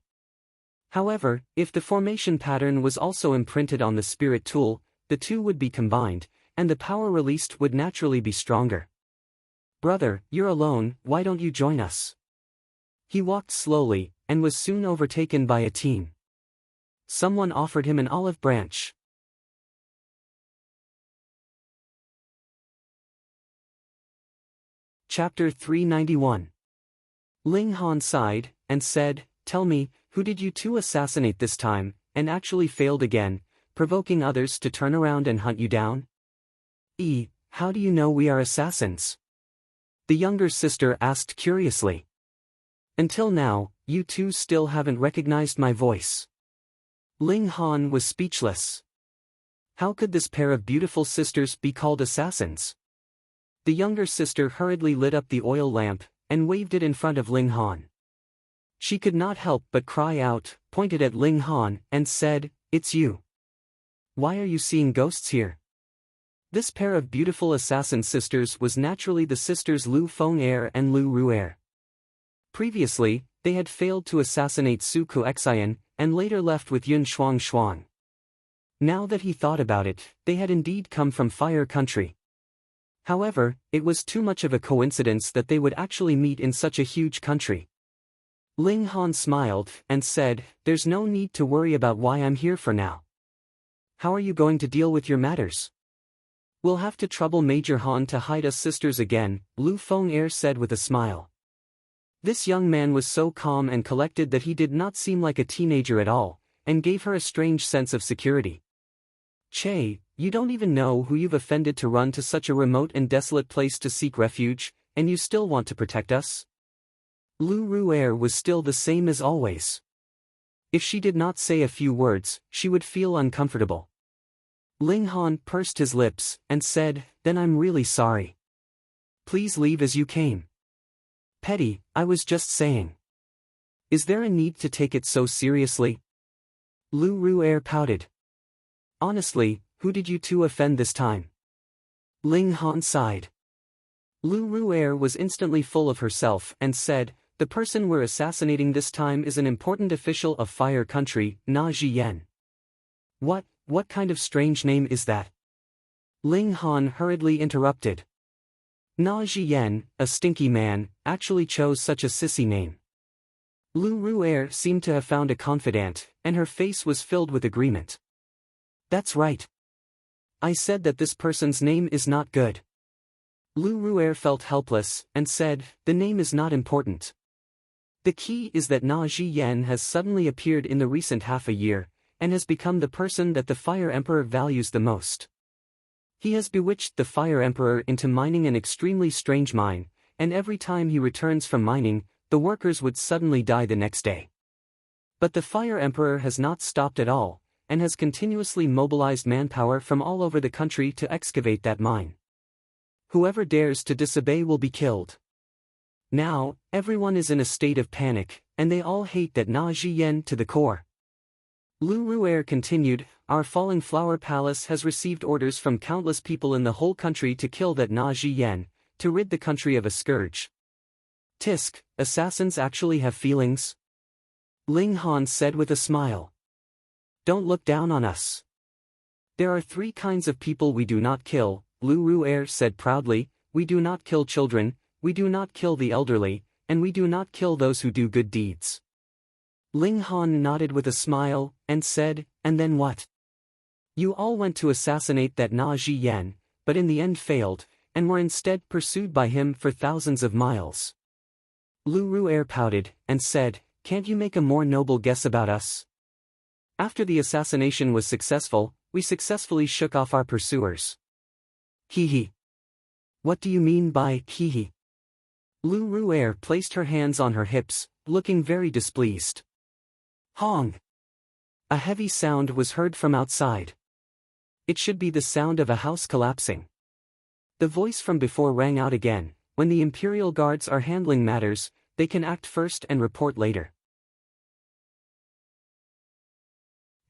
However, if the formation pattern was also imprinted on the spirit tool, the two would be combined, and the power released would naturally be stronger. "Brother, you're alone, why don't you join us?" He walked slowly, and was soon overtaken by a team. Someone offered him an olive branch. Chapter 391. Ling Han sighed, and said, "Tell me, who did you 2 assassinate this time, and actually failed again, provoking others to turn around and hunt you down?" How do you know we are assassins?" the younger sister asked curiously. "Until now, you 2 still haven't recognized my voice." Ling Han was speechless. How could this pair of beautiful sisters be called assassins? The younger sister hurriedly lit up the oil lamp, and waved it in front of Ling Han. She could not help but cry out, pointed at Ling Han, and said, "It's you. Why are you seeing ghosts here?" This pair of beautiful assassin sisters was naturally the sisters Lu Feng-er and Lu Ru-er. Previously, they had failed to assassinate Su Kuexian, and later left with Yun Shuang. Now that he thought about it, they had indeed come from Fire Country. However, it was too much of a coincidence that they would actually meet in such a huge country. Ling Han smiled, and said, "There's no need to worry about why I'm here for now. How are you going to deal with your matters?" "We'll have to trouble Major Han to hide us sisters again," Lu Feng-er said with a smile. This young man was so calm and collected that he did not seem like a teenager at all, and gave her a strange sense of security. "Che, you don't even know who you've offended to run to such a remote and desolate place to seek refuge, and you still want to protect us?" Lu Ru-er was still the same as always. If she did not say a few words, she would feel uncomfortable. Ling Han pursed his lips, and said, "Then I'm really sorry. Please leave as you came." "Petty, I was just saying. Is there a need to take it so seriously?" Lu Ru-er pouted. "Honestly, who did you 2 offend this time?" Ling Han sighed. Lu Ru-er was instantly full of herself and said, "The person we're assassinating this time is an important official of Fire Country, Na Jiyen." What kind of strange name is that?" Ling Han hurriedly interrupted. Na Jiyen, a stinky man, actually chose such a sissy name. Lu Ru-er seemed to have found a confidant, and her face was filled with agreement. "That's right. I said that this person's name is not good." Lu Ru-er felt helpless, and said, "The name is not important. The key is that Na Ziyan has suddenly appeared in the recent half a year, and has become the person that the Fire Emperor values the most. He has bewitched the Fire Emperor into mining an extremely strange mine, and every time he returns from mining, the workers would suddenly die the next day. But the Fire Emperor has not stopped at all, and has continuously mobilized manpower from all over the country to excavate that mine. Whoever dares to disobey will be killed. Now, everyone is in a state of panic, and they all hate that Na Ziyan to the core. Lu Ru'er continued, our Falling Flower Palace has received orders from countless people in the whole country to kill that Na Ziyan, to rid the country of a scourge. Tisk, assassins actually have feelings? Ling Han said with a smile. Don't look down on us. There are 3 kinds of people we do not kill, Lu Ru'er said proudly, we do not kill children, we do not kill the elderly, and we do not kill those who do good deeds. Ling Han nodded with a smile, and said, and then what? You all went to assassinate that Na Ziyan, but in the end failed, and were instead pursued by him for thousands of miles. Lu Ru'er pouted, and said, can't you make a more noble guess about us? After the assassination was successful, we successfully shook off our pursuers. Hee. What do you mean by hee? Lu Ru'er placed her hands on her hips, looking very displeased. Hong! A heavy sound was heard from outside. It should be the sound of a house collapsing. The voice from before rang out again, when the Imperial Guards are handling matters, they can act first and report later.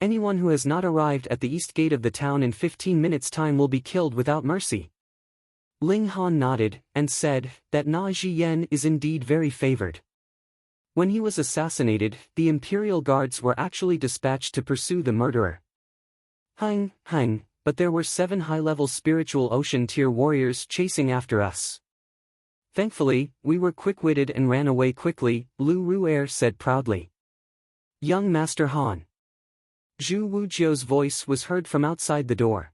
Anyone who has not arrived at the east gate of the town in 15 minutes' time will be killed without mercy. Ling Han nodded, and said, that Na Ziyan is indeed very favored. When he was assassinated, the Imperial Guards were actually dispatched to pursue the murderer. Hang, but there were 7 high-level spiritual ocean tier warriors chasing after us. Thankfully, we were quick-witted and ran away quickly, Lu Ru'er said proudly. Young Master Han. Zhu Wujiu's voice was heard from outside the door.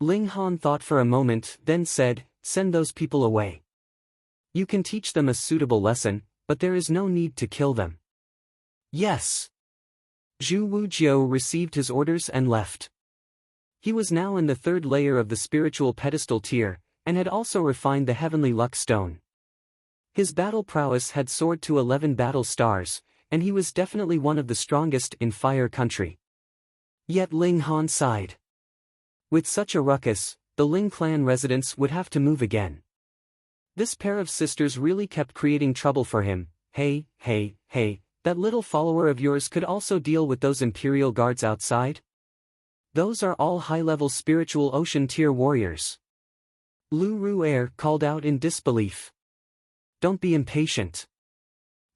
Ling Han thought for a moment, then said, send those people away. You can teach them a suitable lesson, but there is no need to kill them. Yes. Zhu Wujiu received his orders and left. He was now in the 3rd layer of the spiritual pedestal tier, and had also refined the heavenly luck stone. His battle prowess had soared to 11 battle stars, and he was definitely one of the strongest in Fire Country. Yet Ling Han sighed. With such a ruckus, the Ling clan residents would have to move again. This pair of sisters really kept creating trouble for him. Hey, that little follower of yours could also deal with those Imperial Guards outside? Those are all high-level spiritual ocean tier warriors. Lu Ru'er called out in disbelief. Don't be impatient.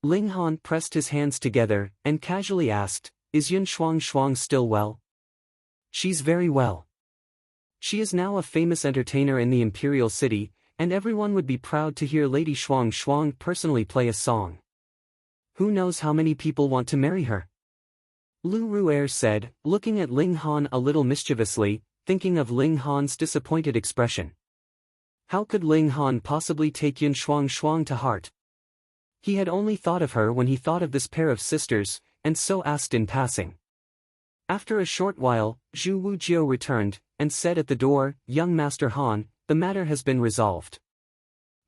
Ling Han pressed his hands together, and casually asked, is Yun Shuang still well? She's very well. She is now a famous entertainer in the Imperial City, and everyone would be proud to hear Lady Shuang personally play a song. Who knows how many people want to marry her? Lu Ru'er said, looking at Ling Han a little mischievously, thinking of Ling Han's disappointed expression. How could Ling Han possibly take Yun Shuang to heart? He had only thought of her when he thought of this pair of sisters, and so asked in passing. After a short while, Zhu Wujiu returned, and said at the door, young Master Han, the matter has been resolved.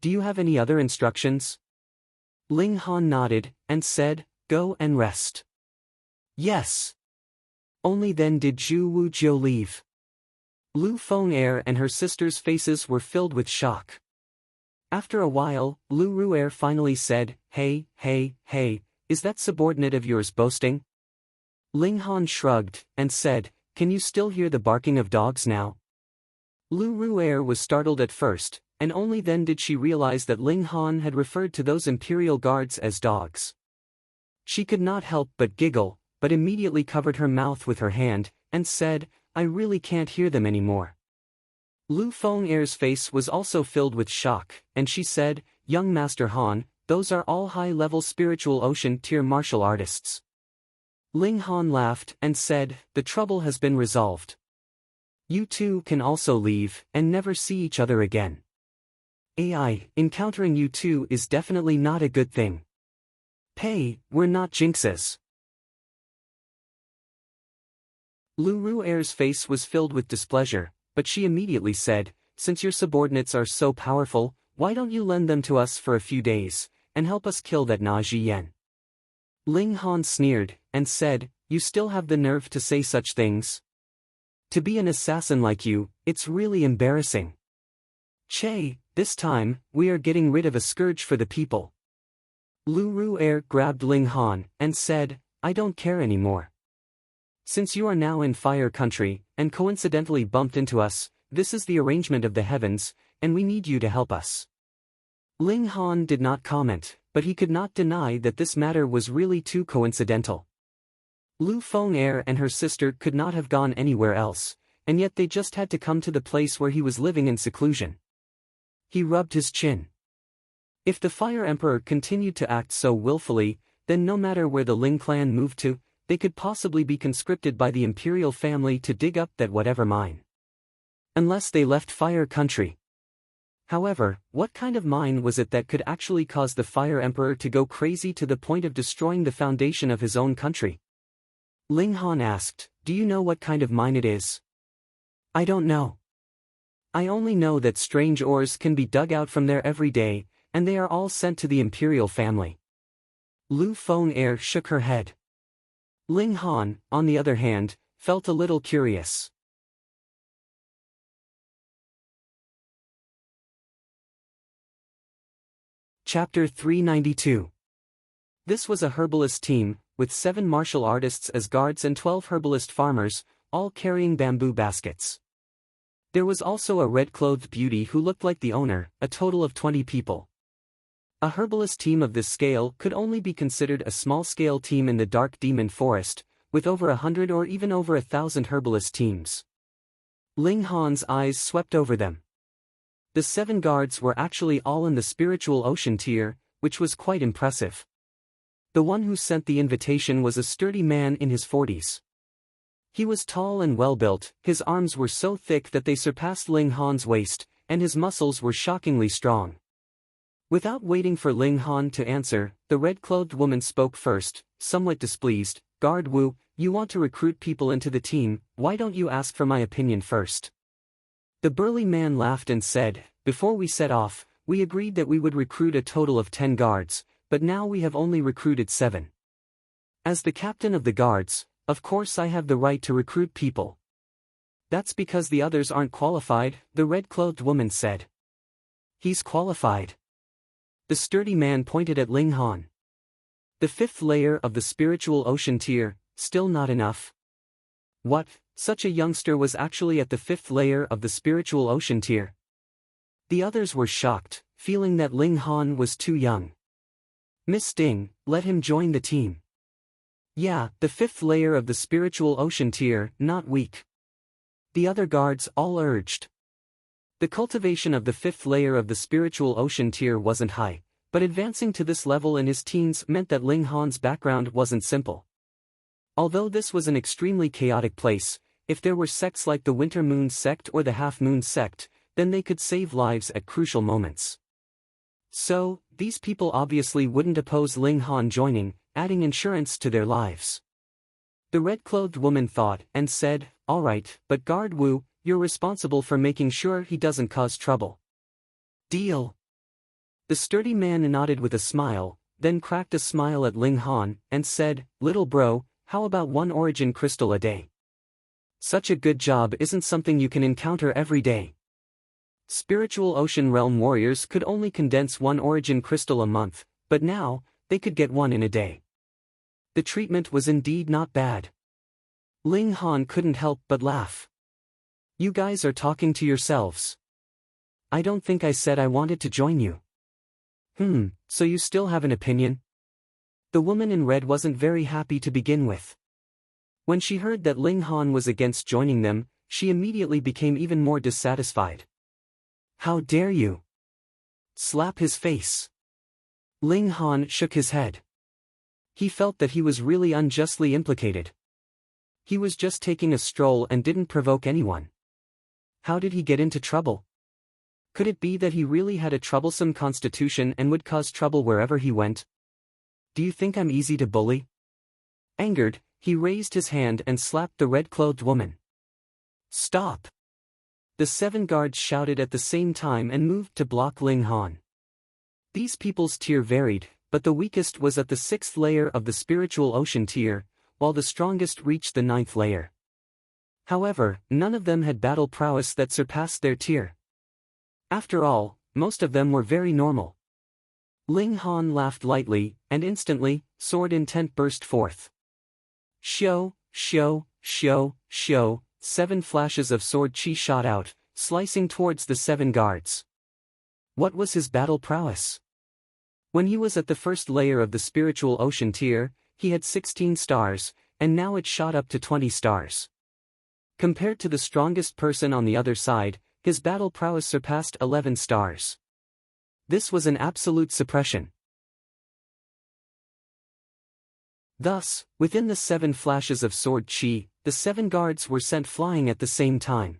Do you have any other instructions? Ling Han nodded, and said, go and rest. Yes. Only then did Zhu Wujiu leave. Lu Feng'er and her sisters' faces were filled with shock. After a while, Lu Ru'er finally said, hey, is that subordinate of yours boasting? Ling Han shrugged, and said, can you still hear the barking of dogs now? Lu Ru'er was startled at first, and only then did she realize that Ling Han had referred to those Imperial Guards as dogs. She could not help but giggle, but immediately covered her mouth with her hand, and said, I really can't hear them anymore. Lu Feng'er's face was also filled with shock, and she said, young Master Han, those are all high-level spiritual ocean tier martial artists. Ling Han laughed and said, the trouble has been resolved. You two can also leave, and never see each other again. Encountering you two is definitely not a good thing. Hey, we're not jinxes. Lu Ruer's face was filled with displeasure, but she immediately said, since your subordinates are so powerful, why don't you lend them to us for a few days, and help us kill that Na Jiyan? Ling Han sneered, and said, you still have the nerve to say such things? To be an assassin like you, it's really embarrassing. Che, this time, we are getting rid of a scourge for the people. Lu Ruer grabbed Ling Han, and said, I don't care anymore. Since you are now in fire country, and coincidentally bumped into us, this is the arrangement of the heavens, and we need you to help us. Ling Han did not comment, but he could not deny that this matter was really too coincidental. Lu Feng'er and her sister could not have gone anywhere else, and yet they just had to come to the place where he was living in seclusion. He rubbed his chin. If the Fire Emperor continued to act so willfully, then no matter where the Ling clan moved to, they could possibly be conscripted by the imperial family to dig up that whatever mine. Unless they left fire country. However, what kind of mine was it that could actually cause the Fire Emperor to go crazy to the point of destroying the foundation of his own country? Ling Han asked, do you know what kind of mine it is? I don't know. I only know that strange ores can be dug out from there every day, and they are all sent to the imperial family. Lu Feng'er shook her head. Ling Han, on the other hand, felt a little curious. Chapter 392. This was a herbalist team, with 7 martial artists as guards and 12 herbalist farmers, all carrying bamboo baskets. There was also a red-clothed beauty who looked like the owner, a total of 20 people. A herbalist team of this scale could only be considered a small-scale team in the Dark Demon Forest, with over 100 or even over 1,000 herbalist teams. Ling Han's eyes swept over them. The 7 guards were actually all in the spiritual ocean tier, which was quite impressive. The one who sent the invitation was a sturdy man in his 40s. He was tall and well-built, his arms were so thick that they surpassed Ling Han's waist, and his muscles were shockingly strong. Without waiting for Ling Han to answer, the red-clothed woman spoke first, somewhat displeased, Guard Wu, you want to recruit people into the team, why don't you ask for my opinion first? The burly man laughed and said, before we set off, we agreed that we would recruit a total of 10 guards, but now we have only recruited 7. As the captain of the guards, of course I have the right to recruit people. That's because the others aren't qualified, the red-clothed woman said. He's qualified. The sturdy man pointed at Ling Han. The 5th layer of the spiritual ocean tier, still not enough. What, such a youngster was actually at the 5th layer of the spiritual ocean tier? The others were shocked, feeling that Ling Han was too young. Miss Ding, let him join the team. Yeah, the 5th layer of the spiritual ocean tier, not weak. The other guards all urged. The cultivation of the 5th layer of the spiritual ocean tier wasn't high, but advancing to this level in his teens meant that Ling Han's background wasn't simple. Although this was an extremely chaotic place, if there were sects like the Winter Moon sect or the Half Moon sect, then they could save lives at crucial moments. So, these people obviously wouldn't oppose Ling Han joining, adding insurance to their lives. The red-clothed woman thought and said, alright, but Guard Wu, you're responsible for making sure he doesn't cause trouble. Deal. The sturdy man nodded with a smile, then cracked a smile at Ling Han, and said, little bro, how about 1 origin crystal a day? Such a good job isn't something you can encounter every day. Spiritual Ocean Realm warriors could only condense 1 origin crystal a month, but now, they could get 1 in a day. The treatment was indeed not bad. Ling Han couldn't help but laugh. You guys are talking to yourselves. I don't think I said I wanted to join you. So you still have an opinion? The woman in red wasn't very happy to begin with. When she heard that Ling Han was against joining them, she immediately became even more dissatisfied. How dare you? Slap his face. Ling Han shook his head. He felt that he was really unjustly implicated. He was just taking a stroll and didn't provoke anyone. How did he get into trouble? Could it be that he really had a troublesome constitution and would cause trouble wherever he went? Do you think I'm easy to bully? Angered, he raised his hand and slapped the red-clothed woman. Stop! The 7 guards shouted at the same time and moved to block Ling Han. These people's tier varied, but the weakest was at the 6th layer of the spiritual ocean tier, while the strongest reached the 9th layer. However, none of them had battle prowess that surpassed their tier. After all, most of them were very normal. Ling Han laughed lightly, and instantly, sword intent burst forth. Shio, shio, shio, shio, 7 flashes of sword chi shot out, slicing towards the 7 guards. What was his battle prowess? When he was at the 1st layer of the spiritual ocean tier, he had 16 stars, and now it shot up to 20 stars. Compared to the strongest person on the other side, his battle prowess surpassed 11 stars. This was an absolute suppression. Thus, within the 7 flashes of sword chi, the 7 guards were sent flying at the same time.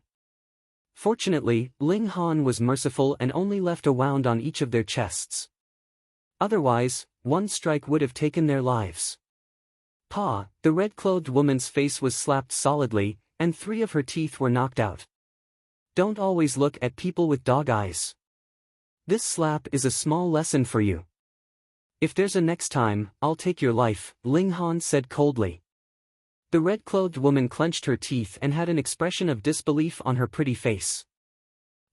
Fortunately, Ling Han was merciful and only left a wound on each of their chests. Otherwise, one strike would have taken their lives. The red-clothed woman's face was slapped solidly, and 3 of her teeth were knocked out. Don't always look at people with dog eyes. This slap is a small lesson for you. If there's a next time, I'll take your life, Ling Han said coldly. The red-clothed woman clenched her teeth and had an expression of disbelief on her pretty face.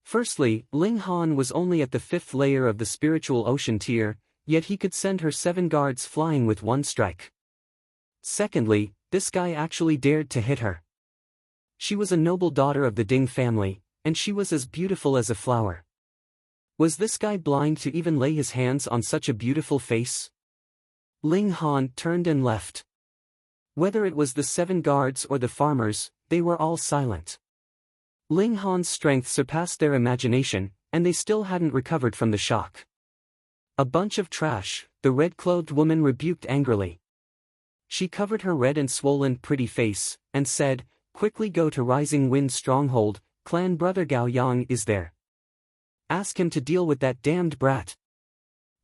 Firstly, Ling Han was only at the 5th layer of the spiritual ocean tier, yet he could send her 7 guards flying with one strike. Secondly, this guy actually dared to hit her. She was a noble daughter of the Ding family, and she was as beautiful as a flower. Was this guy blind to even lay his hands on such a beautiful face? Ling Han turned and left. Whether it was the 7 guards or the farmers, they were all silent. Ling Han's strength surpassed their imagination, and they still hadn't recovered from the shock. A bunch of trash, the red-clothed woman rebuked angrily. She covered her red and swollen pretty face, and said, "Quickly go to Rising Wind Stronghold, clan brother Gao Yang is there. Ask him to deal with that damned brat.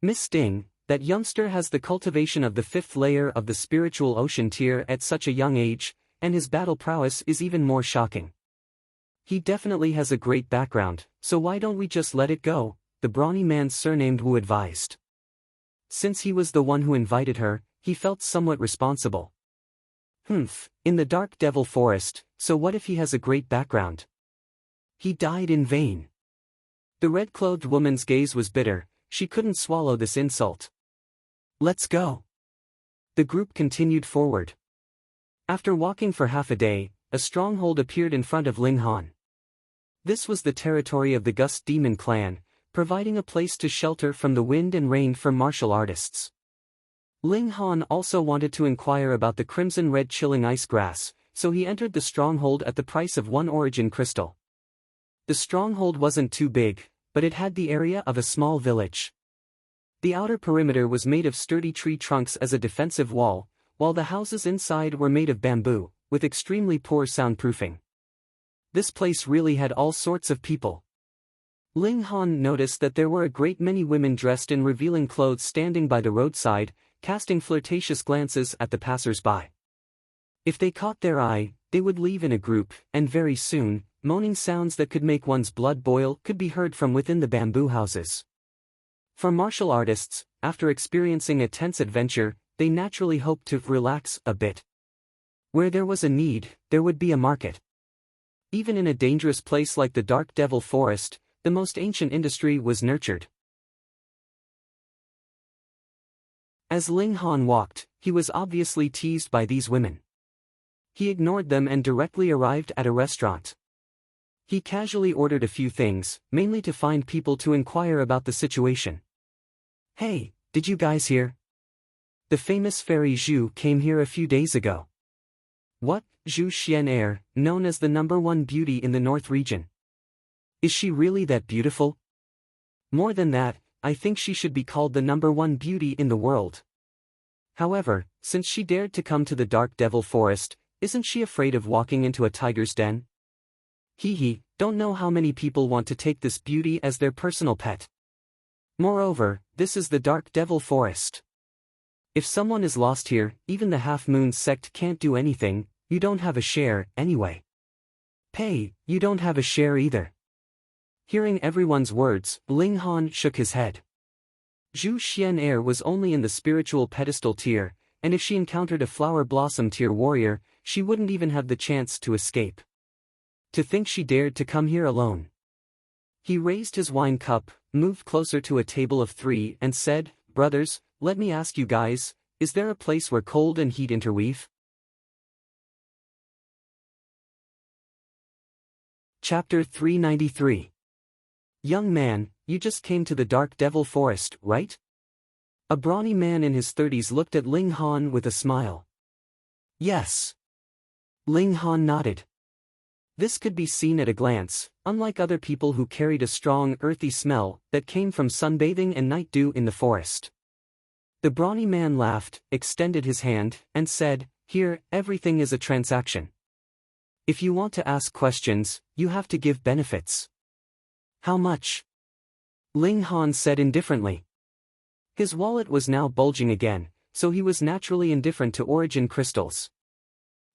Miss Ding, that youngster has the cultivation of the 5th layer of the spiritual ocean tier at such a young age, and his battle prowess is even more shocking. He definitely has a great background, so why don't we just let it go?" the brawny man surnamed Wu advised. Since he was the one who invited her, he felt somewhat responsible. In the Dark Devil Forest, so what if he has a great background? He died in vain. The red-clothed woman's gaze was bitter, she couldn't swallow this insult. Let's go. The group continued forward. After walking for half a day, a stronghold appeared in front of Ling Han. This was the territory of the Gust Demon clan, providing a place to shelter from the wind and rain for martial artists. Ling Han also wanted to inquire about the crimson-red chilling ice grass, so he entered the stronghold at the price of 1 origin crystal. The stronghold wasn't too big, but it had the area of a small village. The outer perimeter was made of sturdy tree trunks as a defensive wall, while the houses inside were made of bamboo, with extremely poor soundproofing. This place really had all sorts of people. Ling Han noticed that there were a great many women dressed in revealing clothes standing by the roadside, casting flirtatious glances at the passers-by. If they caught their eye, they would leave in a group, and very soon, moaning sounds that could make one's blood boil could be heard from within the bamboo houses. For martial artists, after experiencing a tense adventure, they naturally hoped to relax a bit. Where there was a need, there would be a market. Even in a dangerous place like the Dark Devil Forest, the most ancient industry was nurtured. As Ling Han walked, he was obviously teased by these women. He ignored them and directly arrived at a restaurant. He casually ordered a few things, mainly to find people to inquire about the situation. "Hey, did you guys hear? The famous fairy Zhu came here a few days ago." "What?" Zhu Xian'er, known as the #1 beauty in the North region. "Is she really that beautiful? More than that, I think she should be called the #1 beauty in the world. However, since she dared to come to the Dark Devil Forest, isn't she afraid of walking into a tiger's den? Don't know how many people want to take this beauty as their personal pet. Moreover, this is the Dark Devil Forest. If someone is lost here, even the half-moon sect can't do anything. You don't have a share, anyway. Pay, you don't have a share either. Hearing everyone's words, Ling Han shook his head. Zhu Xian'er was only in the spiritual pedestal tier, and if she encountered a flower blossom tier warrior, she wouldn't even have the chance to escape. To think she dared to come here alone. He raised his wine cup, moved closer to a table of 3 and said, "Brothers, let me ask you guys, is there a place where cold and heat interweave?" Chapter 393. Young man, you just came to the Dark Devil Forest, right? A brawny man in his 30s looked at Ling Han with a smile. Yes. Ling Han nodded. This could be seen at a glance, unlike other people who carried a strong earthy smell that came from sunbathing and night dew in the forest. The brawny man laughed, extended his hand, and said, "Here, everything is a transaction. If you want to ask questions, you have to give benefits." "How much?" Ling Han said indifferently. His wallet was now bulging again, so he was naturally indifferent to origin crystals.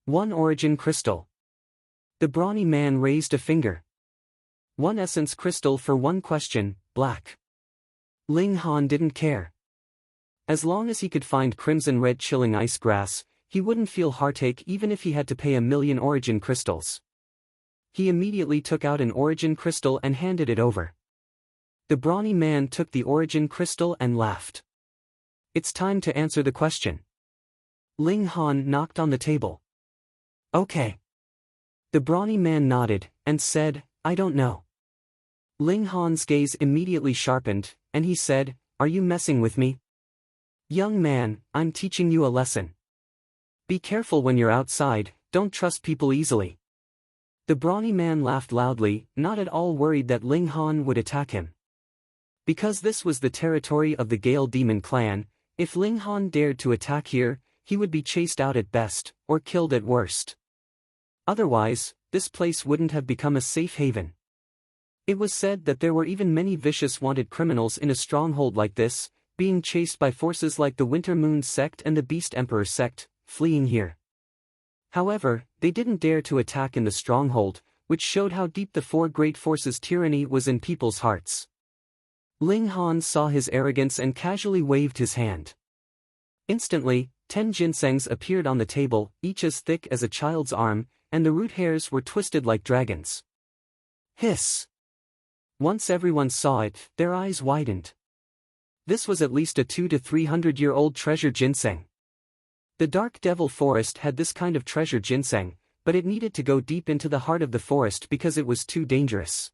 1 origin crystal. The brawny man raised a finger. 1 essence crystal for 1 question, black. Ling Han didn't care. As long as he could find crimson red chilling ice grass, he wouldn't feel heartache even if he had to pay 1,000,000 origin crystals. He immediately took out an origin crystal and handed it over. The brawny man took the origin crystal and laughed. "It's time to answer the question." Ling Han knocked on the table. "Okay." The brawny man nodded, and said, "I don't know." Ling Han's gaze immediately sharpened, and he said, "Are you messing with me?" "Young man, I'm teaching you a lesson. Be careful when you're outside, don't trust people easily." The brawny man laughed loudly, not at all worried that Ling Han would attack him. Because this was the territory of the Gale Demon clan, if Ling Han dared to attack here, he would be chased out at best, or killed at worst. Otherwise, this place wouldn't have become a safe haven. It was said that there were even many vicious wanted criminals in a stronghold like this, being chased by forces like the Winter Moon sect and the Beast Emperor sect, fleeing here. However, they didn't dare to attack in the stronghold, which showed how deep the 4 great forces' tyranny was in people's hearts. Ling Han saw his arrogance and casually waved his hand. Instantly, 10 ginsengs appeared on the table, each as thick as a child's arm, and the root hairs were twisted like dragons. Hiss! Once everyone saw it, their eyes widened. This was at least a 200 to 300-year-old treasure ginseng. The Dark Devil Forest had this kind of treasure ginseng, but it needed to go deep into the heart of the forest because it was too dangerous.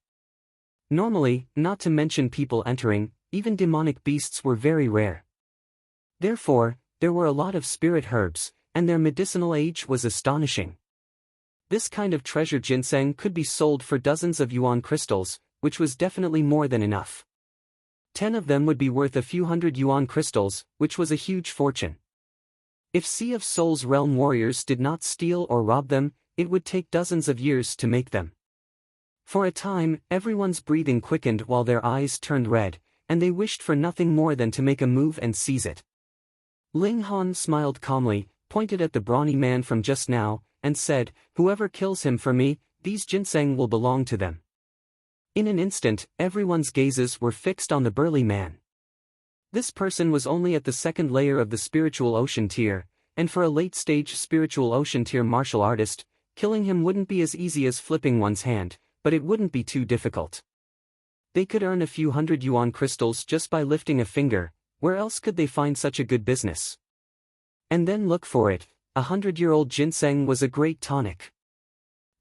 Normally, not to mention people entering, even demonic beasts were very rare. Therefore, there were a lot of spirit herbs, and their medicinal age was astonishing. This kind of treasure ginseng could be sold for dozens of yuan crystals, which was definitely more than enough. 10 of them would be worth a few hundred yuan crystals, which was a huge fortune. If Sea of Souls realm warriors did not steal or rob them, it would take dozens of years to make them. For a time, everyone's breathing quickened while their eyes turned red, and they wished for nothing more than to make a move and seize it. Ling Han smiled calmly, pointed at the brawny man from just now, and said, "Whoever kills him for me, these ginseng will belong to them." In an instant, everyone's gazes were fixed on the burly man. This person was only at the 2nd layer of the spiritual ocean tier, and for a late-stage spiritual ocean tier martial artist, killing him wouldn't be as easy as flipping one's hand, but it wouldn't be too difficult. They could earn a few hundred yuan crystals just by lifting a finger. Where else could they find such a good business? And then look for it, 100-year-old ginseng was a great tonic.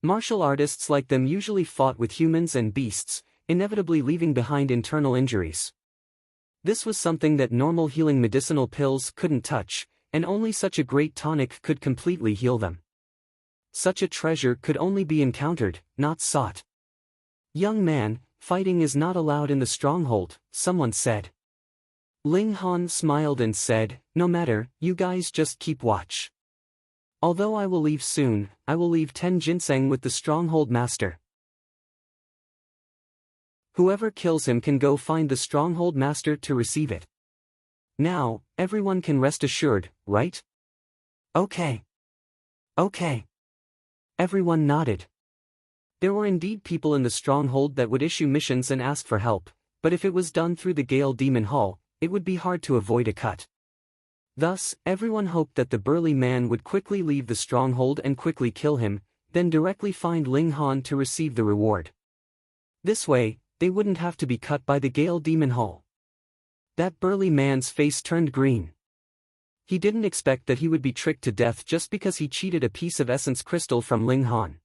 Martial artists like them usually fought with humans and beasts, inevitably leaving behind internal injuries. This was something that normal healing medicinal pills couldn't touch, and only such a great tonic could completely heal them. Such a treasure could only be encountered, not sought. "Young man, fighting is not allowed in the stronghold," someone said. Ling Han smiled and said, "No matter, you guys just keep watch. Although I will leave soon, I will leave 10 ginseng with the stronghold master. Whoever kills him can go find the stronghold master to receive it." Now, everyone can rest assured, right? Okay. Okay. Everyone nodded. There were indeed people in the stronghold that would issue missions and ask for help, but if it was done through the Gale Demon Hall, it would be hard to avoid a cut. Thus, everyone hoped that the burly man would quickly leave the stronghold and quickly kill him, then directly find Ling Han to receive the reward. This way, they wouldn't have to be cut by the Gale Demon Hall. That burly man's face turned green. He didn't expect that he would be tricked to death just because he cheated a piece of essence crystal from Ling Han.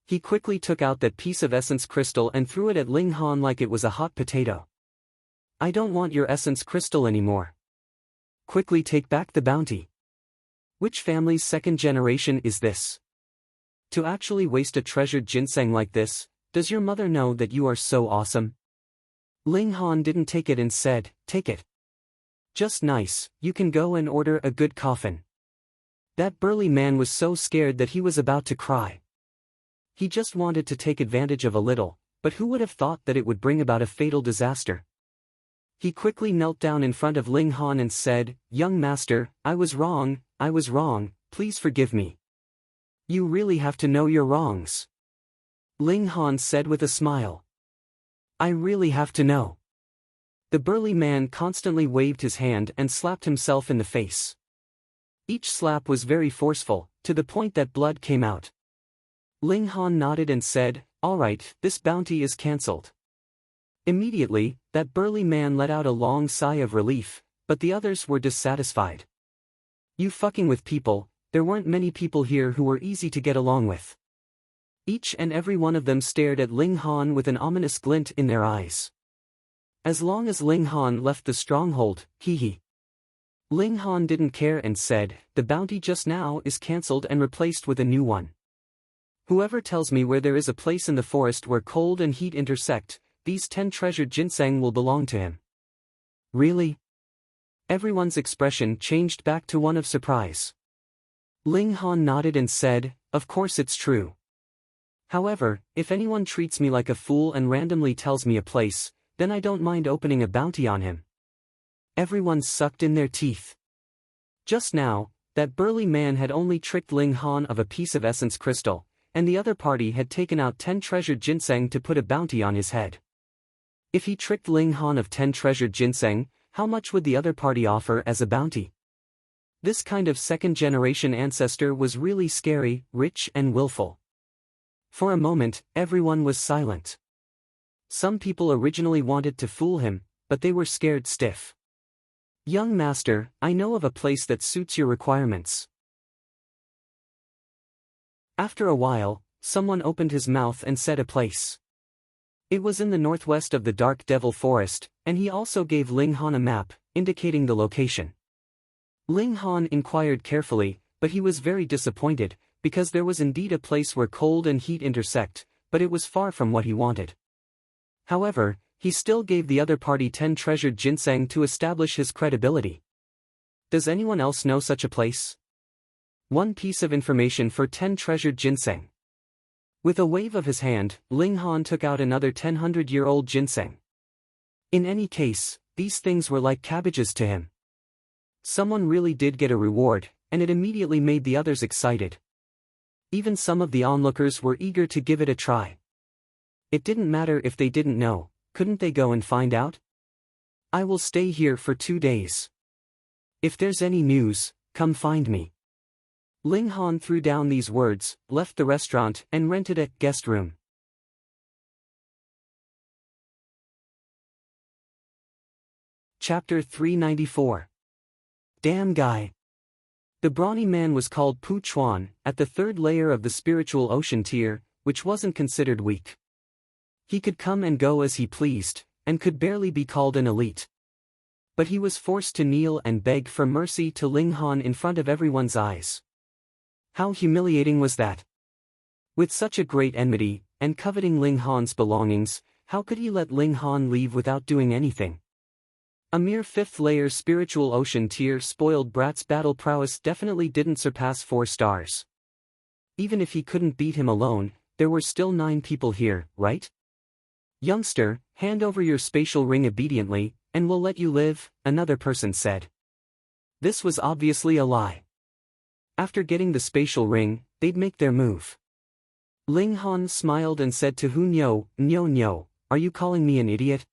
He quickly took out that piece of essence crystal and threw it at Ling Han like it was a hot potato. I don't want your essence crystal anymore. Quickly take back the bounty. Which family's second generation is this? To actually waste a treasured ginseng like this, does your mother know that you are so awesome? Ling Han didn't take it and said, take it. Just nice, you can go and order a good coffin. That burly man was so scared that he was about to cry. He just wanted to take advantage of a little, but who would have thought that it would bring about a fatal disaster? He quickly knelt down in front of Ling Han and said, young master, I was wrong, please forgive me. You really have to know your wrongs. Ling Han said with a smile. I really have to know. The burly man constantly waved his hand and slapped himself in the face. Each slap was very forceful, to the point that blood came out. Ling Han nodded and said, all right, this bounty is cancelled. Immediately, that burly man let out a long sigh of relief, but the others were dissatisfied. You fucking with people, there weren't many people here who were easy to get along with. Each and every one of them stared at Ling Han with an ominous glint in their eyes. As long as Ling Han left the stronghold, hee. Ling Han didn't care and said, the bounty just now is cancelled and replaced with a new one. Whoever tells me where there is a place in the forest where cold and heat intersect, these 10 treasured ginseng will belong to him. Really? Everyone's expression changed back to one of surprise. Ling Han nodded and said, of course it's true. However, if anyone treats me like a fool and randomly tells me a place, then I don't mind opening a bounty on him. Everyone sucked in their teeth. Just now, that burly man had only tricked Ling Han of a piece of essence crystal, and the other party had taken out 10 treasured ginseng to put a bounty on his head. If he tricked Ling Han of 10 treasured ginseng, how much would the other party offer as a bounty? This kind of second-generation ancestor was really scary, rich and willful. For a moment, everyone was silent. Some people originally wanted to fool him, but they were scared stiff. Young master, I know of a place that suits your requirements. After a while, someone opened his mouth and said a place. It was in the northwest of the Dark Devil Forest, and he also gave Ling Han a map, indicating the location. Ling Han inquired carefully, but he was very disappointed, because there was indeed a place where cold and heat intersect, but it was far from what he wanted. However, he still gave the other party 10 treasured ginseng to establish his credibility. Does anyone else know such a place? One piece of information for 10 treasured ginseng. With a wave of his hand, Ling Han took out another 100-year-old ginseng. In any case, these things were like cabbages to him. Someone really did get a reward, and it immediately made the others excited. Even some of the onlookers were eager to give it a try. It didn't matter if they didn't know, couldn't they go and find out? I will stay here for 2 days. If there's any news, come find me. Ling Han threw down these words, left the restaurant, and rented a guest room. Chapter 394. Damn guy. The brawny man was called Pu Chuan, at the 3rd layer of the spiritual ocean tier, which wasn't considered weak. He could come and go as he pleased, and could barely be called an elite. But he was forced to kneel and beg for mercy to Ling Han in front of everyone's eyes. How humiliating was that? With such a great enmity, and coveting Ling Han's belongings, how could he let Ling Han leave without doing anything? A mere 5th layer spiritual ocean tier spoiled brat's battle prowess definitely didn't surpass 4 stars. Even if he couldn't beat him alone, there were still 9 people here, right? Youngster, hand over your spatial ring obediently, and we'll let you live, another person said. This was obviously a lie. After getting the spatial ring, they'd make their move. Ling Han smiled and said to Hu Nyo, "Nyo, are you calling me an idiot?"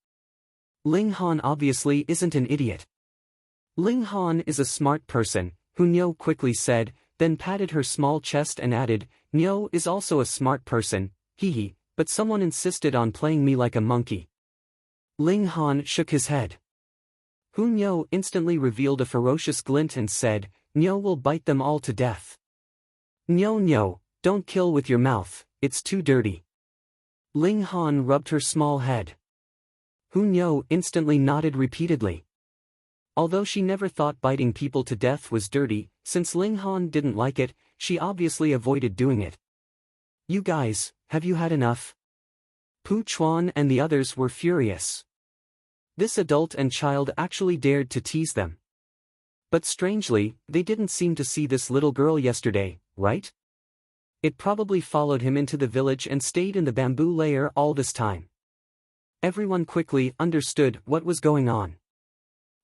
Ling Han obviously isn't an idiot. Ling Han is a smart person, Hu Nyo quickly said, then patted her small chest and added, "Nyo is also a smart person, hee, but someone insisted on playing me like a monkey." Ling Han shook his head. Hu Nyo instantly revealed a ferocious glint and said, "Nyo will bite them all to death." Nyo, don't kill with your mouth, it's too dirty." Ling Han rubbed her small head. Hu Nyo instantly nodded repeatedly. Although she never thought biting people to death was dirty, since Ling Han didn't like it, she obviously avoided doing it. "You guys, have you had enough?" Pu Chuan and the others were furious. This adult and child actually dared to tease them. But strangely, they didn't seem to see this little girl yesterday, right? It probably followed him into the village and stayed in the bamboo lair all this time. Everyone quickly understood what was going on.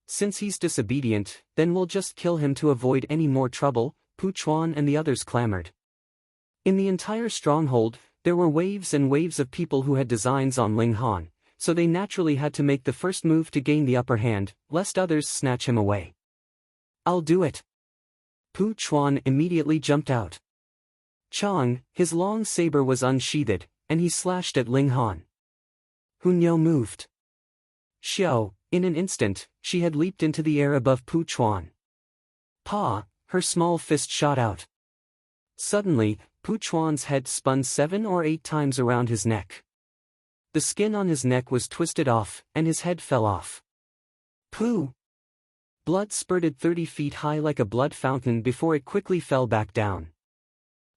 "Since he's disobedient, then we'll just kill him to avoid any more trouble," Pu Chuan and the others clamored. In the entire stronghold, there were waves and waves of people who had designs on Ling Han, so they naturally had to make the first move to gain the upper hand, lest others snatch him away. "I'll do it." Pu Chuan immediately jumped out. Chang, his long saber was unsheathed, and he slashed at Ling Han. Hu Nyo moved. Xiao, in an instant, she had leaped into the air above Pu Chuan. Pa, her small fist shot out. Suddenly, Pu Chuan's head spun 7 or 8 times around his neck. The skin on his neck was twisted off, and his head fell off. Pu! Blood spurted 30 feet high like a blood fountain before it quickly fell back down.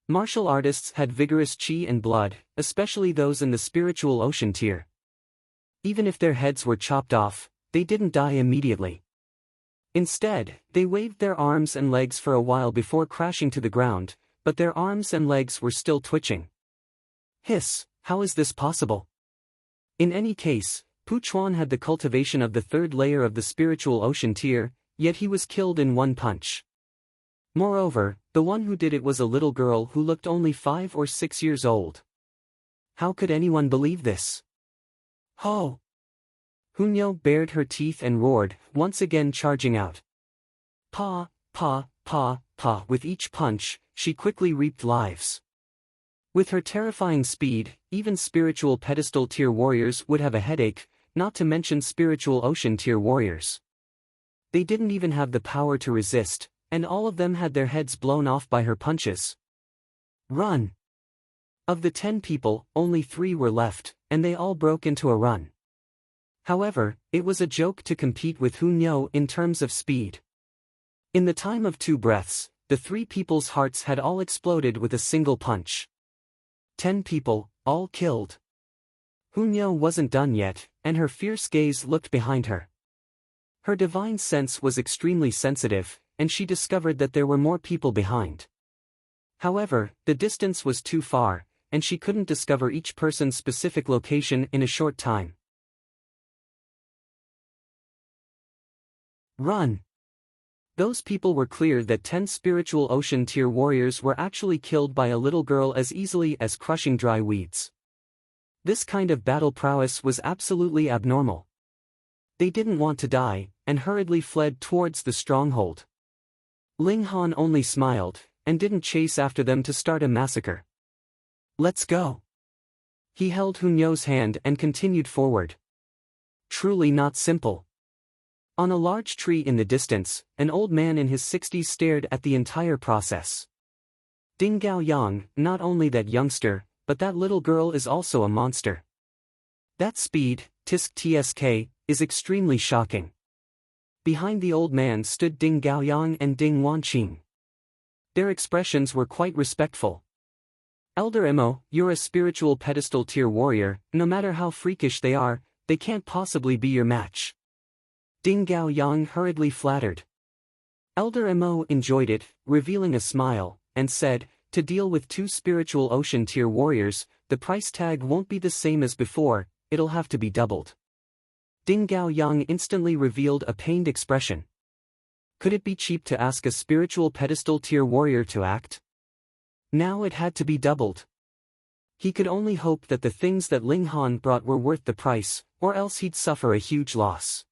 Martial artists had vigorous qi and blood, especially those in the spiritual ocean tier. Even if their heads were chopped off, they didn't die immediately. Instead, they waved their arms and legs for a while before crashing to the ground, but their arms and legs were still twitching. Hiss, how is this possible? In any case, Pu Chuan had the cultivation of the 3rd layer of the spiritual ocean tier, yet he was killed in one punch. Moreover, the one who did it was a little girl who looked only 5 or 6 years old. How could anyone believe this? Ho! Hu Nyo bared her teeth and roared, once again charging out. Pa, pa, pa, pa. With each punch, she quickly reaped lives. With her terrifying speed, even spiritual pedestal tier warriors would have a headache, not to mention spiritual ocean tier warriors. They didn't even have the power to resist, and all of them had their heads blown off by her punches. Run! Of the 10 people, only 3 were left, and they all broke into a run. However, it was a joke to compete with Hu Nyo in terms of speed. In the time of 2 breaths, the 3 people's hearts had all exploded with a single punch. 10 people, all killed. Hu Nyo wasn't done yet, and her fierce gaze looked behind her. Her divine sense was extremely sensitive, and she discovered that there were more people behind. However, the distance was too far, and she couldn't discover each person's specific location in a short time. Run! Those people were clear that 10 spiritual ocean tier warriors were actually killed by a little girl as easily as crushing dry weeds. This kind of battle prowess was absolutely abnormal. They didn't want to die, and hurriedly fled towards the stronghold. Ling Han only smiled, and didn't chase after them to start a massacre. Let's go. He held Hu Nyo's hand and continued forward. Truly not simple. On a large tree in the distance, an old man in his 60s stared at the entire process. Ding Gao Yang, not only that youngster, but that little girl is also a monster. That speed, tisk tsk, is extremely shocking. Behind the old man stood Ding Gaoyang and Ding Wanqing. Their expressions were quite respectful. Elder Emo, you're a spiritual pedestal tier warrior, no matter how freakish they can't possibly be your match. Ding Gaoyang hurriedly flattered. Elder Emo enjoyed it, revealing a smile, and said, to deal with 2 spiritual ocean tier warriors, the price tag won't be the same as before, it'll have to be doubled. Ding Gao Yang instantly revealed a pained expression. Could it be cheap to ask a spiritual pedestal tier warrior to act? Now it had to be doubled. He could only hope that the things that Ling Han brought were worth the price, or else he'd suffer a huge loss.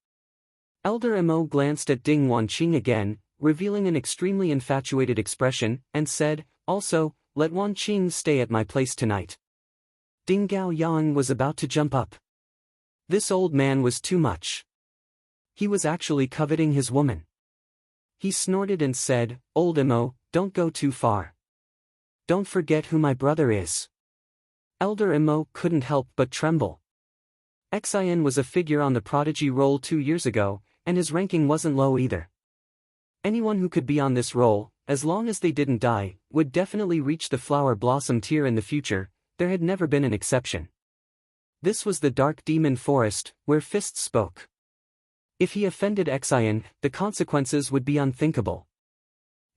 Elder Mo glanced at Ding Wanqing again, revealing an extremely infatuated expression, and said, "Also, let Wanqing stay at my place tonight." Ding Gao Yang was about to jump up. This old man was too much. He was actually coveting his woman. He snorted and said, "Old Mo, don't go too far. Don't forget who my brother is." Elder Mo couldn't help but tremble. Xian was a figure on the prodigy roll 2 years ago, and his ranking wasn't low either. Anyone who could be on this roll, as long as they didn't die, would definitely reach the flower blossom tier in the future. There had never been an exception. This was the Dark Demon Forest, where fists spoke. If he offended Xian, the consequences would be unthinkable.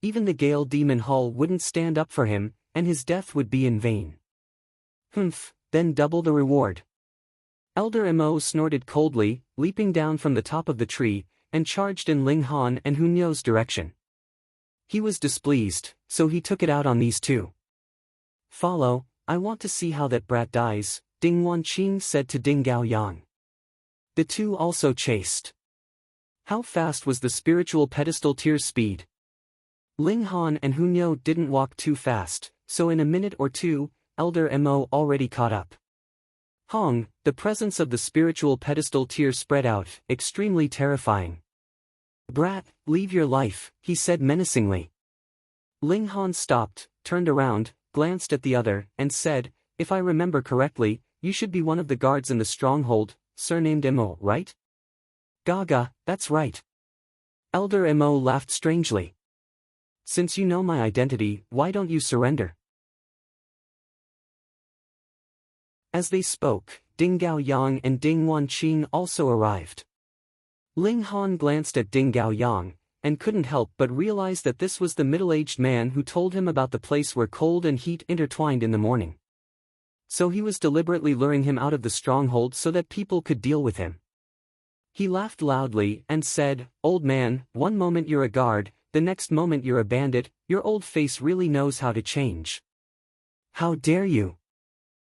Even the Gale Demon Hall wouldn't stand up for him, and his death would be in vain. Humph, then double the reward. Elder Mo snorted coldly, leaping down from the top of the tree, and charged in Ling Han and Hunyo's direction. He was displeased, so he took it out on these two. "Follow, I want to see how that brat dies," Ding Wanqing said to Ding Gao Yang. The two also chased. How fast was the spiritual pedestal tier's speed? Ling Han and Hunyo didn't walk too fast, so in a minute or two, Elder Mo already caught up. Hong, the presence of the spiritual pedestal tier spread out, extremely terrifying. "Brat, leave your life," he said menacingly. Ling Han stopped, turned around, glanced at the other, and said, "If I remember correctly, you should be one of the guards in the stronghold, surnamed Mo, right?" "Gaga, that's right." Elder Mo laughed strangely. "Since you know my identity, why don't you surrender?" As they spoke, Ding Gao Yang and Ding Wanqing also arrived. Ling Han glanced at Ding Gao Yang, and couldn't help but realize that this was the middle-aged man who told him about the place where cold and heat intertwined in the morning. So he was deliberately luring him out of the stronghold so that people could deal with him. He laughed loudly and said, "Old man, one moment you're a guard, the next moment you're a bandit, your old face really knows how to change. How dare you?"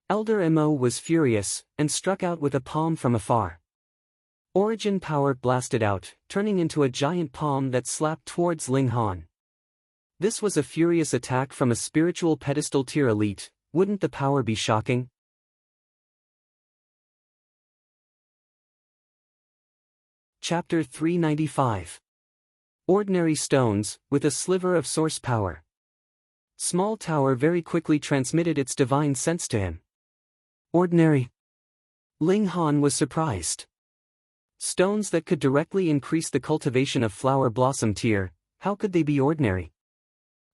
Elder Mo was furious, and struck out with a palm from afar. Origin power blasted out, turning into a giant palm that slapped towards Ling Han. This was a furious attack from a spiritual pedestal tier elite. Wouldn't the power be shocking? Chapter 395. Ordinary stones, with a sliver of source power. Small tower very quickly transmitted its divine sense to him. Ordinary. Ling Han was surprised. Stones that could directly increase the cultivation of flower blossom tier, how could they be ordinary?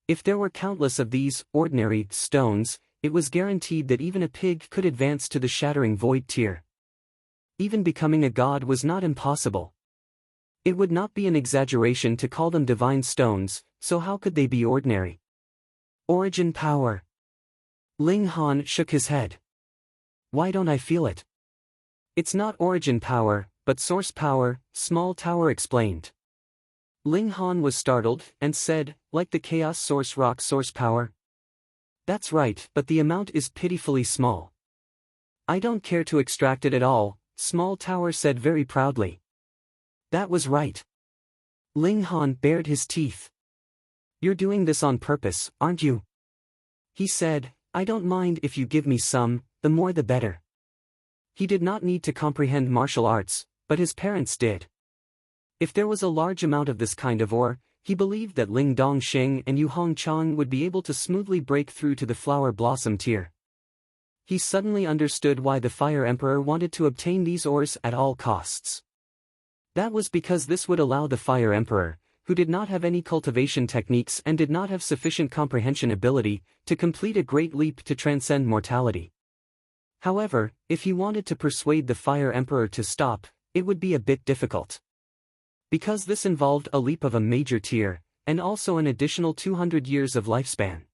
If there were countless of these, ordinary, stones, it was guaranteed that even a pig could advance to the shattering void tier. Even becoming a god was not impossible. It would not be an exaggeration to call them divine stones, so how could they be ordinary? Origin power. Ling Han shook his head. "Why don't I feel it?" "It's not origin power, but source power," Small Tower explained. Ling Han was startled, and said, "Like the chaos source rock source power?" "That's right, but the amount is pitifully small." "I don't care to extract it at all," Small Tower said very proudly. That was right. Ling Han bared his teeth. "You're doing this on purpose, aren't you?" He said, "I don't mind if you give me some, the more the better." He did not need to comprehend martial arts, but his parents did. If there was a large amount of this kind of ore, he believed that Ling Dongxing and Yu Hongchang would be able to smoothly break through to the flower blossom tier. He suddenly understood why the Fire Emperor wanted to obtain these ores at all costs. That was because this would allow the Fire Emperor, who did not have any cultivation techniques and did not have sufficient comprehension ability, to complete a great leap to transcend mortality. However, if he wanted to persuade the Fire Emperor to stop, it would be a bit difficult. Because this involved a leap of a major tier, and also an additional 200 years of lifespan.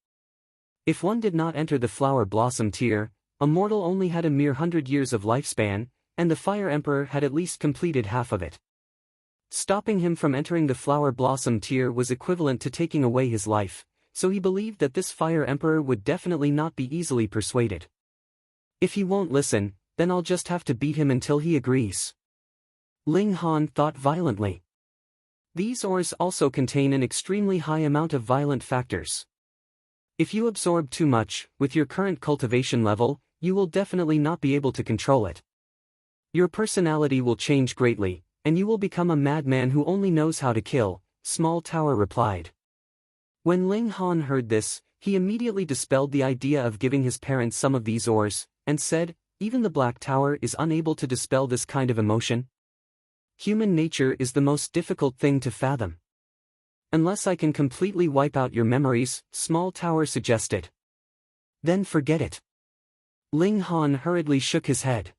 If one did not enter the flower blossom tier, a mortal only had a mere 100 years of lifespan, and the Fire Emperor had at least completed half of it. Stopping him from entering the Flower Blossom tier was equivalent to taking away his life, so he believed that this Fire Emperor would definitely not be easily persuaded. If he won't listen, then I'll just have to beat him until he agrees. Ling Han thought violently. These ores also contain an extremely high amount of violent factors. If you absorb too much, with your current cultivation level, you will definitely not be able to control it. Your personality will change greatly, and you will become a madman who only knows how to kill, Small Tower replied. When Ling Han heard this, he immediately dispelled the idea of giving his parents some of these ores, and said, even the Black Tower is unable to dispel this kind of emotion. Human nature is the most difficult thing to fathom. Unless I can completely wipe out your memories, Small Tower suggested. Then forget it. Ling Han hurriedly shook his head.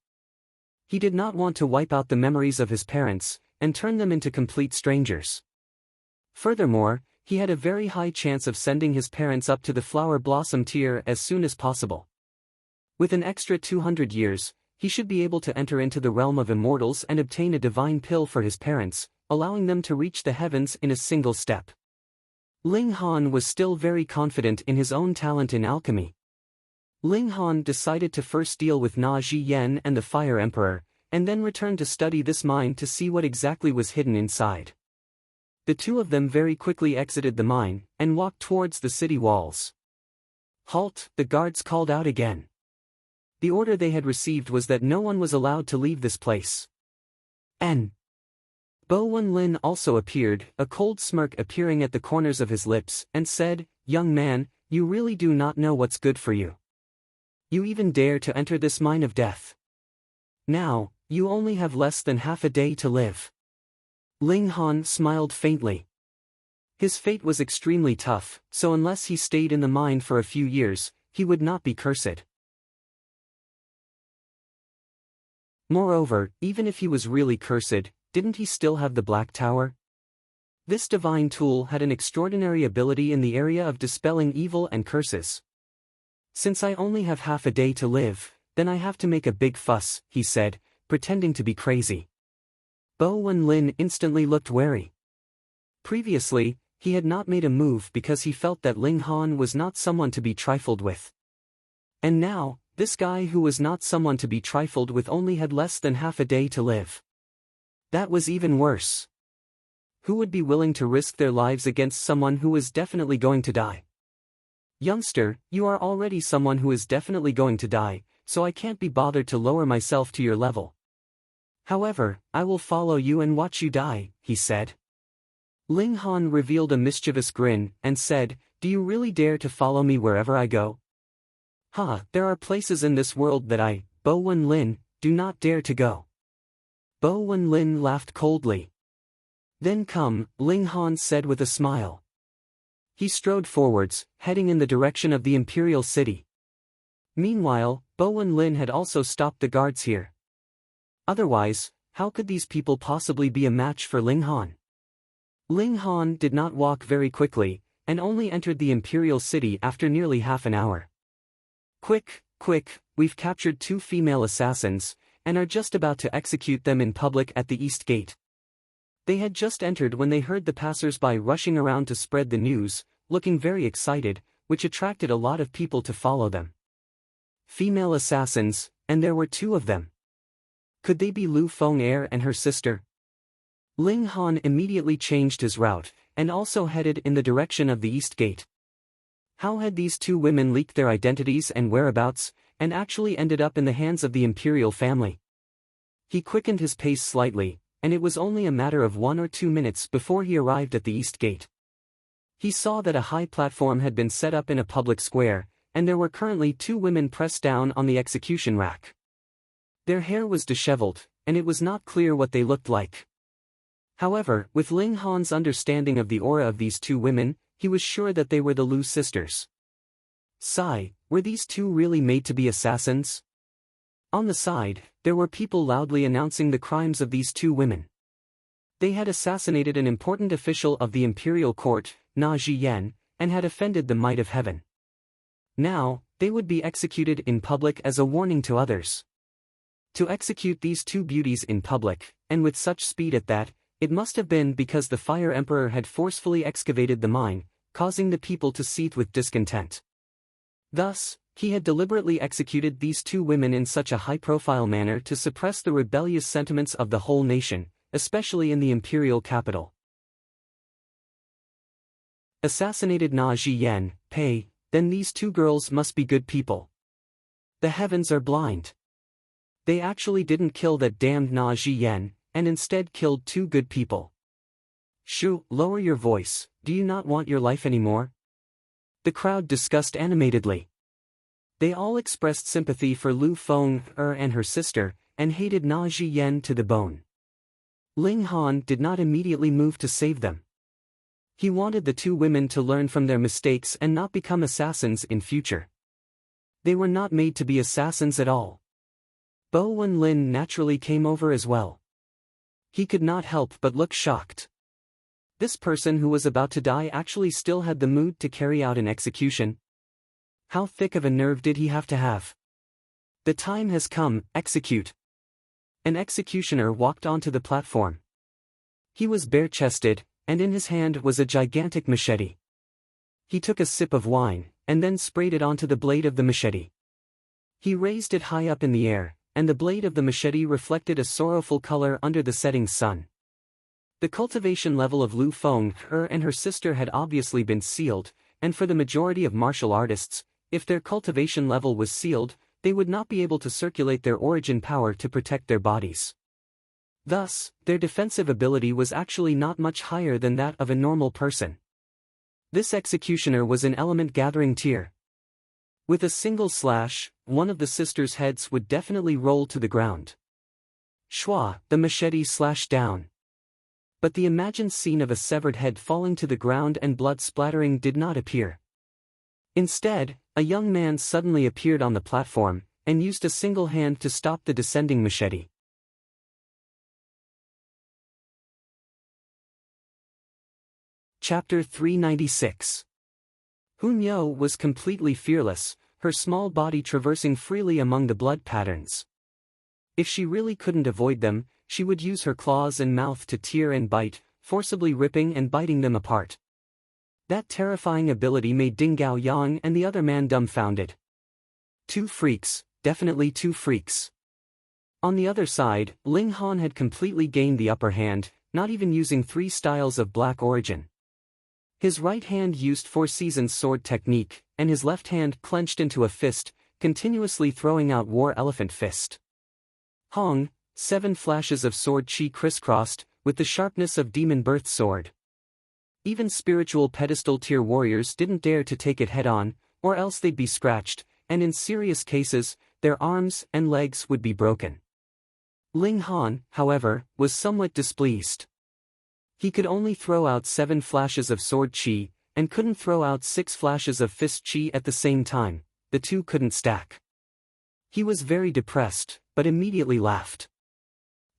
He did not want to wipe out the memories of his parents, and turn them into complete strangers. Furthermore, he had a very high chance of sending his parents up to the Flower Blossom tier as soon as possible. With an extra 200 years, he should be able to enter into the realm of immortals and obtain a divine pill for his parents, allowing them to reach the heavens in a single step. Ling Han was still very confident in his own talent in alchemy. Ling Han decided to first deal with Na Zhiyan and the Fire Emperor, and then return to study this mine to see what exactly was hidden inside. The two of them very quickly exited the mine, and walked towards the city walls. Halt, the guards called out again. The order they had received was that no one was allowed to leave this place. Bo Wenlin also appeared, a cold smirk appearing at the corners of his lips, and said, young man, you really do not know what's good for you. You even dare to enter this mine of death. Now, you only have less than half a day to live. Ling Han smiled faintly. His fate was extremely tough, so unless he stayed in the mine for a few years, he would not be cursed. Moreover, even if he was really cursed, didn't he still have the Black Tower? This divine tool had an extraordinary ability in the area of dispelling evil and curses. Since I only have half a day to live, then I have to make a big fuss, he said, pretending to be crazy. Bo Wenlin instantly looked wary. Previously, he had not made a move because he felt that Ling Han was not someone to be trifled with. And now, this guy who was not someone to be trifled with only had less than half a day to live. That was even worse. Who would be willing to risk their lives against someone who was definitely going to die? Youngster, you are already someone who is definitely going to die, so I can't be bothered to lower myself to your level. However, I will follow you and watch you die, he said. Ling Han revealed a mischievous grin, and said, do you really dare to follow me wherever I go? There are places in this world that I, Bo Wenlin, do not dare to go. Bo Wenlin laughed coldly. Then come, Ling Han said with a smile. He strode forwards, heading in the direction of the Imperial City. Meanwhile, Bo Wenlin had also stopped the guards here. Otherwise, how could these people possibly be a match for Ling Han? Ling Han did not walk very quickly, and only entered the Imperial City after nearly half an hour. Quick, we've captured 2 female assassins, and are just about to execute them in public at the East Gate. They had just entered when they heard the passers-by rushing around to spread the news, looking very excited, which attracted a lot of people to follow them. Female assassins, and there were 2 of them. Could they be Lu Feng and her sister? Ling Han immediately changed his route, and also headed in the direction of the East Gate. How had these 2 women leaked their identities and whereabouts, and actually ended up in the hands of the imperial family? He quickened his pace slightly, and it was only a matter of 1 or 2 minutes before he arrived at the East Gate. He saw that a high platform had been set up in a public square, and there were currently 2 women pressed down on the execution rack. Their hair was disheveled, and it was not clear what they looked like. However, with Ling Han's understanding of the aura of these 2 women, he was sure that they were the Lu sisters. Sigh, were these 2 really made to be assassins? On the side, there were people loudly announcing the crimes of these 2 women. They had assassinated an important official of the imperial court, Na Zhiyan, and had offended the might of heaven. Now, they would be executed in public as a warning to others. To execute these two beauties in public, and with such speed at that, it must have been because the Fire Emperor had forcefully excavated the mine, causing the people to seethe with discontent. Thus, he had deliberately executed these two women in such a high-profile manner to suppress the rebellious sentiments of the whole nation, especially in the imperial capital. Assassinated Na Zhiyan, Pei, then these two girls must be good people. The heavens are blind. They actually didn't kill that damned Na Zhiyan, and instead killed two good people. Shu, lower your voice, do you not want your life anymore? The crowd discussed animatedly. They all expressed sympathy for Lu Feng and her sister, and hated Na Zhiyan to the bone. Ling Han did not immediately move to save them. He wanted the two women to learn from their mistakes and not become assassins in future. They were not made to be assassins at all. Bo Wenlin naturally came over as well. He could not help but look shocked. This person who was about to die actually still had the mood to carry out an execution. How thick of a nerve did he have to have? The time has come, execute. An executioner walked onto the platform. He was bare-chested, and in his hand was a gigantic machete. He took a sip of wine, and then sprayed it onto the blade of the machete. He raised it high up in the air, and the blade of the machete reflected a sorrowful color under the setting sun. The cultivation level of Lu Feng and her sister had obviously been sealed, and for the majority of martial artists, if their cultivation level was sealed, they would not be able to circulate their origin power to protect their bodies. Thus, their defensive ability was actually not much higher than that of a normal person. This executioner was an element-gathering tier. With a single slash, one of the sisters' heads would definitely roll to the ground. Shua, the machete slashed down. But the imagined scene of a severed head falling to the ground and blood splattering did not appear. Instead, a young man suddenly appeared on the platform, and used a single hand to stop the descending machete. Chapter 396. Hunyo was completely fearless, her small body traversing freely among the blood patterns. If she really couldn't avoid them, she would use her claws and mouth to tear and bite, forcibly ripping and biting them apart. That terrifying ability made Ding Gao Yang and the other man dumbfounded. Two freaks, definitely two freaks. On the other side, Ling Han had completely gained the upper hand, not even using three styles of black origin. His right hand used Four Seasons sword technique, and his left hand clenched into a fist, continuously throwing out War Elephant Fist. Hong, 7 flashes of sword chi crisscrossed, with the sharpness of Demon Birth sword. Even spiritual pedestal tier warriors didn't dare to take it head-on, or else they'd be scratched, and in serious cases, their arms and legs would be broken. Ling Han, however, was somewhat displeased. He could only throw out 7 flashes of sword chi, and couldn't throw out 6 flashes of fist chi at the same time. The two couldn't stack. He was very depressed, but immediately laughed.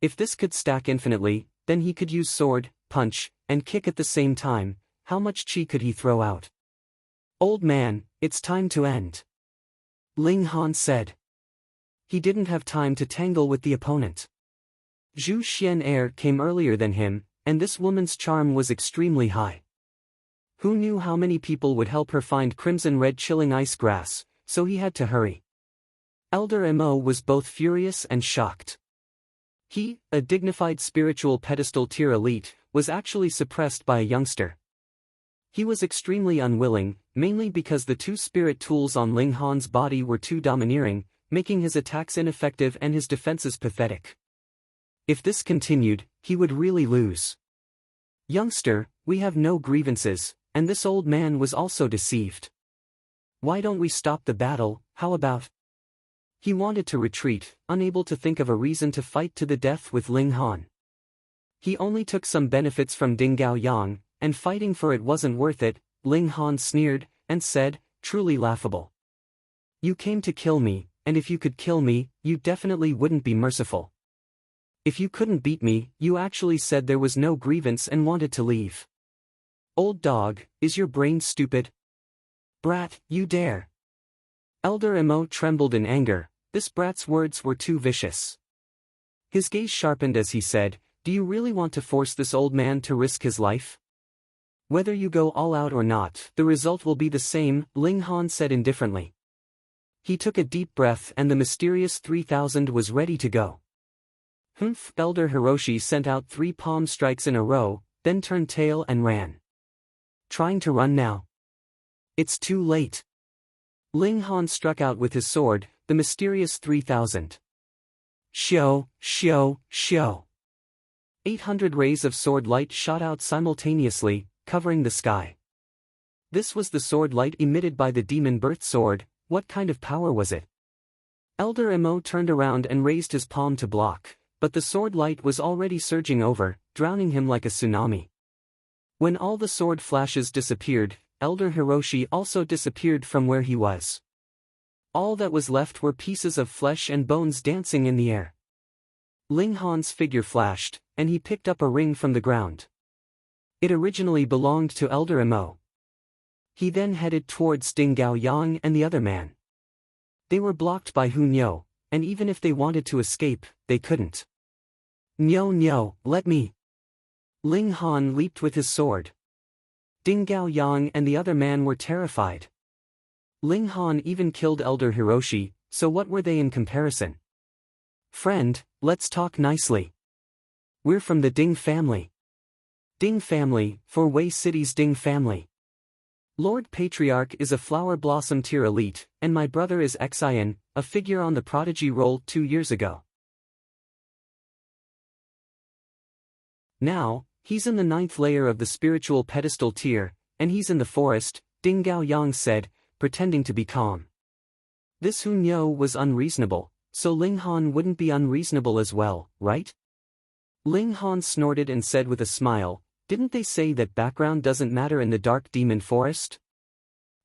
If this could stack infinitely, then he could use sword, punch, and kick at the same time. How much chi could he throw out? Old man, it's time to end. Ling Han said. He didn't have time to tangle with the opponent. Zhu Xian came earlier than him, and this woman's charm was extremely high. Who knew how many people would help her find crimson-red chilling ice grass, so he had to hurry. Elder Mo was both furious and shocked. He, a dignified spiritual pedestal tier elite, was actually suppressed by a youngster. He was extremely unwilling, mainly because the 2 spirit tools on Ling Han's body were too domineering, making his attacks ineffective and his defenses pathetic. If this continued, he would really lose. Youngster, we have no grievances, and this old man was also deceived. Why don't we stop the battle, how about? He wanted to retreat, unable to think of a reason to fight to the death with Ling Han. He only took some benefits from Ding Gao Yang, and fighting for it wasn't worth it. Ling Han sneered, and said, truly laughable. You came to kill me, and if you could kill me, you definitely wouldn't be merciful. If you couldn't beat me, you actually said there was no grievance and wanted to leave. Old dog, is your brain stupid? Brat, you dare. Elder Mo trembled in anger. This brat's words were too vicious. His gaze sharpened as he said, "Do you really want to force this old man to risk his life? Whether you go all out or not, the result will be the same," Ling Han said indifferently. He took a deep breath and the mysterious 3,000 was ready to go. Humph! Elder Hiroshi sent out 3 palm strikes in a row, then turned tail and ran. Trying to run now? It's too late. Ling Han struck out with his sword, the mysterious 3,000. Shio, shio, shio. 800 rays of sword light shot out simultaneously, covering the sky. This was the sword light emitted by the demon birth sword. What kind of power was it? Elder Mo turned around and raised his palm to block, but the sword light was already surging over, drowning him like a tsunami. When all the sword flashes disappeared, Elder Hiroshi also disappeared from where he was. All that was left were pieces of flesh and bones dancing in the air. Ling Han's figure flashed, and he picked up a ring from the ground. It originally belonged to Elder Mo. He then headed towards Ding Gao Yang and the other man. They were blocked by Hu Nyo, and even if they wanted to escape, they couldn't. Nyo, let me. Ling Han leaped with his sword. Ding Gao Yang and the other man were terrified. Ling Han even killed Elder Hiroshi, so what were they in comparison? Friend, let's talk nicely. We're from the Ding family. Ding family, for Wei City's Ding family. Lord Patriarch is a flower blossom tier elite, and my brother is Xian, a figure on the prodigy roll 2 years ago. Now, he's in the 9th layer of the spiritual pedestal tier, and he's in the forest, Ding Gao Yang said, pretending to be calm. This Hu Nyo was unreasonable, so Ling Han wouldn't be unreasonable as well, right? Ling Han snorted and said with a smile, "Didn't they say that background doesn't matter in the dark demon forest?"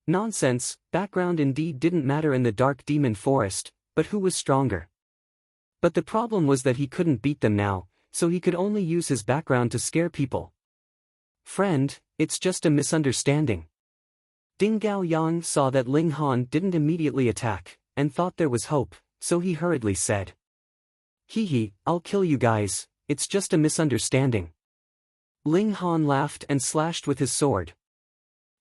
Nonsense, background indeed didn't matter in the dark demon forest, but who was stronger? But the problem was that he couldn't beat them now, so he could only use his background to scare people. Friend, it's just a misunderstanding. Ding Gao Yang saw that Ling Han didn't immediately attack, and thought there was hope, so he hurriedly said. Hee, I'll kill you guys, it's just a misunderstanding. Ling Han laughed and slashed with his sword.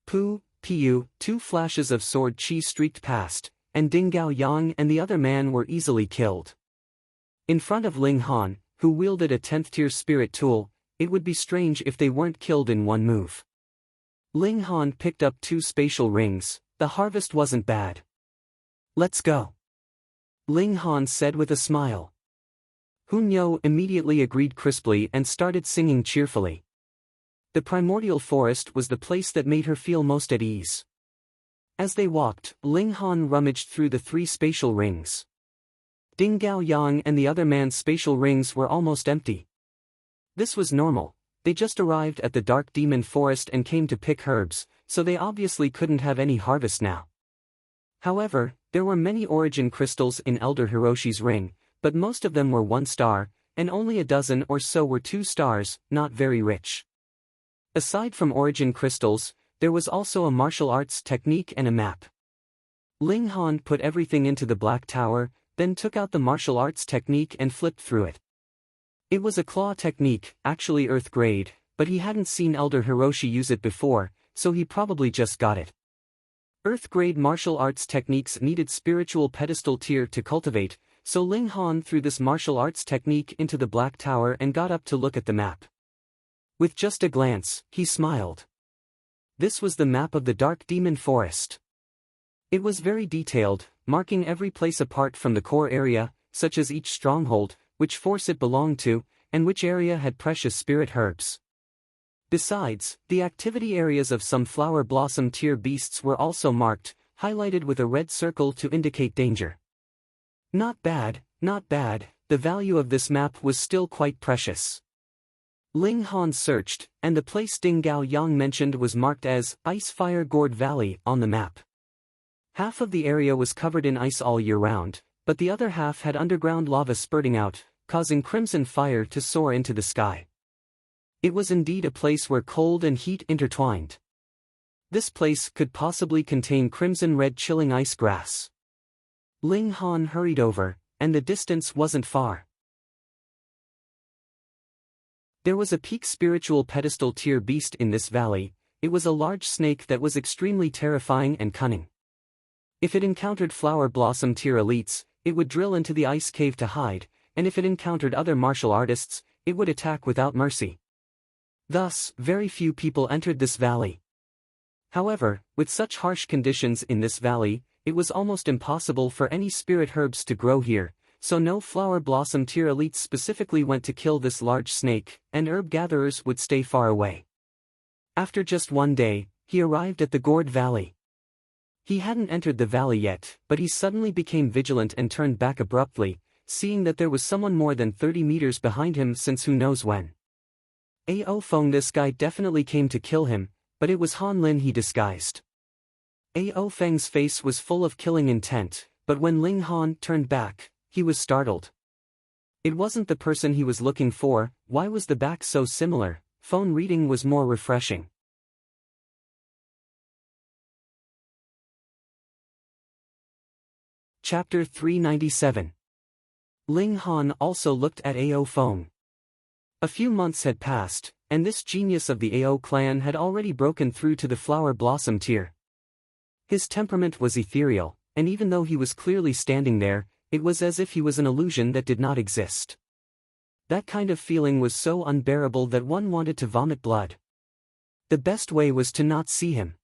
Pu, 2 flashes of sword chi streaked past, and Ding Gao Yang and the other man were easily killed. In front of Ling Han, who wielded a 10th tier spirit tool, it would be strange if they weren't killed in one move. Ling Han picked up 2 spatial rings, the harvest wasn't bad. Let's go. Ling Han said with a smile. Hu Nyo immediately agreed crisply and started singing cheerfully. The primordial forest was the place that made her feel most at ease. As they walked, Ling Han rummaged through the 3 spatial rings. Ding Gao Yang and the other man's spatial rings were almost empty. This was normal, they just arrived at the dark demon forest and came to pick herbs, so they obviously couldn't have any harvest now. However, there were many origin crystals in Elder Hiroshi's ring, but most of them were 1 star, and only a dozen or so were 2 stars, not very rich. Aside from origin crystals, there was also a martial arts technique and a map. Ling Han put everything into the Black Tower, then took out the martial arts technique and flipped through it. It was a claw technique, actually earth grade, but he hadn't seen Elder Hiroshi use it before, so he probably just got it. Earth grade martial arts techniques needed spiritual pedestal tier to cultivate, so Ling Han threw this martial arts technique into the Black Tower and got up to look at the map. With just a glance, he smiled. This was the map of the Dark Demon Forest. It was very detailed, marking every place apart from the core area, such as each stronghold, which force it belonged to, and which area had precious spirit herbs. Besides, the activity areas of some flower blossom tier beasts were also marked, highlighted with a red circle to indicate danger. Not bad, the value of this map was still quite precious. Ling Han searched, and the place Ding Gao Yang mentioned was marked as Ice Fire Gourd Valley on the map. Half of the area was covered in ice all year round, but the other half had underground lava spurting out, causing crimson fire to soar into the sky. It was indeed a place where cold and heat intertwined. This place could possibly contain crimson-red chilling ice grass. Ling Han hurried over, and the distance wasn't far. There was a peak spiritual pedestal tier beast in this valley. It was a large snake that was extremely terrifying and cunning. If it encountered flower blossom tier elites, it would drill into the ice cave to hide, and if it encountered other martial artists, it would attack without mercy. Thus, very few people entered this valley. However, with such harsh conditions in this valley, it was almost impossible for any spirit herbs to grow here, so no flower blossom tier elites specifically went to kill this large snake, and herb gatherers would stay far away. After just one day, he arrived at the Gourd Valley. He hadn't entered the valley yet, but he suddenly became vigilant and turned back abruptly, seeing that there was someone more than 30 meters behind him since who knows when. Ao Feng, this guy definitely came to kill him, but it was Han Lin he disguised. Ao Feng's face was full of killing intent, but when Ling Han turned back, he was startled. It wasn't the person he was looking for. Why was the back so similar? Phone reading was more refreshing. Chapter 397. Ling Han also looked at Ao Feng. A few months had passed, and this genius of the Ao clan had already broken through to the flower blossom tier. His temperament was ethereal, and even though he was clearly standing there, it was as if he was an illusion that did not exist. That kind of feeling was so unbearable that one wanted to vomit blood. The best way was to not see him.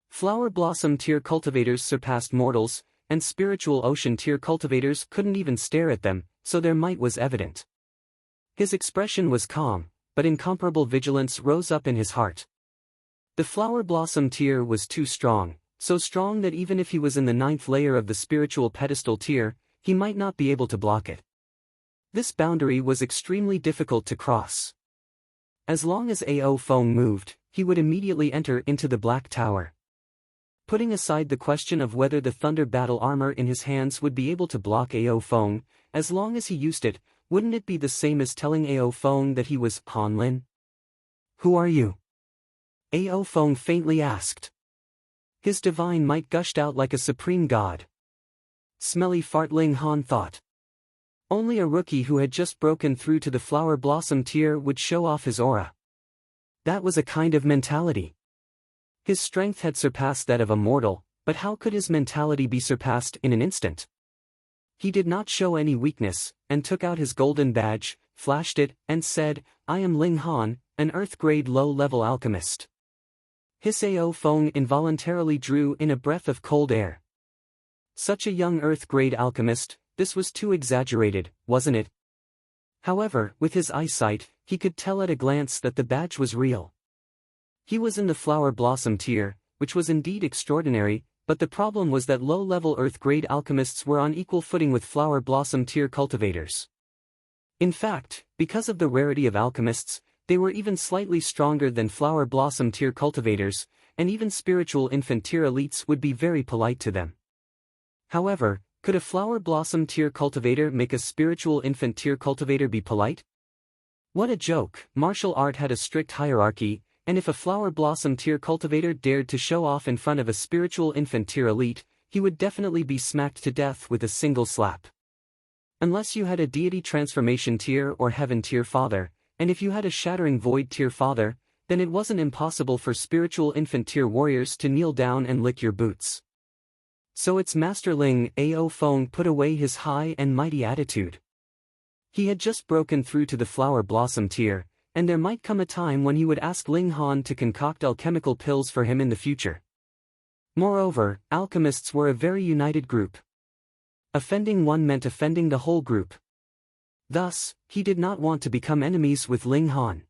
Flower blossom tier cultivators surpassed mortals, and spiritual ocean tier cultivators couldn't even stare at them, so their might was evident. His expression was calm, but incomparable vigilance rose up in his heart. The flower blossom tier was too strong, so strong that even if he was in the 9th layer of the spiritual pedestal tier, he might not be able to block it. This boundary was extremely difficult to cross. As long as Ao Feng moved, he would immediately enter into the Black Tower. Putting aside the question of whether the Thunder Battle armor in his hands would be able to block Ao Feng, as long as he used it, wouldn't it be the same as telling Ao Feng that he was Han Lin? "Who are you?" Ao Feng faintly asked. His divine might gushed out like a supreme god. Smelly fart, Ling Han thought. Only a rookie who had just broken through to the flower blossom tier would show off his aura. That was a kind of mentality. His strength had surpassed that of a mortal, but how could his mentality be surpassed in an instant? He did not show any weakness, and took out his golden badge, flashed it, and said, "I am Ling Han, an Earth-grade low-level alchemist." His Ao Feng involuntarily drew in a breath of cold air. Such a young Earth-grade alchemist, this was too exaggerated, wasn't it? However, with his eyesight, he could tell at a glance that the badge was real. He was in the flower blossom tier, which was indeed extraordinary, but the problem was that low-level Earth-grade alchemists were on equal footing with flower blossom tier cultivators. In fact, because of the rarity of alchemists, they were even slightly stronger than flower blossom tier cultivators, and even spiritual infant tier elites would be very polite to them. However, could a flower blossom tier cultivator make a spiritual infant tier cultivator be polite? What a joke! Martial art had a strict hierarchy, and if a flower blossom tier cultivator dared to show off in front of a spiritual infant tier elite, he would definitely be smacked to death with a single slap. Unless you had a deity transformation tier or heaven tier father, and if you had a shattering void tier father, then it wasn't impossible for spiritual infant tier warriors to kneel down and lick your boots. So it's Master Ling. Ao Feng put away his high and mighty attitude. He had just broken through to the flower blossom tier, and there might come a time when he would ask Ling Han to concoct alchemical pills for him in the future. Moreover, alchemists were a very united group. Offending one meant offending the whole group. Thus, he did not want to become enemies with Ling Han.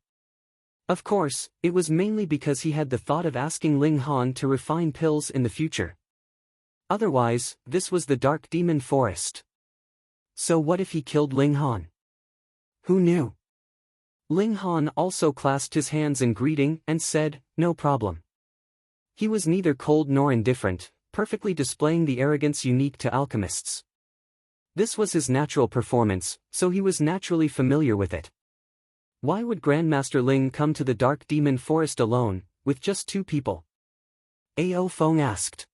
Of course, it was mainly because he had the thought of asking Ling Han to refine pills in the future. Otherwise, this was the Dark Demon Forest. So what if he killed Ling Han? Who knew? Ling Han also clasped his hands in greeting and said, "No problem." He was neither cold nor indifferent, perfectly displaying the arrogance unique to alchemists. This was his natural performance, so he was naturally familiar with it. Why would Grandmaster Ling come to the Dark Demon Forest alone, with just 2 people? Ao Feng asked.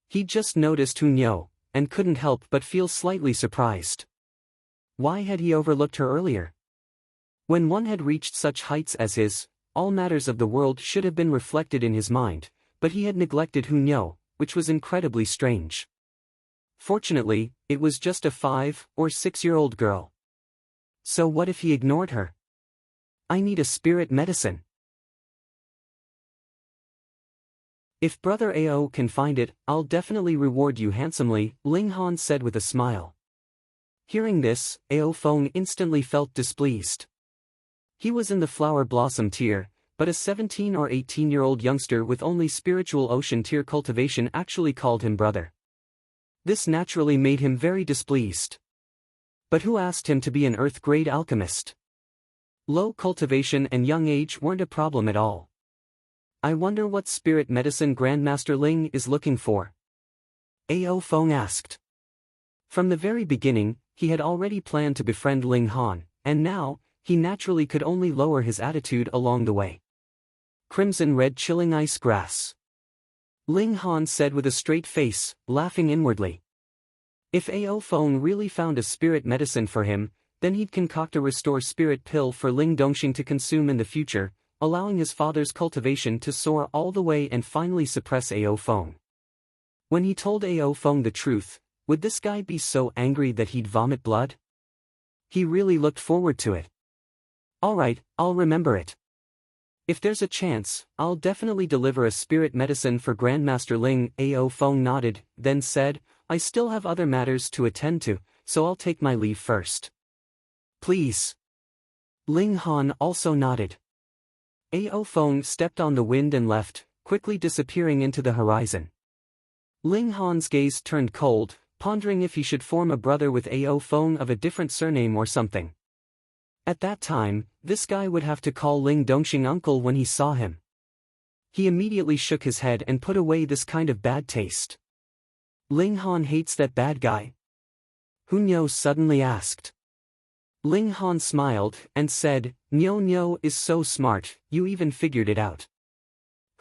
He'd just noticed Hu Niu, and couldn't help but feel slightly surprised. Why had he overlooked her earlier? When one had reached such heights as his, all matters of the world should have been reflected in his mind, but he had neglected Hunyo, which was incredibly strange. Fortunately, it was just a 5 or 6-year-old girl. So what if he ignored her? I need a spirit medicine. If Brother Ao can find it, I'll definitely reward you handsomely, Ling Han said with a smile. Hearing this, Ao Feng instantly felt displeased. He was in the flower blossom tier, but a 17 or 18-year-old youngster with only spiritual ocean tier cultivation actually called him brother. This naturally made him very displeased. But who asked him to be an earth-grade alchemist? Low cultivation and young age weren't a problem at all. I wonder what spirit medicine Grandmaster Ling is looking for? Ao Feng asked. From the very beginning, he had already planned to befriend Ling Han, and now, he naturally could only lower his attitude along the way. Crimson red chilling ice grass. Ling Han said with a straight face, laughing inwardly. If Ao Feng really found a spirit medicine for him, then he'd concoct a restore spirit pill for Ling Dongxing to consume in the future, allowing his father's cultivation to soar all the way and finally suppress Ao Feng. When he told Ao Feng the truth, would this guy be so angry that he'd vomit blood? He really looked forward to it. Alright, I'll remember it. If there's a chance, I'll definitely deliver a spirit medicine for Grandmaster Ling. Ao Feng nodded, then said, I still have other matters to attend to, so I'll take my leave first. Please. Ling Han also nodded. Ao Feng stepped on the wind and left, quickly disappearing into the horizon. Ling Han's gaze turned cold, pondering if he should form a brother with Ao Feng of a different surname or something. At that time, this guy would have to call Ling Dongxing uncle when he saw him. He immediately shook his head and put away this kind of bad taste. Ling Han hates that bad guy? Hunyo suddenly asked. Ling Han smiled and said, Nyo is so smart, you even figured it out.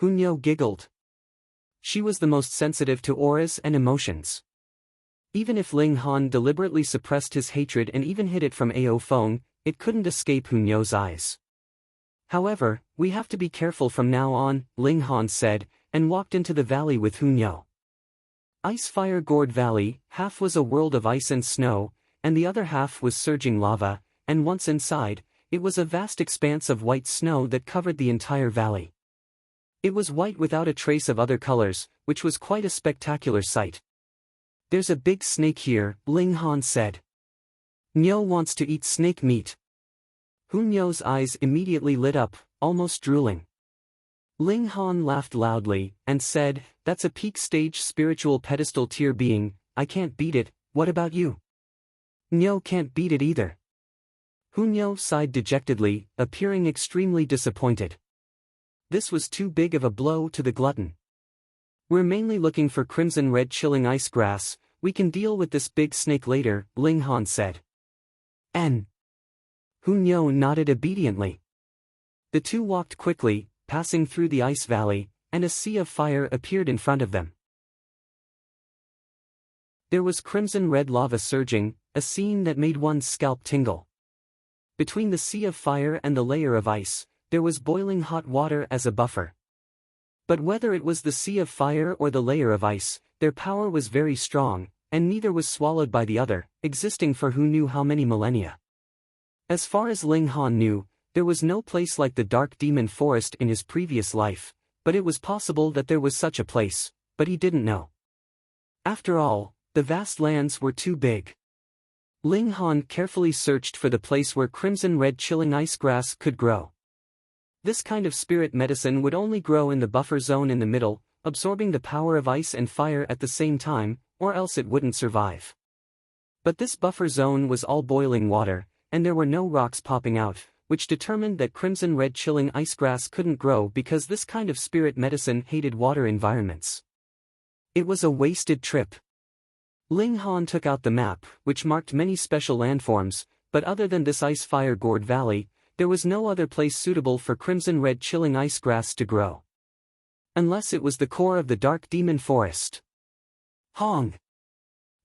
Hunyo giggled. She was the most sensitive to auras and emotions. Even if Ling Han deliberately suppressed his hatred and even hid it from Ao Feng, it couldn't escape Hunyo's eyes. However, we have to be careful from now on, Ling Han said, and walked into the valley with Hunyo. Ice-fire gourd valley, half was a world of ice and snow, and the other half was surging lava, and once inside, it was a vast expanse of white snow that covered the entire valley. It was white without a trace of other colors, which was quite a spectacular sight. There's a big snake here, Ling Han said. Nyo wants to eat snake meat. Hunyo's eyes immediately lit up, almost drooling. Ling Han laughed loudly, and said, that's a peak stage spiritual pedestal tier being, I can't beat it, what about you? Nyo can't beat it either. Hunyo sighed dejectedly, appearing extremely disappointed. This was too big of a blow to the glutton. We're mainly looking for crimson red chilling ice grass, we can deal with this big snake later, Ling Han said. Hunyo nodded obediently. The two walked quickly, passing through the ice valley, and a sea of fire appeared in front of them. There was crimson red lava surging, a scene that made one's scalp tingle. Between the sea of fire and the layer of ice, there was boiling hot water as a buffer. But whether it was the sea of fire or the layer of ice, their power was very strong, and neither was swallowed by the other, existing for who knew how many millennia. As far as Ling Han knew, there was no place like the Dark Demon Forest in his previous life, but it was possible that there was such a place, but he didn't know. After all, the vast lands were too big. Ling Han carefully searched for the place where crimson red chilling ice grass could grow. This kind of spirit medicine would only grow in the buffer zone in the middle, absorbing the power of ice and fire at the same time, or else it wouldn't survive. But this buffer zone was all boiling water, and there were no rocks popping out, which determined that crimson red chilling ice grass couldn't grow because this kind of spirit medicine hated water environments. It was a wasted trip. Ling Han took out the map, which marked many special landforms, but other than this ice-fire gourd valley, there was no other place suitable for crimson red chilling ice grass to grow. Unless it was the core of the Dark Demon Forest. Hong!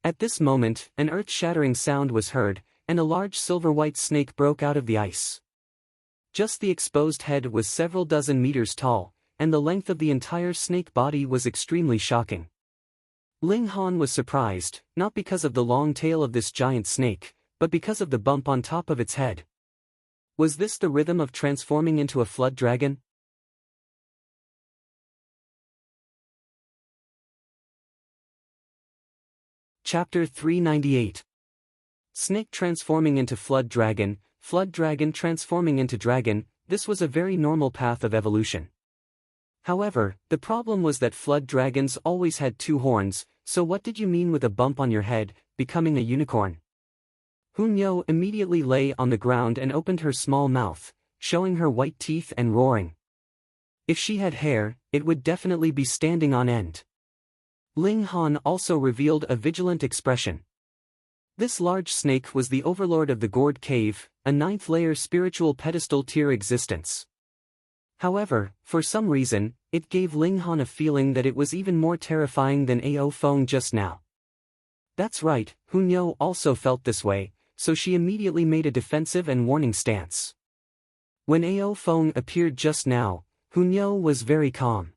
At this moment, an earth-shattering sound was heard, and a large silver-white snake broke out of the ice. Just the exposed head was several dozen meters tall, and the length of the entire snake body was extremely shocking. Ling Han was surprised, not because of the long tail of this giant snake, but because of the bump on top of its head. Was this the rhythm of transforming into a flood dragon? Chapter 398. Snake transforming into flood dragon transforming into dragon. This was a very normal path of evolution. However, the problem was that flood dragons always had two horns, so what did you mean with a bump on your head, becoming a unicorn? Hunyo immediately lay on the ground and opened her small mouth, showing her white teeth and roaring. If she had hair, it would definitely be standing on end. Ling Han also revealed a vigilant expression. This large snake was the overlord of the Gourd Cave, a ninth-layer spiritual pedestal tier existence. However, for some reason, it gave Ling Han a feeling that it was even more terrifying than Ao Feng just now. That's right, Hunyo also felt this way, so she immediately made a defensive and warning stance. When Ao Feng appeared just now, Hunyo was very calm.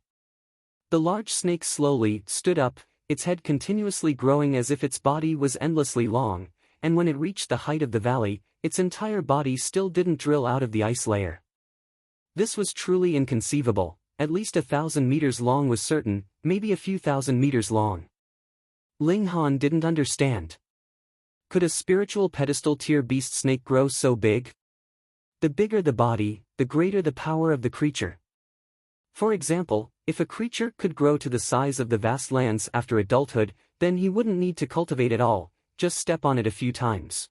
The large snake slowly stood up, its head continuously growing as if its body was endlessly long, and when it reached the height of the valley, its entire body still didn't drill out of the ice layer. This was truly inconceivable. At least 1,000 meters long was certain, maybe a few thousand meters long. Ling Han didn't understand. Could a spiritual pedestal tier beast snake grow so big? The bigger the body, the greater the power of the creature. For example, if a creature could grow to the size of the vast lands after adulthood, then he wouldn't need to cultivate at all, just step on it a few times.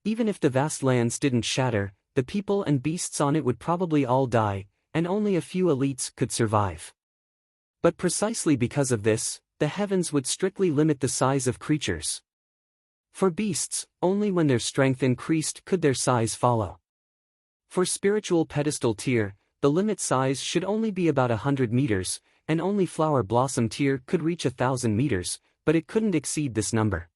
Even if the vast lands didn't shatter, the people and beasts on it would probably all die, and only a few elites could survive. But precisely because of this, the heavens would strictly limit the size of creatures. For beasts, only when their strength increased could their size follow. For spiritual pedestal tier, the limit size should only be about 100 meters, and only flower blossom tier could reach 1,000 meters, but it couldn't exceed this number.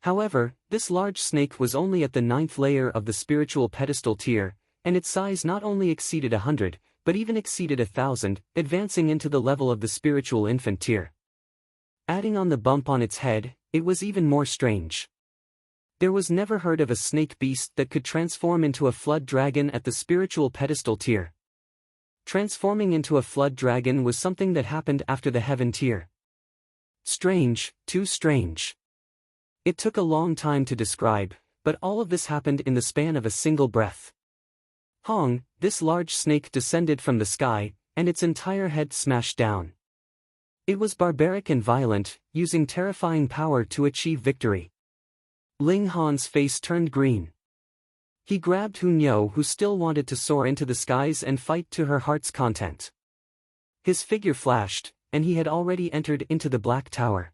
However, this large snake was only at the 9th layer of the spiritual pedestal tier, and its size not only exceeded 100, but even exceeded 1,000, advancing into the level of the spiritual infant tier. Adding on the bump on its head, it was even more strange. There was never heard of a snake beast that could transform into a flood dragon at the spiritual pedestal tier. Transforming into a flood dragon was something that happened after the heaven tier. Strange, too strange. It took a long time to describe, but all of this happened in the span of a single breath. Hong, this large snake descended from the sky, and its entire head smashed down. It was barbaric and violent, using terrifying power to achieve victory. Ling Han's face turned green. He grabbed Hunyo, who still wanted to soar into the skies and fight to her heart's content. His figure flashed, and he had already entered into the Black Tower.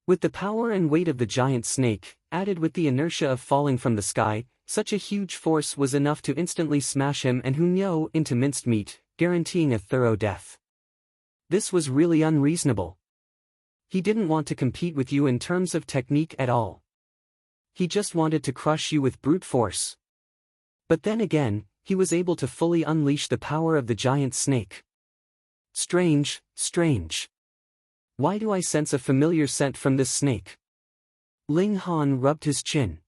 With the power and weight of the giant snake, added with the inertia of falling from the sky, such a huge force was enough to instantly smash him and Hunyo into minced meat, guaranteeing a thorough death. This was really unreasonable. He didn't want to compete with you in terms of technique at all. He just wanted to crush you with brute force. But then again, he was able to fully unleash the power of the giant snake. Strange, strange. Why do I sense a familiar scent from this snake? Ling Han rubbed his chin.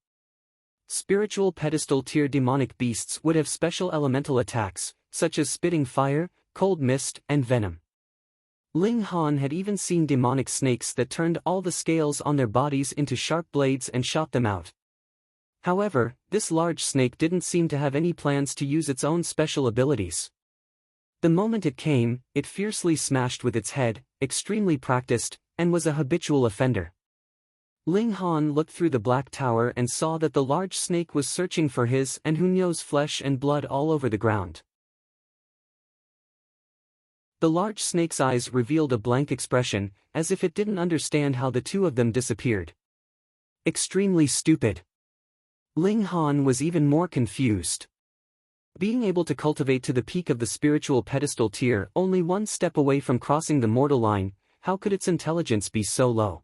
Spiritual pedestal tier demonic beasts would have special elemental attacks, such as spitting fire, cold mist, and venom. Ling Han had even seen demonic snakes that turned all the scales on their bodies into sharp blades and shot them out. However, this large snake didn't seem to have any plans to use its own special abilities. The moment it came, it fiercely smashed with its head, extremely practiced, and was a habitual offender. Ling Han looked through the Black Tower and saw that the large snake was searching for his and Hunyo's flesh and blood all over the ground. The large snake's eyes revealed a blank expression, as if it didn't understand how the two of them disappeared. Extremely stupid. Ling Han was even more confused. Being able to cultivate to the peak of the spiritual pedestal tier only one step away from crossing the mortal line, how could its intelligence be so low?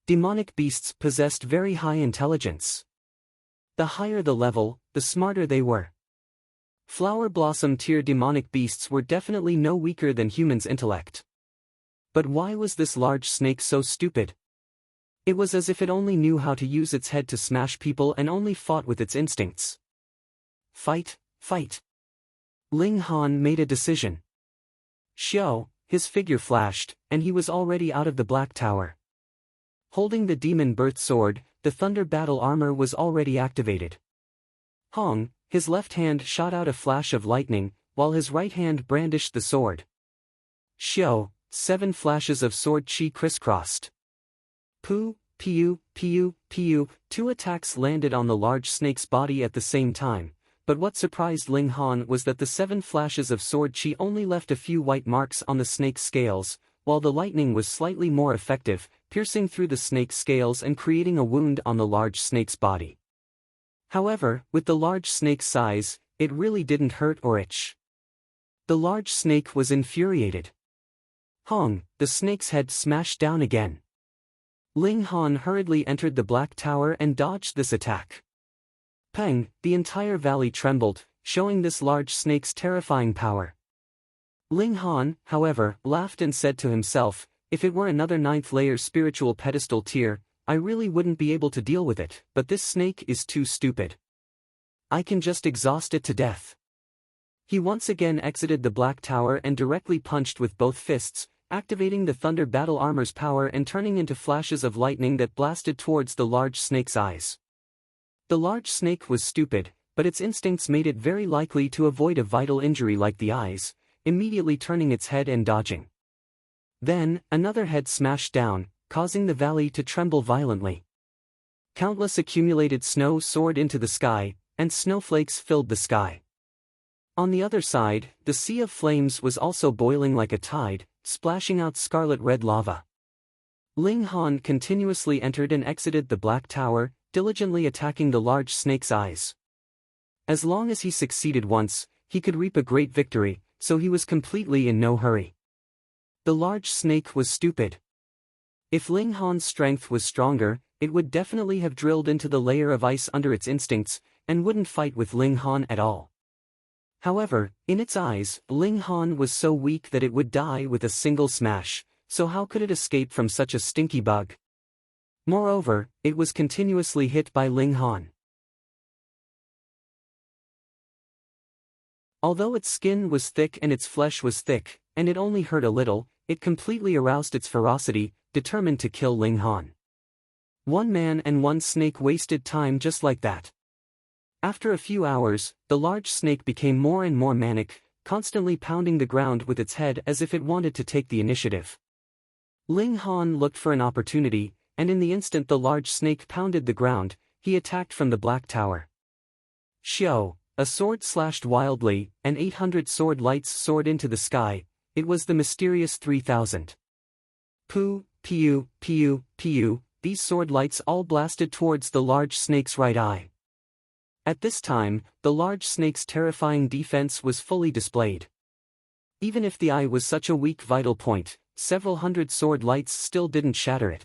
Demonic beasts possessed very high intelligence. The higher the level, the smarter they were. Flower blossom tier demonic beasts were definitely no weaker than humans' intellect. But why was this large snake so stupid? It was as if it only knew how to use its head to smash people and only fought with its instincts. Fight, fight. Ling Han made a decision. Xiao, his figure flashed, and he was already out of the Black Tower. Holding the demon birth sword, the thunder battle armor was already activated. Hong, his left hand shot out a flash of lightning, while his right hand brandished the sword. Xiao, 7 flashes of sword chi crisscrossed. Pu, Piu, Piu, Piu, 2 attacks landed on the large snake's body at the same time, but what surprised Ling Han was that the 7 flashes of sword chi only left a few white marks on the snake's scales, while the lightning was slightly more effective, piercing through the snake's scales and creating a wound on the large snake's body. However, with the large snake's size, it really didn't hurt or itch. The large snake was infuriated. Hong, the snake's head smashed down again. Ling Han hurriedly entered the Black Tower and dodged this attack. Peng, the entire valley trembled, showing this large snake's terrifying power. Ling Han, however, laughed and said to himself, if it were another 9th layer spiritual pedestal tier, I really wouldn't be able to deal with it, but this snake is too stupid. I can just exhaust it to death. He once again exited the Black Tower and directly punched with both fists, activating the thunder battle armor's power and turning into flashes of lightning that blasted towards the large snake's eyes. The large snake was stupid, but its instincts made it very likely to avoid a vital injury like the eyes, immediately turning its head and dodging. Then, another head smashed down, causing the valley to tremble violently. Countless accumulated snow soared into the sky, and snowflakes filled the sky. On the other side, the sea of flames was also boiling like a tide, splashing out scarlet-red lava. Ling Han continuously entered and exited the Black Tower, diligently attacking the large snake's eyes. As long as he succeeded once, he could reap a great victory, so he was completely in no hurry. The large snake was stupid. If Ling Han's strength was stronger, it would definitely have drilled into the layer of ice under its instincts, and wouldn't fight with Ling Han at all. However, in its eyes, Ling Han was so weak that it would die with a single smash, so how could it escape from such a stinky bug? Moreover, it was continuously hit by Ling Han. Although its skin was thick and its flesh was thick, and it only hurt a little, it completely aroused its ferocity, determined to kill Ling Han. One man and one snake wasted time just like that. After a few hours, the large snake became more and more manic, constantly pounding the ground with its head as if it wanted to take the initiative. Ling Han looked for an opportunity, and in the instant the large snake pounded the ground, he attacked from the Black Tower. Xiao, a sword slashed wildly, and 800 sword lights soared into the sky. It was the mysterious 3000. Pu, Piu, Piu, Piu, these sword lights all blasted towards the large snake's right eye. At this time, the large snake's terrifying defense was fully displayed. Even if the eye was such a weak vital point, several hundred sword lights still didn't shatter it.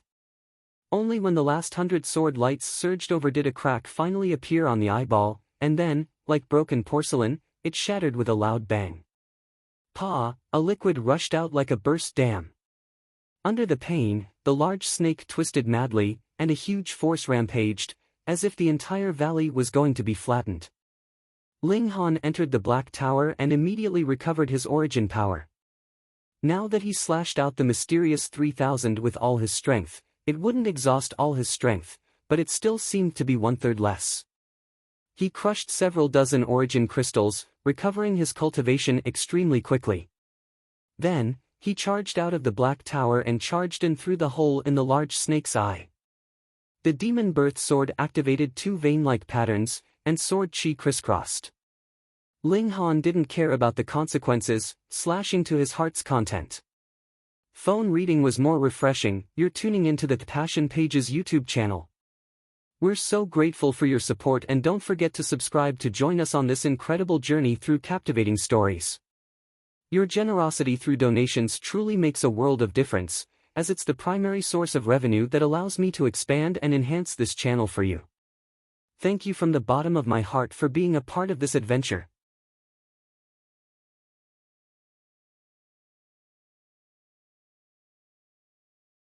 Only when the last 100 sword lights surged over did a crack finally appear on the eyeball, and then, like broken porcelain, it shattered with a loud bang. Pa, a liquid rushed out like a burst dam. Under the pain, the large snake twisted madly, and a huge force rampaged, as if the entire valley was going to be flattened. Ling Han entered the Black Tower and immediately recovered his origin power. Now that he slashed out the mysterious 3000 with all his strength, it wouldn't exhaust all his strength, but it still seemed to be 1/3 less. He crushed several dozen origin crystals, recovering his cultivation extremely quickly. Then, he charged out of the Black Tower and charged in through the hole in the large snake's eye. The demon birth sword activated 2 vein-like patterns, and sword chi crisscrossed. Ling Han didn't care about the consequences, slashing to his heart's content. Phone reading was more refreshing. You're tuning into the Passion Pages YouTube channel. We're so grateful for your support, and don't forget to subscribe to join us on this incredible journey through captivating stories. Your generosity through donations truly makes a world of difference, as it's the primary source of revenue that allows me to expand and enhance this channel for you. Thank you from the bottom of my heart for being a part of this adventure.